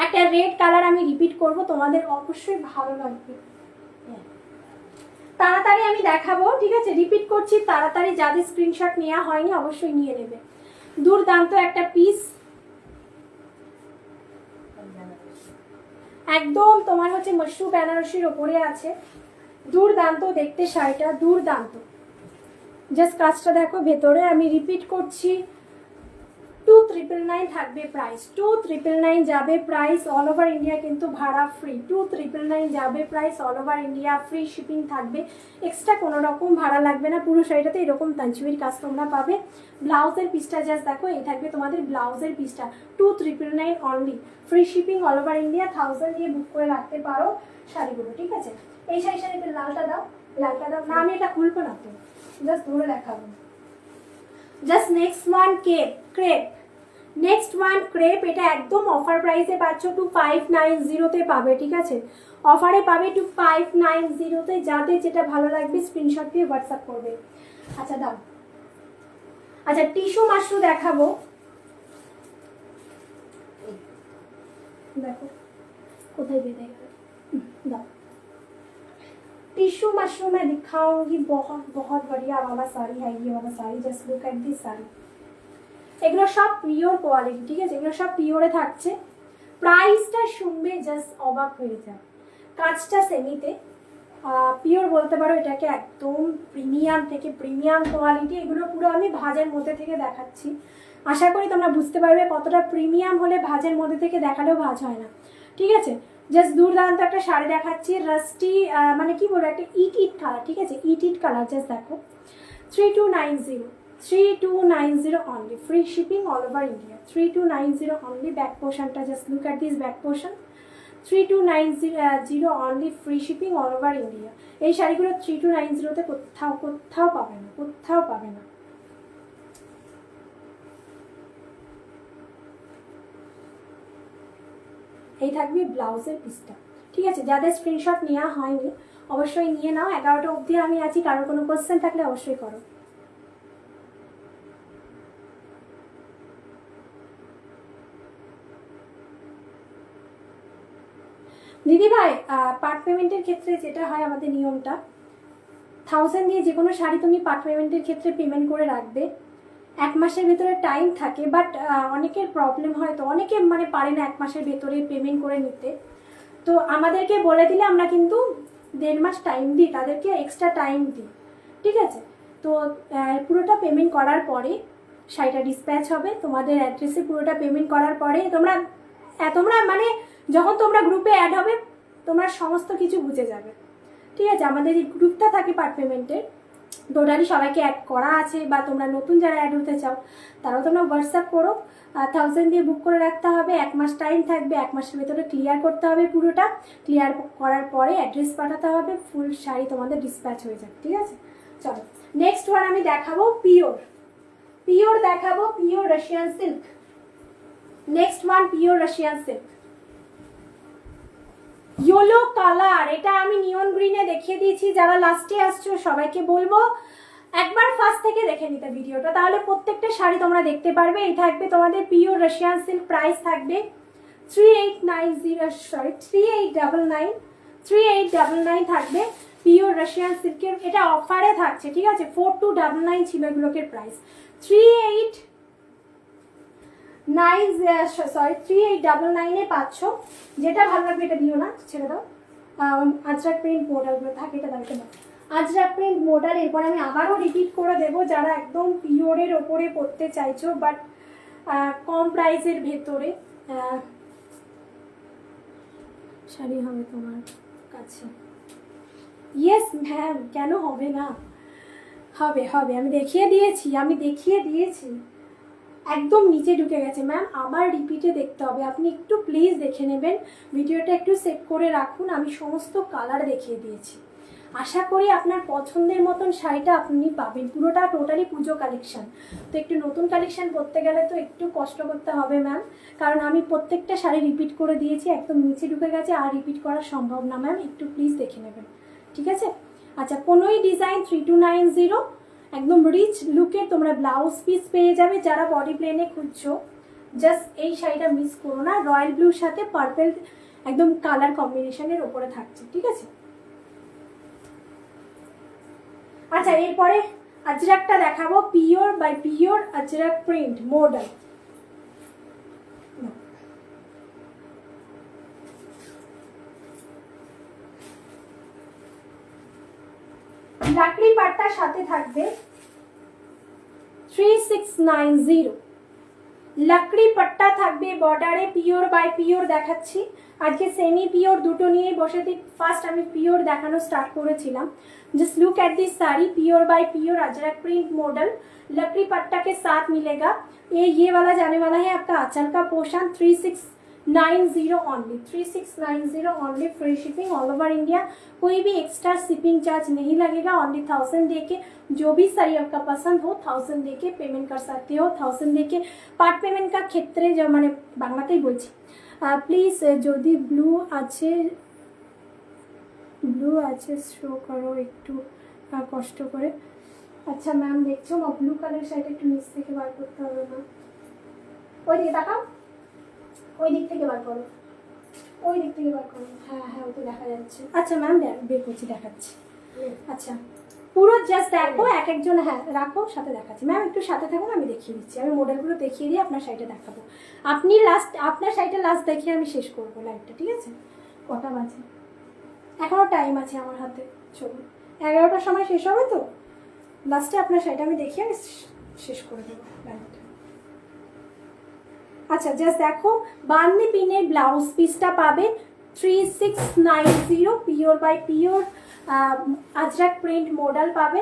একটা রেড কালার আমি রিপিট করব, তোমাদের অবশ্যই ভালো লাগবে। তাড়াতাড়ি আমি দেখাবো, ঠিক আছে। রিপিট করছি, তাড়াতাড়ি, যাদের স্ক্রিনশট নেওয়া হয়নি অবশ্যই নিয়ে নেবে। দুর্দান্ত একটা পিস, একদম তোমার হচ্ছে মশরু বেনারসির ওপরে আছে, দুর্দান্ত দেখতে শাড়িটা, দুর্দান্ত। জাস্ট কাজটা দেখো ভেতরে। আমি রিপিট করছি, 2999 থাকবে প্রাইস, 2999 যাবে প্রাইস, অল ওভার ইন্ডিয়া কিন্তু ভাড়া ফ্রি। 2999 যাবে price, all over India free shipping থাকবে, এক্সট্রা কোনো রকম ভাড়া লাগবে না। পুরো শাড়িটাতে এরকম তাঞ্চুবির কাজ তোমরা পাবে। ব্লাউজের পিসটা জাস্ট দেখো, এই থাকবে তোমাদের ব্লাউজের পিসটা 2999 only, free shipping all over India. 1000 দিয়ে বুক করে রাখতে পারো শাড়িগুলো, ঠিক আছে। এই শাড়িতে লালটা দাও, লালটা দাও না, আমি এটা খুলবো না, তো জাস্ট ধরে দেখাবো। Just next one crepe, next one crepe, এটা একদম অফার প্রাইসে পাচ্ছ, 2590 তে পাবে, ঠিক আছে। অফারে পাবে 2590-তে। যাদের যেটা ভালো লাগবে স্ক্রিনশট দিয়ে হোয়াটসঅ্যাপ করবে। আচ্ছা দাও। আচ্ছা টিস্যু মাশরু দেখাবো, দেখো কোথায় বেঁধে গেল, দাও। टिश्यू मशरूम मैं दिखाऊंगी, बहुत बहुत बढ़िया वाला साड़ी है ये वाला sari. Just look at this sari. এগুলো সব পিওর কোয়ালিটি, ঠিক আছে, এগুলো সব পিওরে থাকছে। প্রাইসটা শুনবে জাস্ট অবাক হয়ে যায়। কাজটা সেমিতে পিওর বলতে পারো এটাকে, একদম প্রিমিয়াম থেকে প্রিমিয়াম কোয়ালিটি। এগুলো পুরো আমি ভাজের মধ্যে থেকে দেখাচ্ছি, আশা করি তোমরা বুঝতে পারবে কতটা প্রিমিয়াম হলে ভাজের মধ্যে থেকে দেখালেও ভাজ হয় না, ঠিক আছে। জাস্ট দুর্দান্ত একটা শাড়ি দেখাচ্ছি, রাস্টি মানে কি বলবো, একটা ইট ইট কালার, ঠিক আছে, ইট ইট কালার। জাস্ট দেখো 3290 only, free shipping all over India. 3290 only. Back পোর্শনটা just look at this back portion. 3290 only, free shipping all over India. এই শাড়িগুলো 3290-তে কোথাও কোথাও পাবে না, কোথাও পাবে না। এই থাকবে ব্লাউজের পিসটা, ঠিক আছে। যাদের স্ক্রিনশট নেওয়া হয়নি অবশ্যই নিয়ে নাও। 11টা অবধি আমি আছি, কারোর কোনো কোশ্চেন থাকলে অবশ্যই করো। দিদি ভাই, পার্ট পেমেন্টের ক্ষেত্রে যেটা হয় আমাদের নিয়মটা, 1000 দিয়ে যে কোনো শাড়ি তুমি পার্ট পেমেন্টের ক্ষেত্রে পেমেন্ট করে রাখবে। 1 মাসের ভেতরে টাইম থাকে, বাট অনেকের প্রবলেম হয়, তো অনেকে মানে পারে না 1 মাসের ভেতরে পেমেন্ট করে নিতে। তো আমাদেরকে বলে দিলে আমরা কিন্তু 1.5 মাস টাইম দিই, তাদেরকে এক্সট্রা টাইম দিই, ঠিক আছে। তো পুরোটা পেমেন্ট করার পরে শাড়িটা ডিসপ্যাচ হবে তোমাদের অ্যাড্রেসে। পুরোটা পেমেন্ট করার পরে তোমরা মানে যখন তোমরা গ্রুপে অ্যাড হবে তোমরা সমস্ত কিছু বুঝে যাবে, ঠিক আছে। আমাদের এই গ্রুপটা থাকে পার্ট পেমেন্টের, টোটালি সবাইকে অ্যাড করা আছে, বা তোমরা নতুন যারা অ্যাড হতে চাও তারাও তোমরা হোয়াটসঅ্যাপ করো। 1000 দিয়ে বুক করে রাখতে হবে, 1 মাস টাইম থাকবে, 1 মাসের ভেতরে ক্লিয়ার করতে হবে। পুরোটা ক্লিয়ার করার পরে অ্যাড্রেস পাঠাতে হবে, ফুল শাড়ি তোমাদের ডিসপ্যাচ হয়ে যাবে, ঠিক আছে। চলো নেক্সট ওয়ান আমি দেখাবো পিওর দেখাবো, pure Russian silk. Next one pure Russian silk, yellow colour. এটা আমি নিয়ন গ্রিনে দেখিয়ে দিয়েছি, যারা লাস্টে আসছো সবাইকে বলবো একবার ফার্স্ট থেকে দেখে নিতে ভিডিওটা, তাহলে প্রত্যেকটা শাড়ি তোমরা দেখতে পারবে। এই থাকবে তোমাদের পিওর রাশিয়ান সিল্ক, প্রাইস থাকবে 3899 থাকবে পিওর রাশিয়ান সিল্কের। এটা অফারে থাকছে, ঠিক আছে। 4299 ছিল এগুলোকে প্রাইস। 3899 পাচ্ছ। যেটা ভালো লাগবে এটা দিও না, ছেড়ে দাও। আজরাক প্রিন্ট মডেলগুলো থাকে, এটা দাও, এটা দাও। Ajrak print model. এরপর আমি আবারও রিপিট করে দেবো, যারা একদম পিওরের ওপরে পড়তে চাইছো বাট কম প্রাইসের ভেতরে শাড়ি হবে তোমার কাছে। ইয়েস ম্যাম, কেন হবে না, হবে হবে। আমি দেখিয়ে দিয়েছি। একদম নিচে ঢুকে গেছে ম্যাম, আবার রিপিটে দেখতে হবে। আপনি একটু প্লিজ দেখে নেবেন, ভিডিওটা একটু সেভ করে রাখুন। আমি সমস্ত কালার দেখিয়ে দিয়েছি। আশা করি আপনার পছন্দের মতন শাড়িটা আপনি পাবেন। পুরোটা টোটালি পুজো কালেকশন, তো একটু নতুন কালেকশন করতে গেলে তো একটু কষ্ট করতে হবে ম্যাম, কারণ আমি প্রত্যেকটা শাড়ি রিপিট করে দিয়েছি। একদম নিচে ঢুকে গেছে, আর রিপিট করা সম্ভব না ম্যাম, একটু প্লিজ দেখে নেবেন, ঠিক আছে। আচ্ছা 15 ডিজাইন 3290, একদম রিচ লুকে তোমরা ব্লাউজ পিস পেয়ে যাবে। যারা বডি প্লেনে খুঁজছো জাস্ট এই শাড়িটা মিস করো না, রয়্যাল ব্লুর সাথে পার্পল একদম কালার কম্বিনেশনের ওপরে থাকছে, ঠিক আছে। আচ্ছা এরপরে আজরাকটা দেখাবো, pure by pure Ajrak print model. লাকড়ি পাট্টার সাথে থাকবে 3690, লাকড়ি পাট্টা থাকবে বর্ডারে। পিওর বাই পিওর দেখাচ্ছি আজকে, সেমি পিওর দুটো নিয়েই বসে দিই। ফার্স্ট আমি পিওর দেখানো স্টার্ট করেছিলাম। Just look at this sari, pure by pure Ajrak print model, लकड़ी पट्टा के साथ मिलेगा। ये वाला जाने वाला है आपका आंचल का portion. 3690 only, 3690 only, free shipping all over India. कोई भी एक्स्ट्रा शिपिंग चार्ज नहीं लगेगा। ओनली 1000 दे के जो भी साड़ी आपका पसंद हो 1000 दे के पेमेंट कर सकते हो। 1000 दे के पार्ट पेमेंट का क्षेत्रे जो मैंने बांगलातेই বলছি, प्लिज যদি ব্লু আছে ব্লু আছে, শো করো একটু কষ্ট করে। আচ্ছা ম্যাম দেখছো না, ব্লু কালার শাড়িটা একটু নিচ থেকে বার করতে হবে না, ওই দিকে তাকাও, ওই দিক থেকে বার করো, ওই দিক থেকে বার করো। হ্যাঁ হ্যাঁ, ওই তো দেখা যাচ্ছে। আচ্ছা ম্যাম বের করছি, দেখাচ্ছি। আচ্ছা পুরো জাস্ট দেখো, এক একজন, হ্যাঁ রাখো, সাথে দেখাচ্ছি। ম্যাম একটু সাথে থাকুন, আমি দেখিয়ে দিচ্ছি, আমি মডেলগুলো দেখিয়ে দিয়ে আপনার শাড়িটা দেখাবো। আপনি লাস্ট, আপনার শাড়িটা লাস্ট দেখিয়ে আমি শেষ করবো লাইভটা, ঠিক আছে? কটা বাজে? এখনো টাইম আছে আমার হাতে, চলুন 11টার সময় শেষ হবে তো, লাস্টে আপনার শাড়িটা আমি দেখিয়ে আমি শেষ করে দেবো লাইভটা। আচ্ছা জাস্ট দেখো, বান্দি পিনের ব্লাউজ পিসটা পাবে 3690, pure by pure Ajrak print model পাবে।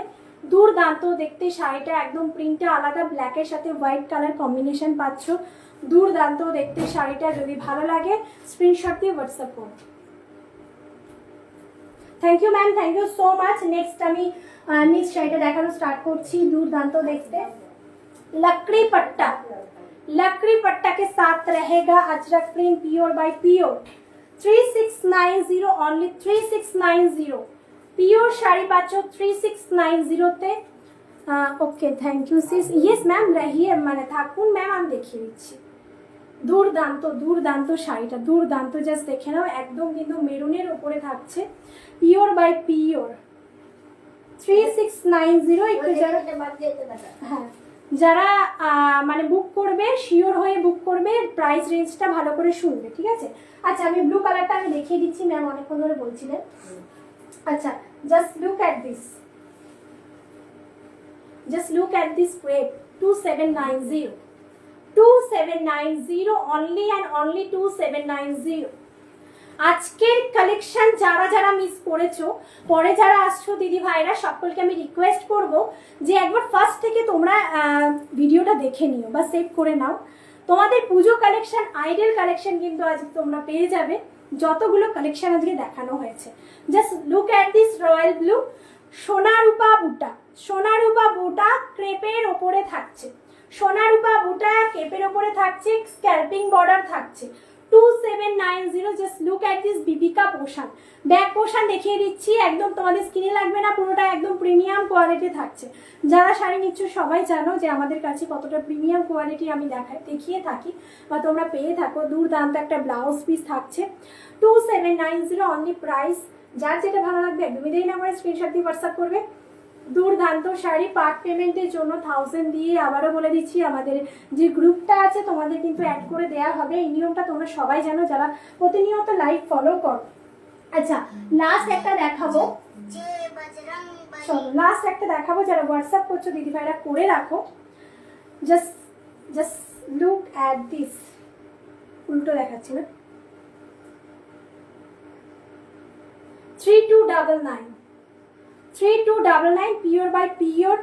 দুর্দান্ত দেখতে শাড়িটা, একদম প্রিন্টটা আলাদা, ব্ল্যাকের সাথে হোয়াইট কালার কম্বিনেশন পাচ্ছ। দুর্দান্ত দেখতে শাড়িটা, যদি ভালো লাগে স্ক্রিনশট দিয়ে হোয়াটসঅ্যাপ করো। Thank you ma'am, thank you so much. Next আমি নেক্সট শাড়িটা দেখানো স্টার্ট করছি। দুর্দান্ত দেখতে लकड़ी पट्टा, लकड़ी पट्टा के साथ रहेगा Ajrakh print pure by pure. 3690 only, 3690 pure sari পাচ্ছ 3690 তে। Okay thank you sis. Yes ma'am রহিয়ে, মানে থাকুন ম্যাম, আমি দেখিয়ে দিচ্ছি। দুর্দান্ত দুর্দান্ত শাড়িটা, দুর্দান্ত, জাস্ট দেখে নাও, একদম কিন্তু মেরুনের উপরে থাকছে, পিওর বাই পিওর 3690। একটু যারা, হ্যাঁ যারা মানে বুক করবে, শিওর হয়ে বুক করবে, প্রাইস রেঞ্জটা ভালো করে শুনবে, ঠিক আছে? আচ্ছা আমি ব্লু কালারটা আমি দেখিয়ে দিচ্ছি, ম্যাম অনেকক্ষণ ধরে বলছিলেন। আচ্ছা just look at this, just look at this crepe, 2790, 2790 only and only 2790। আজকের কালেকশন যারা যারা মিস করেছো, পরে যারা আসছো দিদি ভাইরা, সকলকে আমি রিকোয়েস্ট করব যে একবার ফার্স্ট থেকে তোমরা ভিডিওটা দেখে নিও বা সেভ করে নাও। তোমাদের পুজো কালেকশন, আইডল কালেকশন কিন্তু আজ তোমরা পেয়ে যাবে, যতগুলো কালেকশন আজকে দেখানো হয়েছে। Just look at this royal blue, সোনারূপা বুটা, সোনারূপা বুটা ক্রেপের ওপরে থাকছে, সোনারূপা বুটা ক্রেপের ওপরে থাকছে, স্ক্যাল্পিং বর্ডার থাকছে, 2790। Just look at this Bibi ka পোশাক, ব্যাক পোশাক দেখিয়ে দিচ্ছি, একদম তোমাদের স্কিনে লাগবে না, পুরোটা একদম প্রিমিয়াম কোয়ালিটি থাকছে। যারা শাড়ি নিচ্ছ সবাই জানো যে আমাদের কাছে কতটা প্রিমিয়াম কোয়ালিটি আমি দেখিয়ে থাকি বা তোমরা পেয়ে থাকো। দুর্দান্ত একটা ব্লাউজ পিস থাকছে, 2790 অনলি প্রাইস। যার যেটা ভালো লাগবে একদমই দেরি না করে স্ক্রিনশট দিয়ে হোয়াটসঅ্যাপ করবে। দুর্দান্ত শাড়ি, পার্ট পেমেন্টের জন্য 1000 দিয়ে, আবারও বলে দিচ্ছি আমাদের যে গ্রুপটা আছে তোমাদের কিন্তু অ্যাড করে দেওয়া হবে। এই নিয়মটা তোমরা সবাই জানো যারা প্রতিনিয়ত লাইভ ফলো করো। আচ্ছা লাস্ট একটা দেখাবো, जय बजरंग बली। চলো লাস্ট একটা দেখাবো, যারা হোয়াটসঅ্যাপ করছো দিদি ভাইরা করে রাখো। Just just look at this, উল্টো দেখাচ্ছি না, 3299, 3299 pure by pure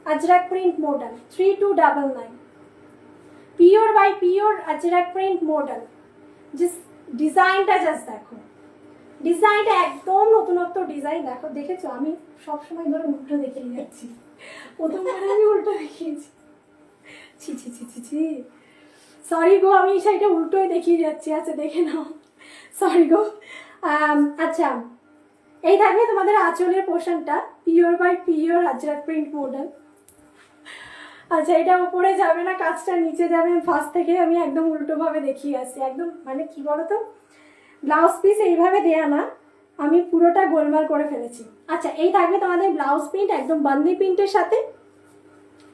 Ajrak print model, 3299 pure by pure Ajrak print model. Just ডিজাইনটা জাস্ট দেখো, ডিজাইনটা একদম নতুনত্ব ডিজাইন। দেখো, দেখেছো আমি সবসময় ধরে উল্টো দেখিয়ে যাচ্ছি, প্রথমবার আমি উল্টো দেখিয়েছি, ছি ছি ছি ছি ছি, সরি গো, আমি সেইটা উল্টোই দেখিয়ে যাচ্ছি। আচ্ছা দেখে নাও, সরি গো। আচ্ছা এই থাকবে তোমাদের আঁচলের পোর্শনটা, pure by pure Ajrak print model. আচ্ছা এটা উপরে যাবে না, কাজটা নিচে যাবে, ফার্স্ট থেকে আমি একদম উল্টোভাবে দেখিয়ে আসছি, একদম মানে কি বলতো, ব্লাউজ পিস এইভাবে দেয়া না, আমি পুরোটা গোলমাল করে ফেলেছি। আচ্ছা এই থাকবে তোমাদের ব্লাউজ প্রিন্ট, একদম বান্দি প্রিন্টের সাথে,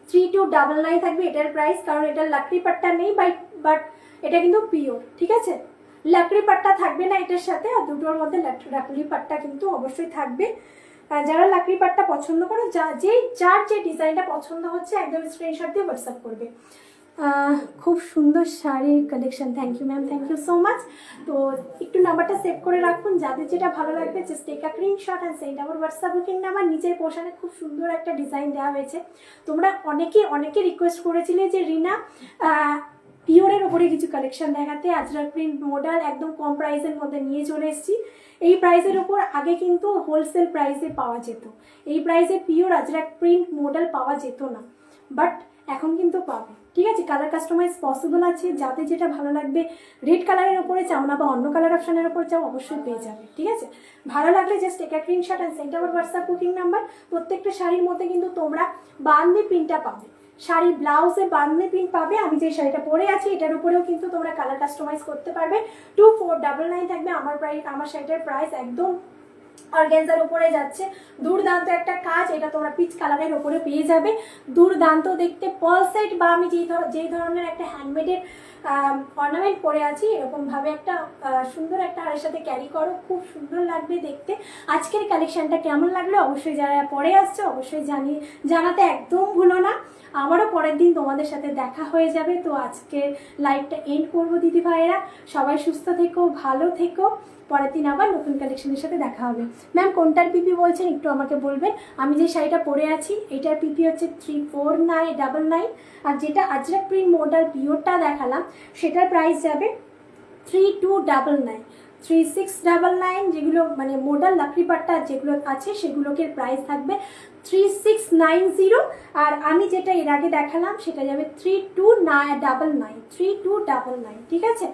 3299 থাকবে এটার প্রাইস, কারণ এটার লাকড়ি পাট্টা নেই বাট এটা কিন্তু পিওর, ঠিক আছে? লাকড়ি পাট্টা থাকবে না এটার সাথে, আর দুটোর মধ্যে লাকড়ি পাট্টা কিন্তু অবশ্যই থাকবে। যারা লাকড়ি পাট্টা পছন্দ করো, যার যে ডিজাইনটা পছন্দ হচ্ছে একদম স্ক্রিনশট দিয়ে হোয়াটসঅ্যাপ করবে। খুব সুন্দর শাড়ির collection, thank you ma'am, thank you so much. তো একটু নাম্বারটা সেভ করে রাখুন, যাদের যেটা ভালো লাগবে just take a screenshot and send আমার হোয়াটসঅ্যাপ বুকিং নাম্বার। নিচের পোর্শনে খুব সুন্দর একটা ডিজাইন দেওয়া হয়েছে, তোমরা অনেকে রিকোয়েস্ট করেছিলে যে রিনা পিওরের ওপরে কিছু কালেকশন দেখাতে, আজরাক প্রিন্ট মডেল একদম কম প্রাইসের মধ্যে নিয়ে চলে এসেছি। এই প্রাইসের ওপর আগে কিন্তু হোলসেল প্রাইসে পাওয়া যেত, এই প্রাইসে পিওর আজরাক প্রিন্ট মডেল পাওয়া যেত না। বাট এখন কিন্তু পাবে, ঠিক আছে। কালার কাস্টমাইজ পসিবল আছে, যাতে যেটা ভালো লাগবে, রেড কালারের ওপরে চাও না বা অন্য কালার অপশানের ওপরে চাও, অবশ্যই পেয়ে যাবে, ঠিক আছে। ভালো লাগলে জাস্ট একটা screenshot and send our WhatsApp booking number. প্রত্যেকটা শাড়ির মধ্যে কিন্তু তোমরা বান্দি প্রিন্টটা পাবে, শাড়ির ব্লাউজে বান্দি প্রিন্ট পাবে। আমি যে শাড়িটা পরে আছি এটার উপরেও কিন্তু তোমরা কালার কাস্টমাইজ করতে পারবে। 2499 থাকবে আমার শাড়িটার প্রাইস একদম অর্গানজার উপরে যাচ্ছে। দুর্দান্ত একটা কাজ, এটা তোমরা পিচ কালারের উপরে পেয়ে যাবে, দুর্দান্ত দেখতে। পল সেট বা আমি যেই ধরনের একটা হ্যান্ডমেডের অর্নামেন্ট পরে আছি, এরকমভাবে একটা সুন্দর একটা হারের সাথে ক্যারি করো, খুব সুন্দর লাগবে দেখতে। আজকের কালেকশনটা কেমন লাগলো অবশ্যই যারা পরে আসছে অবশ্যই জানাতে একদম ভুলো না। আমারও পরের দিন তোমাদের সাথে দেখা হয়ে যাবে। তো আজকের লাইভটা এন্ড করবো দিদি ভাইয়েরা, সবাই সুস্থ থেকো, ভালো থেকো। পরের দিন আবার নতুন কালেকশনের সাথে দেখা হবে। ম্যাম কোনটার পিপি বলছেন একটু আমাকে বলবেন। আমি যে শাড়িটা পরে আছি এটার পিপি হচ্ছে 3499, আর যেটা আজরাক প্রিন্ট মডেল পিওরটা দেখালাম সেটার প্রাইস যাবে 3299। 3699 যেগুলো মানে মোডাল লাকড়ি পাট্টা যেগুলো আছে সেগুলোকে প্রাইস থাকবে 3690। আর আমি যেটা এর আগে দেখালাম সেটা যাবে 3299, ঠিক আছে।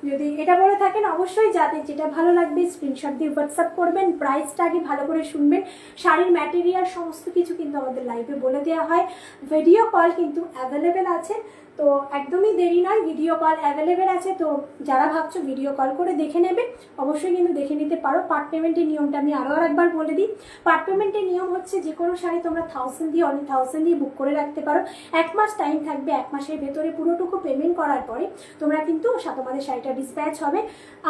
যদি এটা বলে থাকেন অবশ্যই যাদের যেটা ভালো লাগবে স্ক্রিনশট দিয়ে হোয়াটসঅ্যাপ করবেন। প্রাইসটা আগে ভালো করে শুনবেন, শাড়ির ম্যাটেরিয়াল সমস্ত কিছু কিন্তু আমাদের লাইভে বলে দেওয়া হয়। ভিডিও কল কিন্তু অ্যাভেলেবেল আছে, তো একদমই দেরি নয়, ভিডিও কল অ্যাভেলেবেল আছে। তো যারা ভাবছো ভিডিও কল করে দেখে নেবে অবশ্যই কিন্তু দেখে নিতে পারো। পার্ট পেমেন্টের নিয়মটা আমি আরও একবার বলে দিই। পার্ট পেমেন্টের নিয়ম হচ্ছে যে কোনো শাড়ি তোমরা 1000 দিয়ে অনেক 1000 দিয়ে বুক করে রাখতে পারো। 1 মাস টাইম থাকবে, 1 মাসের ভেতরে পুরোটুকু পেমেন্ট করার পরে তোমরা কিন্তু তোমাদের শাড়িটা ডিসপ্যাচ হবে।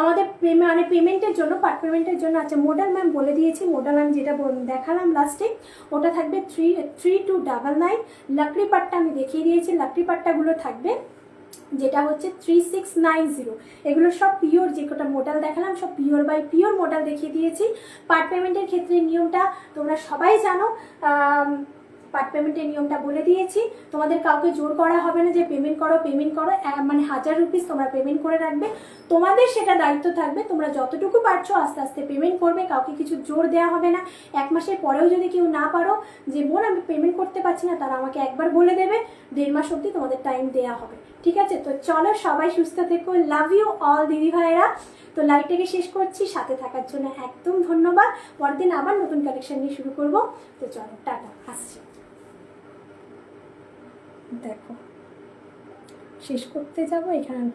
আমাদের পেমেন্টের জন্য পার্ট পেমেন্টের জন্য আচ্ছা মডেল ম্যাম বলে দিয়েছি, মডেল আমি যেটা দেখালাম লাস্টে ওটা থাকবে 3299। লাকড়ি পাট্টা আমি দেখিয়ে দিয়েছি, লাকড়ি পাট্টাগুলো থাকবে যেটা হচ্ছে 3690। এগুলো সব পিওর, যে কটা মডেল দেখালাম সব পিওর বাই পিওর মডেল দেখিয়ে দিয়েছি। পার্ট পেমেন্টের ক্ষেত্রে নিয়মটা তোমরা সবাই জানো, পার্ট পেমেন্টের নিয়মটা বলে দিয়েছি। তোমাদের কাউকে জোর করা হবে না যে পেমেন্ট করো মানে 1000 রুপিস তোমরা পেমেন্ট করে রাখবে। তোমাদের সেটা দায়িত্ব থাকবে, তোমরা যতটুকু পারছো আস্তে আস্তে পেমেন্ট করবে, কাউকে কিছু জোর দেওয়া হবে না। 1 মাসের পরেও যদি কেউ না পারো যে বোন আমি পেমেন্ট করতে পারছি না, তারা আমাকে একবার বলে দেবে, 1.5 মাস অবধি তোমাদের টাইম দেওয়া হবে, ঠিক আছে। তো চলো সবাই সুস্থ থেকো, লাভ ইউ অল দিদি ভাইরা। তো লাইভটাকে শেষ করছি, সাথে থাকার জন্য একদম ধন্যবাদ। পরের দিন আবার নতুন কালেকশন নিয়ে শুরু করবো। তো চলো টাটা, আসছি। দেখো শেষ করতে যাবো এখানে।